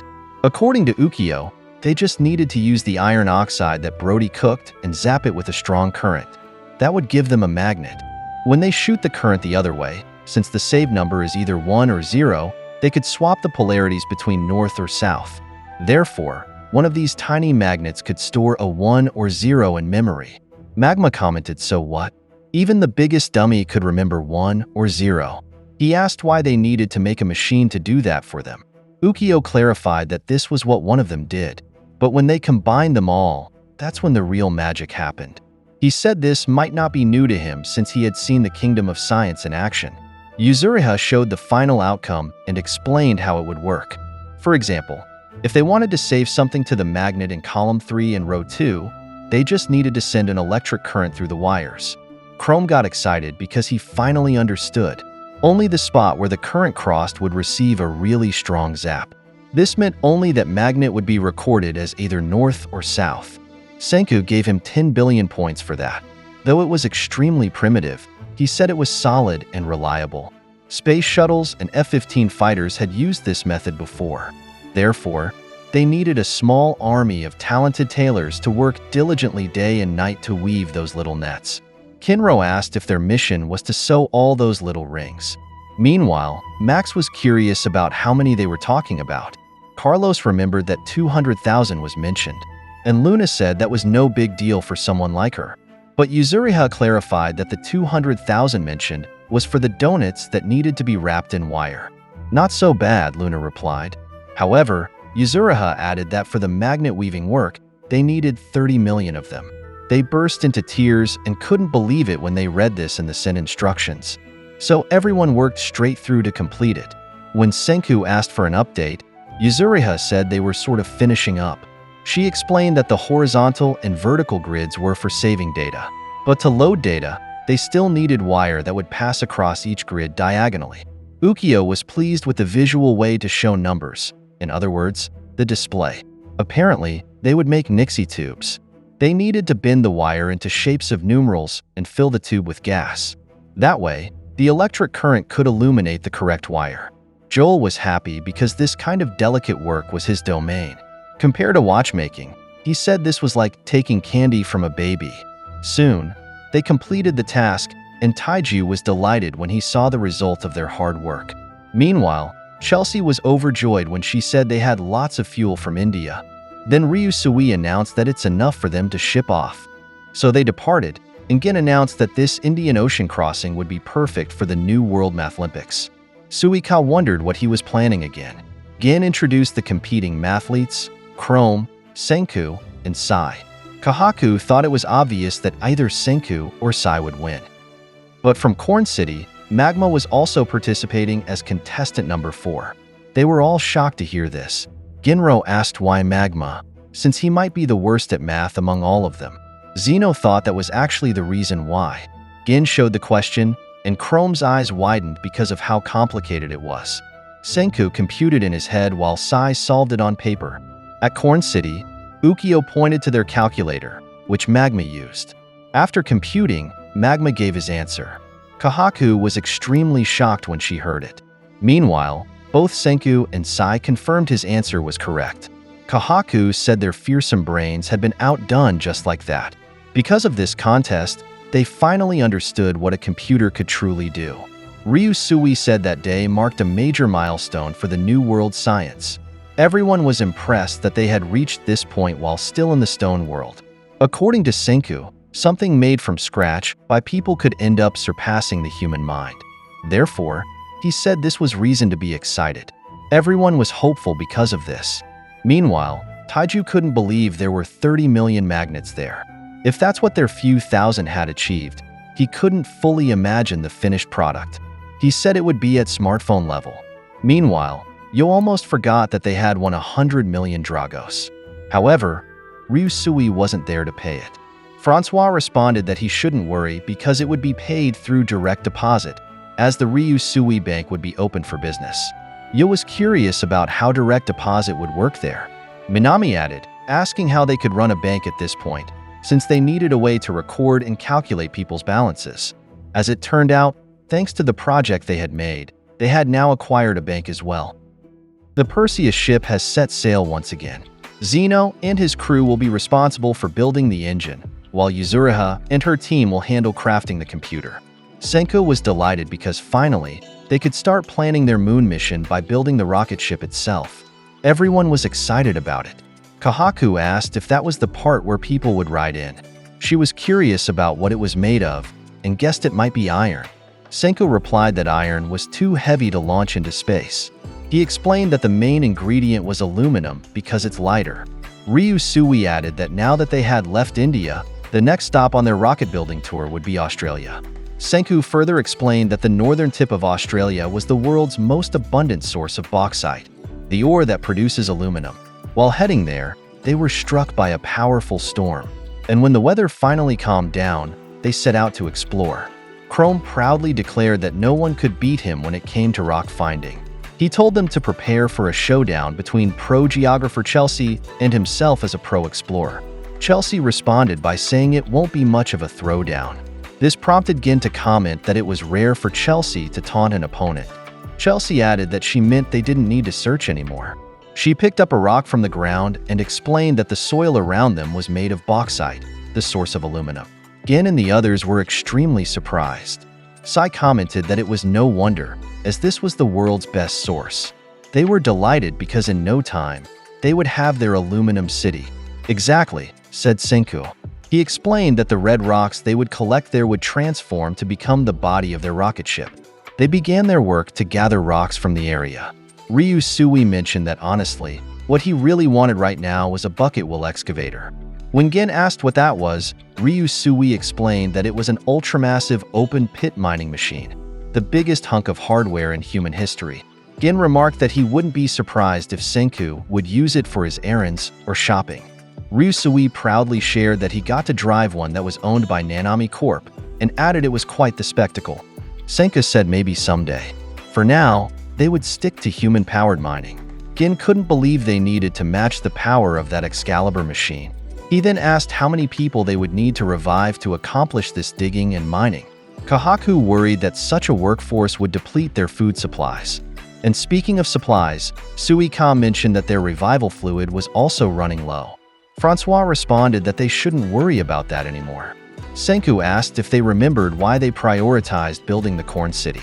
According to Ukyo, they just needed to use the iron oxide that Brody cooked and zap it with a strong current. That would give them a magnet. When they shoot the current the other way, since the save number is either 1 or 0, they could swap the polarities between north or south. Therefore, one of these tiny magnets could store a 1 or 0 in memory. Magma commented, "So what? Even the biggest dummy could remember 1 or 0. He asked why they needed to make a machine to do that for them. Ukyo clarified that this was what one of them did. But when they combined them all, that's when the real magic happened. He said this might not be new to him since he had seen the Kingdom of Science in action. Yuzuriha showed the final outcome and explained how it would work. For example, if they wanted to save something to the magnet in column 3 and row 2, they just needed to send an electric current through the wires. Chrome got excited because he finally understood. Only the spot where the current crossed would receive a really strong zap. This meant only that magnet would be recorded as either north or south. Senku gave him 10 billion points for that. Though it was extremely primitive, he said it was solid and reliable. Space shuttles and F-15 fighters had used this method before. Therefore, they needed a small army of talented tailors to work diligently day and night to weave those little nets. Kinro asked if their mission was to sew all those little rings. Meanwhile, Max was curious about how many they were talking about. Carlos remembered that 200,000 was mentioned, and Luna said that was no big deal for someone like her. But Yuzuriha clarified that the 200,000 mentioned was for the donuts that needed to be wrapped in wire. Not so bad, Luna replied. However, Yuzuriha added that for the magnet weaving work, they needed 30 million of them. They burst into tears and couldn't believe it when they read this in the sent instructions. So everyone worked straight through to complete it. When Senku asked for an update, Yuzuriha said they were sort of finishing up. She explained that the horizontal and vertical grids were for saving data. But to load data, they still needed wire that would pass across each grid diagonally. Ukyo was pleased with the visual way to show numbers, in other words, the display. Apparently, they would make Nixie tubes. They needed to bend the wire into shapes of numerals and fill the tube with gas. That way, the electric current could illuminate the correct wire. Joel was happy because this kind of delicate work was his domain. Compared to watchmaking, he said this was like taking candy from a baby. Soon, they completed the task, and Taiju was delighted when he saw the result of their hard work. Meanwhile, Chelsea was overjoyed when she said they had lots of fuel from India. Then Ryusui announced that it's enough for them to ship off. So they departed, and Gin announced that this Indian Ocean crossing would be perfect for the new World Mathlympics. Suika wondered what he was planning again. Gin introduced the competing mathletes, Chrome, Senku, and Sai. Kahaku thought it was obvious that either Senku or Sai would win. But from Corn City, Magma was also participating as contestant number 4. They were all shocked to hear this. Ginro asked why Magma, since he might be the worst at math among all of them. Zeno thought that was actually the reason why. Gin showed the question, and Chrome's eyes widened because of how complicated it was. Senku computed in his head while Sai solved it on paper. At Corn City, Ukyo pointed to their calculator, which Magma used. After computing, Magma gave his answer. Kahaku was extremely shocked when she heard it. Meanwhile, both Senku and Sai confirmed his answer was correct. Kahaku said their fearsome brains had been outdone just like that. Because of this contest, They finally understood what a computer could truly do. Ryusui said that day marked a major milestone for the New World science. Everyone was impressed that they had reached this point while still in the stone world. According to Senku, something made from scratch by people could end up surpassing the human mind. Therefore, he said this was reason to be excited. Everyone was hopeful because of this. Meanwhile, Taiju couldn't believe there were 30 million magnets there. If that's what their few thousand had achieved, he couldn't fully imagine the finished product. He said it would be at smartphone level. Meanwhile, Yo almost forgot that they had won 100 million dragos. However, Ryusui wasn't there to pay it. Francois responded that he shouldn't worry because it would be paid through direct deposit, as the Ryusui bank would be open for business. Yo was curious about how direct deposit would work there. Minami added, asking how they could run a bank at this point, since they needed a way to record and calculate people's balances. As it turned out, thanks to the project they had made, they had now acquired a bank as well. The Perseus ship has set sail once again. Zeno and his crew will be responsible for building the engine, while Yuzuriha and her team will handle crafting the computer. Senku was delighted because finally, they could start planning their moon mission by building the rocket ship itself. Everyone was excited about it. Kahaku asked if that was the part where people would ride in. She was curious about what it was made of and guessed it might be iron. Senku replied that iron was too heavy to launch into space. He explained that the main ingredient was aluminum because it's lighter. Ryusui added that now that they had left India, the next stop on their rocket building tour would be Australia. Senku further explained that the northern tip of Australia was the world's most abundant source of bauxite, the ore that produces aluminum. While heading there, they were struck by a powerful storm, and when the weather finally calmed down, they set out to explore. Chrome proudly declared that no one could beat him when it came to rock finding. He told them to prepare for a showdown between pro geographer Chelsea and himself as a pro explorer. Chelsea responded by saying it won't be much of a throwdown. This prompted Gin to comment that it was rare for Chelsea to taunt an opponent. Chelsea added that she meant they didn't need to search anymore. She picked up a rock from the ground and explained that the soil around them was made of bauxite, the source of aluminum. Gin and the others were extremely surprised. Sai commented that it was no wonder, as this was the world's best source. They were delighted because in no time, they would have their aluminum city. Exactly, said Senku. He explained that the red rocks they would collect there would transform to become the body of their rocket ship. They began their work to gather rocks from the area. Ryusui mentioned that honestly, what he really wanted right now was a bucket wheel excavator. When Gin asked what that was, Ryusui explained that it was an ultramassive open-pit mining machine, the biggest hunk of hardware in human history. Gin remarked that he wouldn't be surprised if Senku would use it for his errands or shopping. Ryusui proudly shared that he got to drive one that was owned by Nanami Corp. And added it was quite the spectacle. Senku said maybe someday. For now, they would stick to human-powered mining. Gin couldn't believe they needed to match the power of that Excalibur machine. He then asked how many people they would need to revive to accomplish this digging and mining. Kahaku worried that such a workforce would deplete their food supplies. And speaking of supplies, Suika mentioned that their revival fluid was also running low. Francois responded that they shouldn't worry about that anymore. Senku asked if they remembered why they prioritized building the corn city.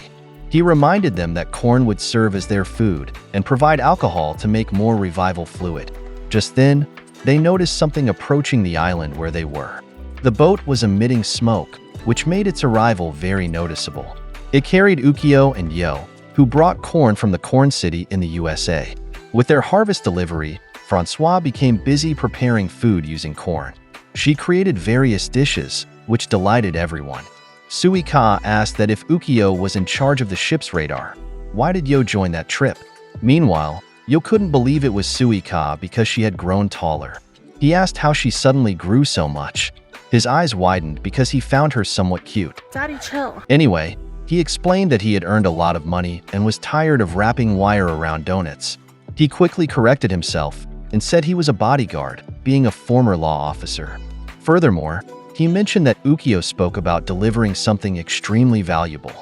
He reminded them that corn would serve as their food and provide alcohol to make more revival fluid. Just then, they noticed something approaching the island where they were. The boat was emitting smoke, which made its arrival very noticeable. It carried Ukyo and Yo, who brought corn from the corn city in the USA. With their harvest delivery, Francois became busy preparing food using corn. She created various dishes, which delighted everyone. Suika asked that if Ukyo was in charge of the ship's radar, why did Yo join that trip? Meanwhile, Yo couldn't believe it was Suika because she had grown taller. He asked how she suddenly grew so much. His eyes widened because he found her somewhat cute. Daddy, chill. Anyway, he explained that he had earned a lot of money and was tired of wrapping wire around donuts. He quickly corrected himself and said he was a bodyguard, being a former law officer. Furthermore, he mentioned that Ukyo spoke about delivering something extremely valuable.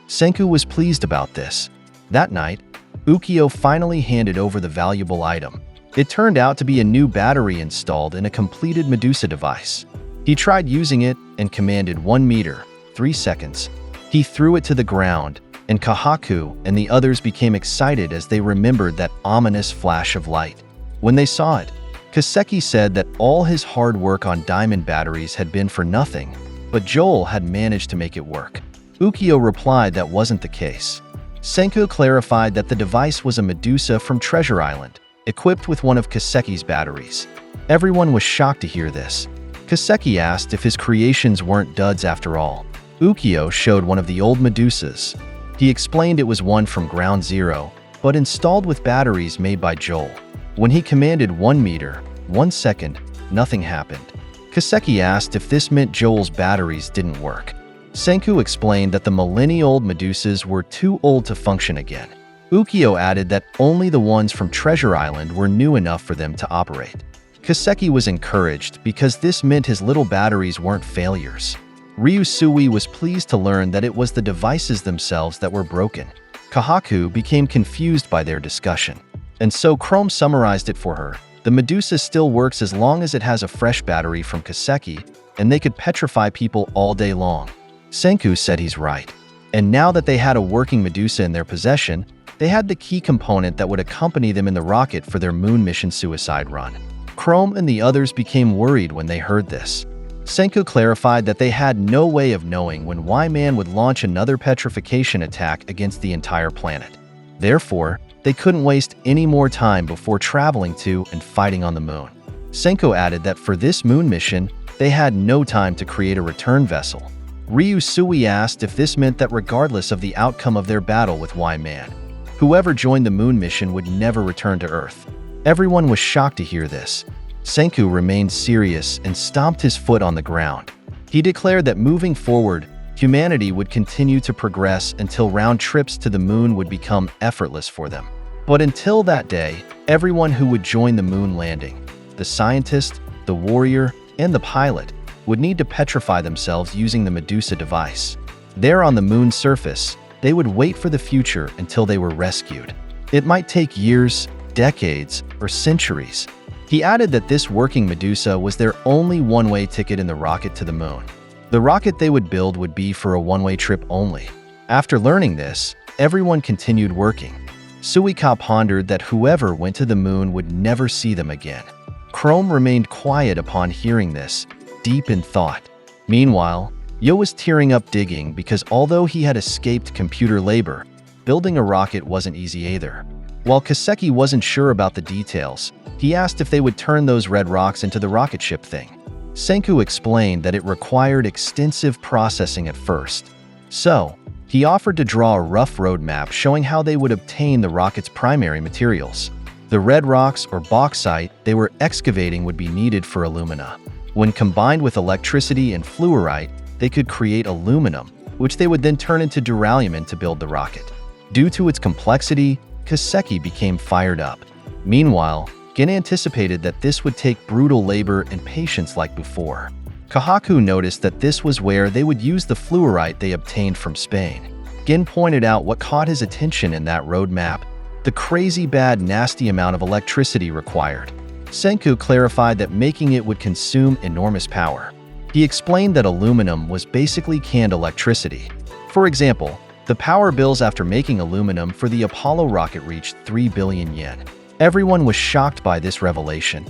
Senku was pleased about this. That night, Ukyo finally handed over the valuable item. It turned out to be a new battery installed in a completed Medusa device. He tried using it and commanded 1 meter, 3 seconds. He threw it to the ground, and Kahaku and the others became excited as they remembered that ominous flash of light. When they saw it, Kaseki said that all his hard work on diamond batteries had been for nothing, but Joel had managed to make it work. Ukyo replied that wasn't the case. Senku clarified that the device was a Medusa from Treasure Island, equipped with one of Kaseki's batteries. Everyone was shocked to hear this. Kaseki asked if his creations weren't duds after all. Ukyo showed one of the old Medusas. He explained it was one from Ground Zero, but installed with batteries made by Joel. When he commanded 1 meter, 1 second, nothing happened. Kaseki asked if this meant Joel's batteries didn't work. Senku explained that the millennia-old Medusas were too old to function again. Ukyo added that only the ones from Treasure Island were new enough for them to operate. Kaseki was encouraged because this meant his little batteries weren't failures. Ryusui was pleased to learn that it was the devices themselves that were broken. Kahaku became confused by their discussion, and so Chrome summarized it for her. The Medusa still works as long as it has a fresh battery from Kaseki, and they could petrify people all day long. Senku said he's right. And now that they had a working Medusa in their possession, they had the key component that would accompany them in the rocket for their moon mission suicide run. Chrome and the others became worried when they heard this. Senku clarified that they had no way of knowing when Y-Man would launch another petrification attack against the entire planet. Therefore, they couldn't waste any more time before traveling to and fighting on the moon. Senku added that for this moon mission, they had no time to create a return vessel. Ryusui asked if this meant that regardless of the outcome of their battle with Y-Man, whoever joined the moon mission would never return to Earth. Everyone was shocked to hear this. Senku remained serious and stomped his foot on the ground. He declared that moving forward, humanity would continue to progress until round trips to the moon would become effortless for them. But until that day, everyone who would join the moon landing, the scientist, the warrior, and the pilot, would need to petrify themselves using the Medusa device. There on the moon's surface, they would wait for the future until they were rescued. It might take years, decades, or centuries. He added that this working Medusa was their only one-way ticket in the rocket to the moon. The rocket they would build would be for a one-way trip only. After learning this, everyone continued working. Suika pondered that whoever went to the moon would never see them again. Chrome remained quiet upon hearing this, deep in thought. Meanwhile, Yo was tearing up digging because although he had escaped computer labor, building a rocket wasn't easy either. While Kaseki wasn't sure about the details, he asked if they would turn those red rocks into the rocket ship thing. Senku explained that it required extensive processing at first. So, he offered to draw a rough roadmap showing how they would obtain the rocket's primary materials. The red rocks or bauxite they were excavating would be needed for alumina. When combined with electricity and fluorite, they could create aluminum, which they would then turn into duralumin to build the rocket. Due to its complexity, Kaseki became fired up. Meanwhile, Gin anticipated that this would take brutal labor and patience like before. Kahaku noticed that this was where they would use the fluorite they obtained from Spain. Gin pointed out what caught his attention in that roadmap: the crazy bad nasty amount of electricity required. Senku clarified that making it would consume enormous power. He explained that aluminum was basically canned electricity. For example, the power bills after making aluminum for the Apollo rocket reached 3 billion yen. Everyone was shocked by this revelation.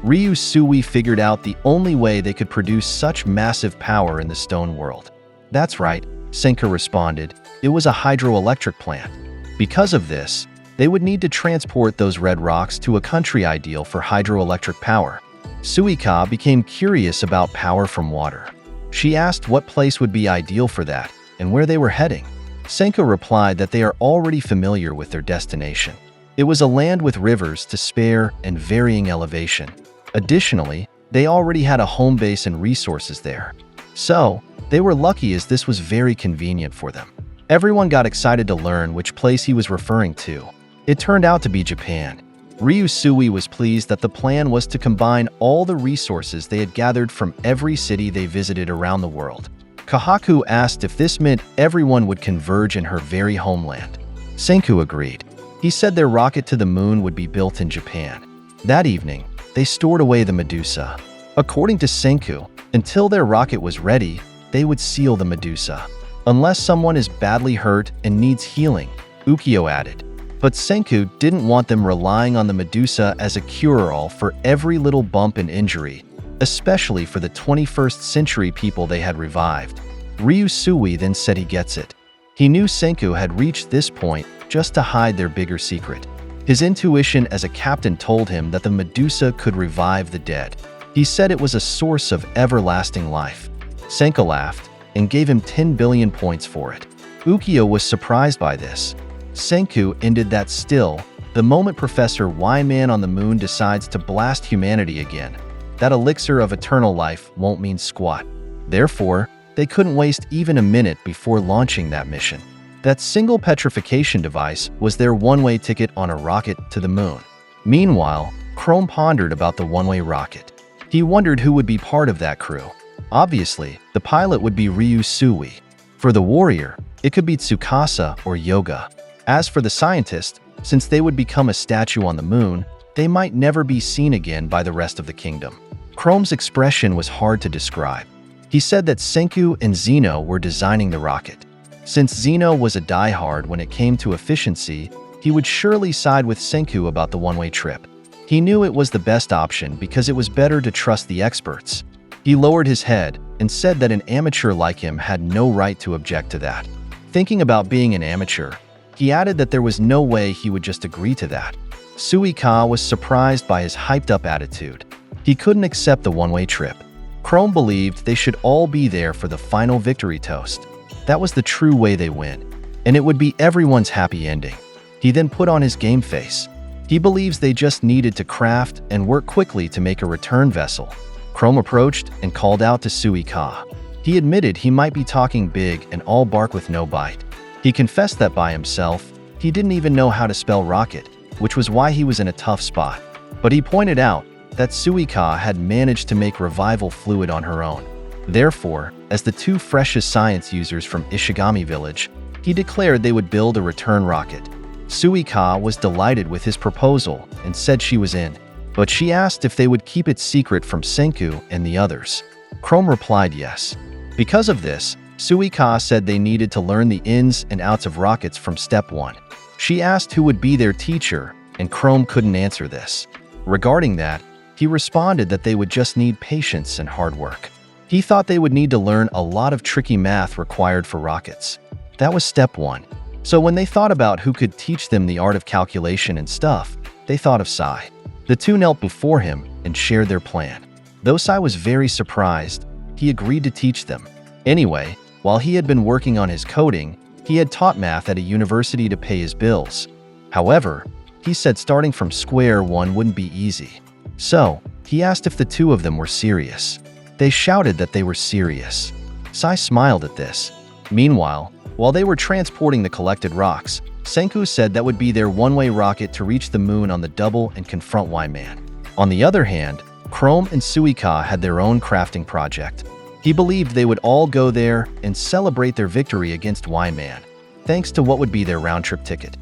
Ryusui figured out the only way they could produce such massive power in the stone world. That's right, Senku responded. It was a hydroelectric plant. Because of this, they would need to transport those red rocks to a country ideal for hydroelectric power. Suika became curious about power from water. She asked what place would be ideal for that and where they were heading. Senku replied that they are already familiar with their destination. It was a land with rivers to spare and varying elevation. Additionally, they already had a home base and resources there. So, they were lucky as this was very convenient for them. Everyone got excited to learn which place he was referring to. It turned out to be Japan. Ryusui was pleased that the plan was to combine all the resources they had gathered from every city they visited around the world. Kahaku asked if this meant everyone would converge in her very homeland. Senku agreed. He said their rocket to the moon would be built in Japan. That evening, they stored away the Medusa. According to Senku, Until their rocket was ready, they would seal the Medusa. Unless someone is badly hurt and needs healing, Ukyo added. But Senku didn't want them relying on the Medusa as a cure-all for every little bump and injury, especially for the 21st century people they had revived. Ryusui then said he gets it. He knew Senku had reached this point just to hide their bigger secret. His intuition as a captain told him that the Medusa could revive the dead. He said it was a source of everlasting life. Senku laughed and gave him 10 billion points for it. Ukyo was surprised by this. Senku ended that still, the moment Professor Y-Man on the moon decides to blast humanity again. That elixir of eternal life won't mean squat. Therefore, they couldn't waste even a minute before launching that mission. That single petrification device was their one-way ticket on a rocket to the moon. Meanwhile, Chrome pondered about the one-way rocket. He wondered who would be part of that crew. Obviously, the pilot would be Ryusui. For the warrior, it could be Tsukasa or Yoga. As for the scientist, since they would become a statue on the moon, they might never be seen again by the rest of the kingdom. Chrome's expression was hard to describe. He said that Senku and Zeno were designing the rocket. Since Zeno was a diehard when it came to efficiency, he would surely side with Senku about the one-way trip. He knew it was the best option because it was better to trust the experts. He lowered his head and said that an amateur like him had no right to object to that. Thinking about being an amateur, he added that there was no way he would just agree to that. Suika was surprised by his hyped-up attitude. He couldn't accept the one-way trip. Chrome believed they should all be there for the final victory toast. That was the true way they win, and it would be everyone's happy ending. He then put on his game face. He believes they just needed to craft and work quickly to make a return vessel. Chrome approached and called out to Suika. He admitted he might be talking big and all bark with no bite. He confessed that by himself, he didn't even know how to spell rocket, which was why he was in a tough spot. But he pointed out that Suika had managed to make revival fluid on her own. Therefore, as the two freshest science users from Ishigami Village, he declared they would build a return rocket. Suika was delighted with his proposal and said she was in, but she asked if they would keep it secret from Senku and the others. Chrome replied yes. Because of this, Suika said they needed to learn the ins and outs of rockets from step 1. She asked who would be their teacher, and Chrome couldn't answer this. Regarding that, he responded that they would just need patience and hard work. He thought they would need to learn a lot of tricky math required for rockets. That was step 1. So when they thought about who could teach them the art of calculation and stuff, they thought of Sai. The two knelt before him and shared their plan. Though Sai was very surprised, he agreed to teach them. Anyway, while he had been working on his coding, he had taught math at a university to pay his bills. However, he said starting from square one wouldn't be easy. So, he asked if the two of them were serious. They shouted that they were serious. Sai smiled at this. Meanwhile, while they were transporting the collected rocks, Senku said that would be their one-way rocket to reach the moon on the double and confront Y-Man. On the other hand, Chrome and Suika had their own crafting project. He believed they would all go there and celebrate their victory against Y-Man, thanks to what would be their round-trip ticket.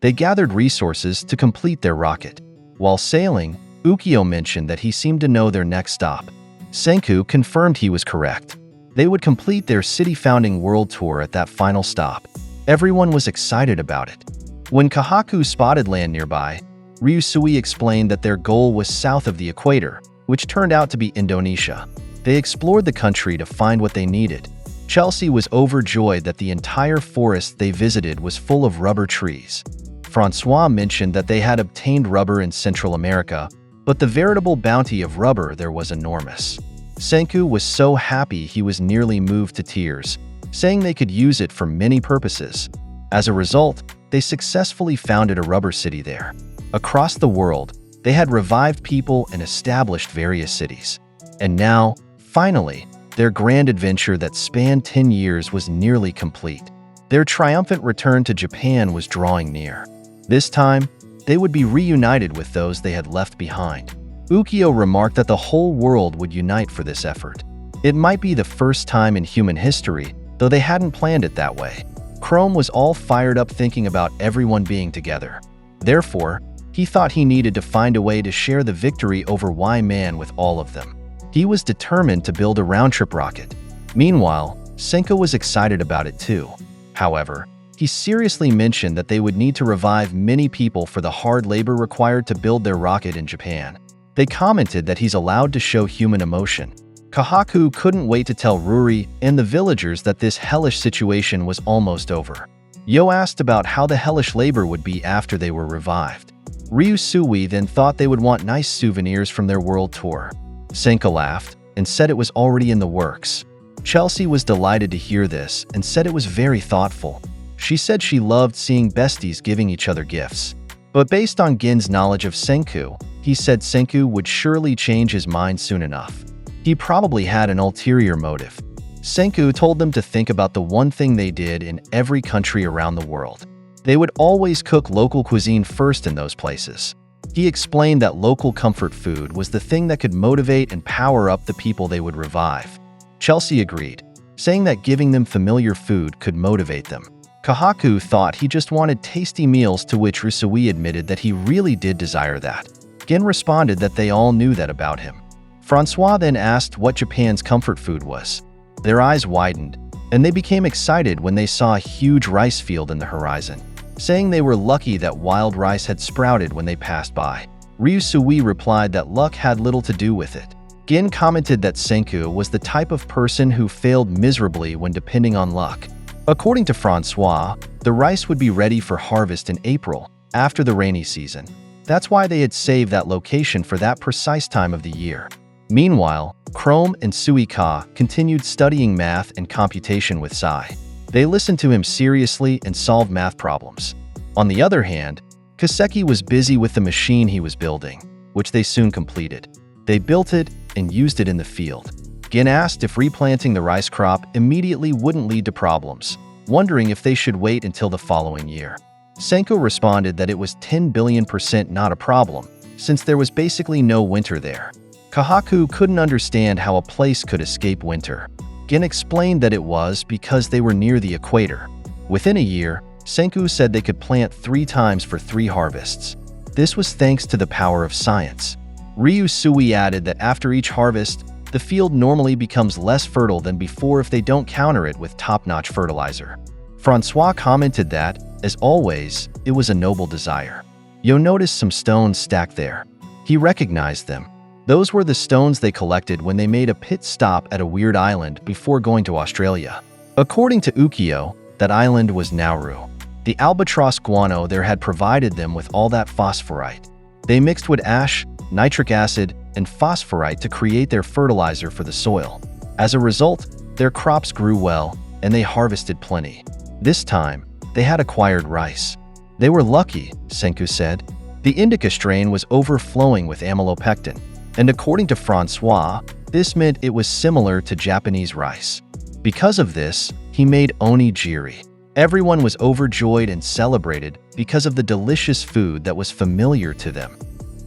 They gathered resources to complete their rocket. While sailing, Ukyo mentioned that he seemed to know their next stop. Senku confirmed he was correct. They would complete their city-founding world tour at that final stop. Everyone was excited about it. When Kahaku spotted land nearby, Ryusui explained that their goal was south of the equator, which turned out to be Indonesia. They explored the country to find what they needed. Chelsea was overjoyed that the entire forest they visited was full of rubber trees. Francois mentioned that they had obtained rubber in Central America, but the veritable bounty of rubber there was enormous. Senku was so happy he was nearly moved to tears, saying they could use it for many purposes. As a result, they successfully founded a rubber city there. Across the world, they had revived people and established various cities. And now, finally, their grand adventure that spanned 10 years was nearly complete. Their triumphant return to Japan was drawing near. This time, they would be reunited with those they had left behind. Ukyo remarked that the whole world would unite for this effort. It might be the first time in human history, though they hadn't planned it that way. Chrome was all fired up thinking about everyone being together. Therefore, he thought he needed to find a way to share the victory over Y-Man with all of them. He was determined to build a round-trip rocket. Meanwhile, Senko was excited about it too. However, he seriously mentioned that they would need to revive many people for the hard labor required to build their rocket in Japan. They commented that he's allowed to show human emotion. Kahaku couldn't wait to tell Ruri and the villagers that this hellish situation was almost over. Yo asked about how the hellish labor would be after they were revived. Ryusui then thought they would want nice souvenirs from their world tour. Senko laughed and said it was already in the works. Chelsea was delighted to hear this and said it was very thoughtful. She said she loved seeing besties giving each other gifts. But based on Gin's knowledge of Senku, he said Senku would surely change his mind soon enough. He probably had an ulterior motive. Senku told them to think about the one thing they did in every country around the world. They would always cook local cuisine first in those places. He explained that local comfort food was the thing that could motivate and power up the people they would revive. Chelsea agreed, saying that giving them familiar food could motivate them. Kahaku thought he just wanted tasty meals, to which Ryusui admitted that he really did desire that. Gin responded that they all knew that about him. Francois then asked what Japan's comfort food was. Their eyes widened, and they became excited when they saw a huge rice field in the horizon, saying they were lucky that wild rice had sprouted when they passed by. Ryusui replied that luck had little to do with it. Gin commented that Senku was the type of person who failed miserably when depending on luck. According to Francois, the rice would be ready for harvest in April, after the rainy season. That's why they had saved that location for that precise time of the year. Meanwhile, Chrome and Suika continued studying math and computation with Sai. They listened to him seriously and solved math problems. On the other hand, Kaseki was busy with the machine he was building, which they soon completed. They built it and used it in the field. Gin asked if replanting the rice crop immediately wouldn't lead to problems, wondering if they should wait until the following year. Senko responded that it was 10 billion% not a problem, since there was basically no winter there. Kahaku couldn't understand how a place could escape winter. Gin explained that it was because they were near the equator. Within a year, Senku said they could plant 3 times for 3 harvests. This was thanks to the power of science. Ryusui added that after each harvest, the field normally becomes less fertile than before if they don't counter it with top-notch fertilizer. Francois commented that, as always, it was a noble desire. Yo noticed some stones stacked there. He recognized them. Those were the stones they collected when they made a pit stop at a weird island before going to Australia. According to Ukiyo, that island was Nauru. The albatross guano there had provided them with all that phosphorite. They mixed wood ash, nitric acid, and phosphorite to create their fertilizer for the soil. As a result, their crops grew well, and they harvested plenty. This time, they had acquired rice. They were lucky, Senku said. The indica strain was overflowing with amylopectin, and according to Francois, this meant it was similar to Japanese rice. Because of this, he made onigiri. Everyone was overjoyed and celebrated because of the delicious food that was familiar to them.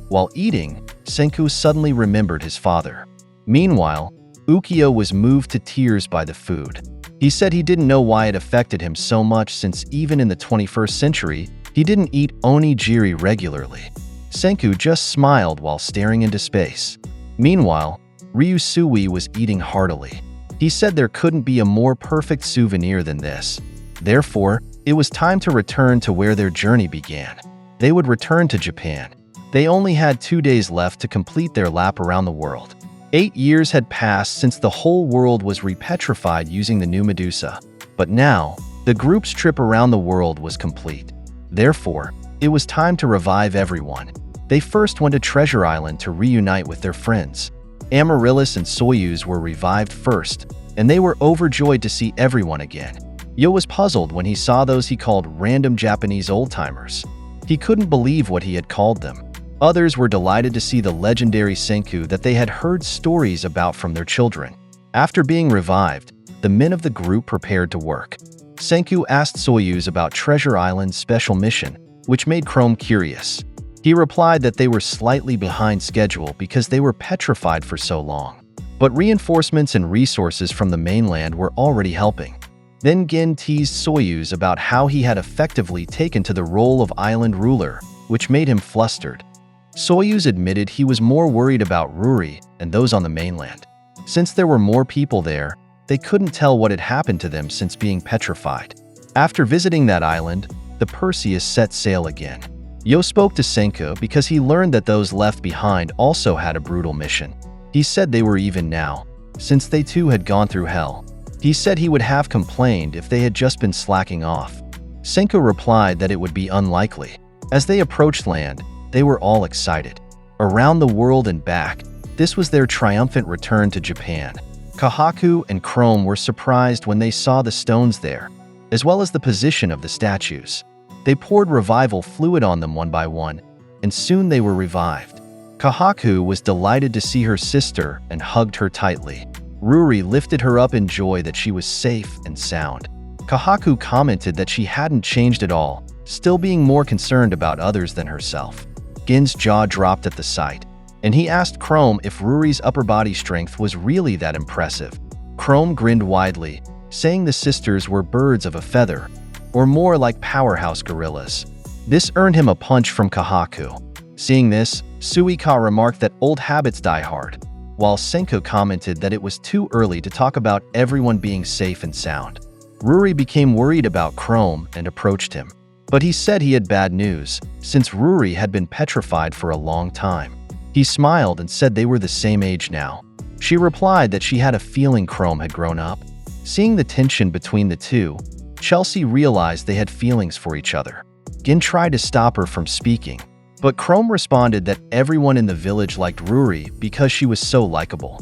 While eating, Senku suddenly remembered his father. Meanwhile, Ukiyo was moved to tears by the food. He said he didn't know why it affected him so much, since even in the 21st century, he didn't eat onigiri regularly. Senku just smiled while staring into space. Meanwhile, Ryusui was eating heartily. He said there couldn't be a more perfect souvenir than this. Therefore, it was time to return to where their journey began. They would return to Japan. They only had 2 days left to complete their lap around the world. 8 years had passed since the whole world was repetrified using the new Medusa. But now, the group's trip around the world was complete. Therefore, it was time to revive everyone. They first went to Treasure Island to reunite with their friends. Amaryllis and Soyuz were revived first, and they were overjoyed to see everyone again. Yo was puzzled when he saw those he called random Japanese old-timers. He couldn't believe what he had called them. Others were delighted to see the legendary Senku that they had heard stories about from their children. After being revived, the men of the group prepared to work. Senku asked Soyuz about Treasure Island's special mission, which made Chrome curious. He replied that they were slightly behind schedule because they were petrified for so long. But reinforcements and resources from the mainland were already helping. Then Gin teased Soyuz about how he had effectively taken to the role of island ruler, which made him flustered. Soyuz admitted he was more worried about Ruri and those on the mainland. Since there were more people there, they couldn't tell what had happened to them since being petrified. After visiting that island, the Perseus set sail again. Yo spoke to Senku because he learned that those left behind also had a brutal mission. He said they were even now, since they too had gone through hell. He said he would have complained if they had just been slacking off. Senku replied that it would be unlikely. As they approached land, they were all excited. Around the world and back, this was their triumphant return to Japan. Kahaku and Chrome were surprised when they saw the stones there, as well as the position of the statues. They poured revival fluid on them one by one, and soon they were revived. Kahaku was delighted to see her sister and hugged her tightly. Ruri lifted her up in joy that she was safe and sound. Kahaku commented that she hadn't changed at all, still being more concerned about others than herself. Gin's jaw dropped at the sight, and he asked Chrome if Ruri's upper body strength was really that impressive. Chrome grinned widely, saying the sisters were birds of a feather, or more like powerhouse gorillas. This earned him a punch from Kahaku. Seeing this, Suika remarked that old habits die hard, while Senku commented that it was too early to talk about everyone being safe and sound. Ruri became worried about Chrome and approached him, but he said he had bad news, since Ruri had been petrified for a long time. He smiled and said they were the same age now. She replied that she had a feeling Chrome had grown up. Seeing the tension between the two, Chelsea realized they had feelings for each other. Gin tried to stop her from speaking, but Chrome responded that everyone in the village liked Ruri because she was so likable.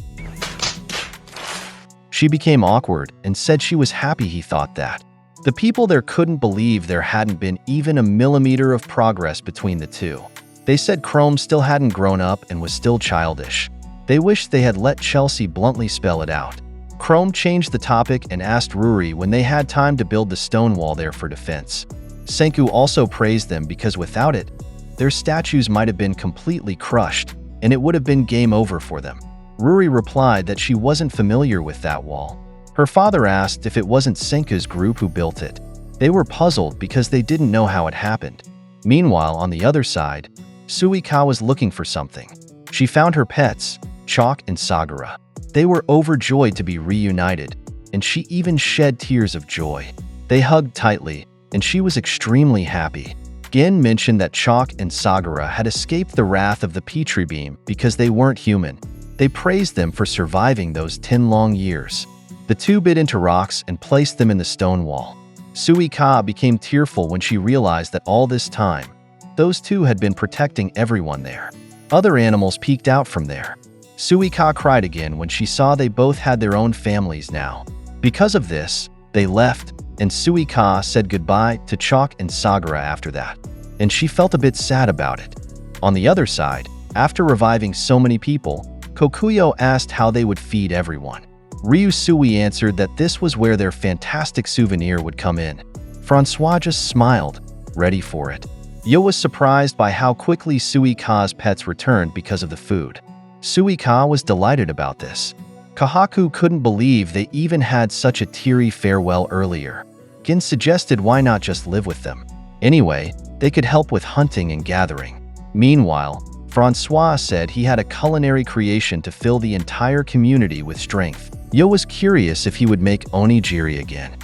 She became awkward and said she was happy he thought that. The people there couldn't believe there hadn't been even a millimeter of progress between the two. They said Chrome still hadn't grown up and was still childish. They wished they had let Chelsea bluntly spell it out. Chrome changed the topic and asked Ruri when they had time to build the stone wall there for defense. Senku also praised them because without it, their statues might have been completely crushed, and it would have been game over for them. Ruri replied that she wasn't familiar with that wall. Her father asked if it wasn't Senku's group who built it. They were puzzled because they didn't know how it happened. Meanwhile, on the other side, Suika was looking for something. She found her pets, Chalk and Sagara. They were overjoyed to be reunited, and she even shed tears of joy. They hugged tightly, and she was extremely happy. Gin mentioned that Chalk and Sagara had escaped the wrath of the Petri beam because they weren't human. They praised them for surviving those 10 long years. The two bit into rocks and placed them in the stone wall. Suika became tearful when she realized that all this time, those two had been protecting everyone there. Other animals peeked out from there. Suika cried again when she saw they both had their own families now. Because of this, they left, and Suika said goodbye to Chalk and Sagara after that, and she felt a bit sad about it. On the other side, after reviving so many people, Kokuyo asked how they would feed everyone. Ryusui answered that this was where their fantastic souvenir would come in. Francois just smiled, ready for it. Yo was surprised by how quickly Suika's pets returned because of the food. Suika was delighted about this. Kahaku couldn't believe they even had such a teary farewell earlier. Gin suggested why not just live with them. Anyway, they could help with hunting and gathering. Meanwhile, Francois said he had a culinary creation to fill the entire community with strength. Yo was curious if he would make onigiri again.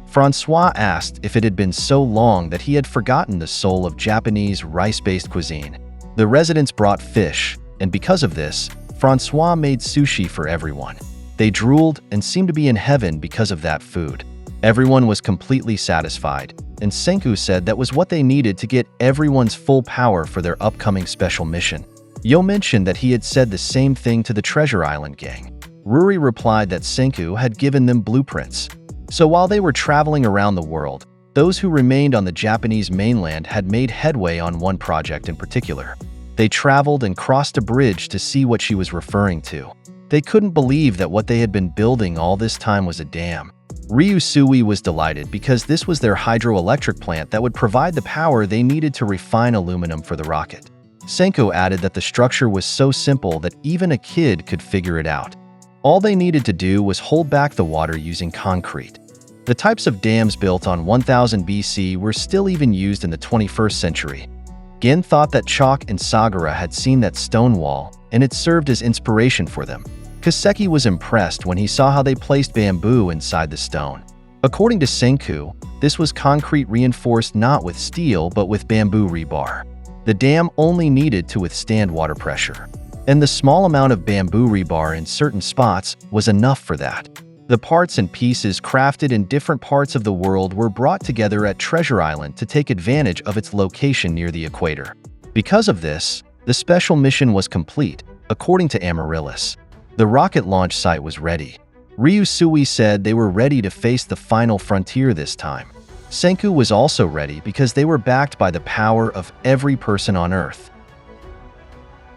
Francois asked if it had been so long that he had forgotten the soul of Japanese rice-based cuisine. The residents brought fish, and because of this, Francois made sushi for everyone. They drooled and seemed to be in heaven because of that food. Everyone was completely satisfied, and Senku said that was what they needed to get everyone's full power for their upcoming special mission. Yo mentioned that he had said the same thing to the Treasure Island gang. Ruri replied that Senku had given them blueprints. So while they were traveling around the world, those who remained on the Japanese mainland had made headway on one project in particular. They traveled and crossed a bridge to see what she was referring to. They couldn't believe that what they had been building all this time was a dam. Ryusui was delighted because this was their hydroelectric plant that would provide the power they needed to refine aluminum for the rocket. Senku added that the structure was so simple that even a kid could figure it out. All they needed to do was hold back the water using concrete. The types of dams built on 1000 BC were still even used in the 21st century. Gin thought that Chalk and Sagara had seen that stone wall, and it served as inspiration for them. Kaseki was impressed when he saw how they placed bamboo inside the stone. According to Senku, this was concrete reinforced not with steel but with bamboo rebar. The dam only needed to withstand water pressure, and the small amount of bamboo rebar in certain spots was enough for that. The parts and pieces crafted in different parts of the world were brought together at Treasure Island to take advantage of its location near the equator. Because of this, the special mission was complete, according to Amaryllis. The rocket launch site was ready. Ryusui said they were ready to face the final frontier this time. Senku was also ready because they were backed by the power of every person on Earth.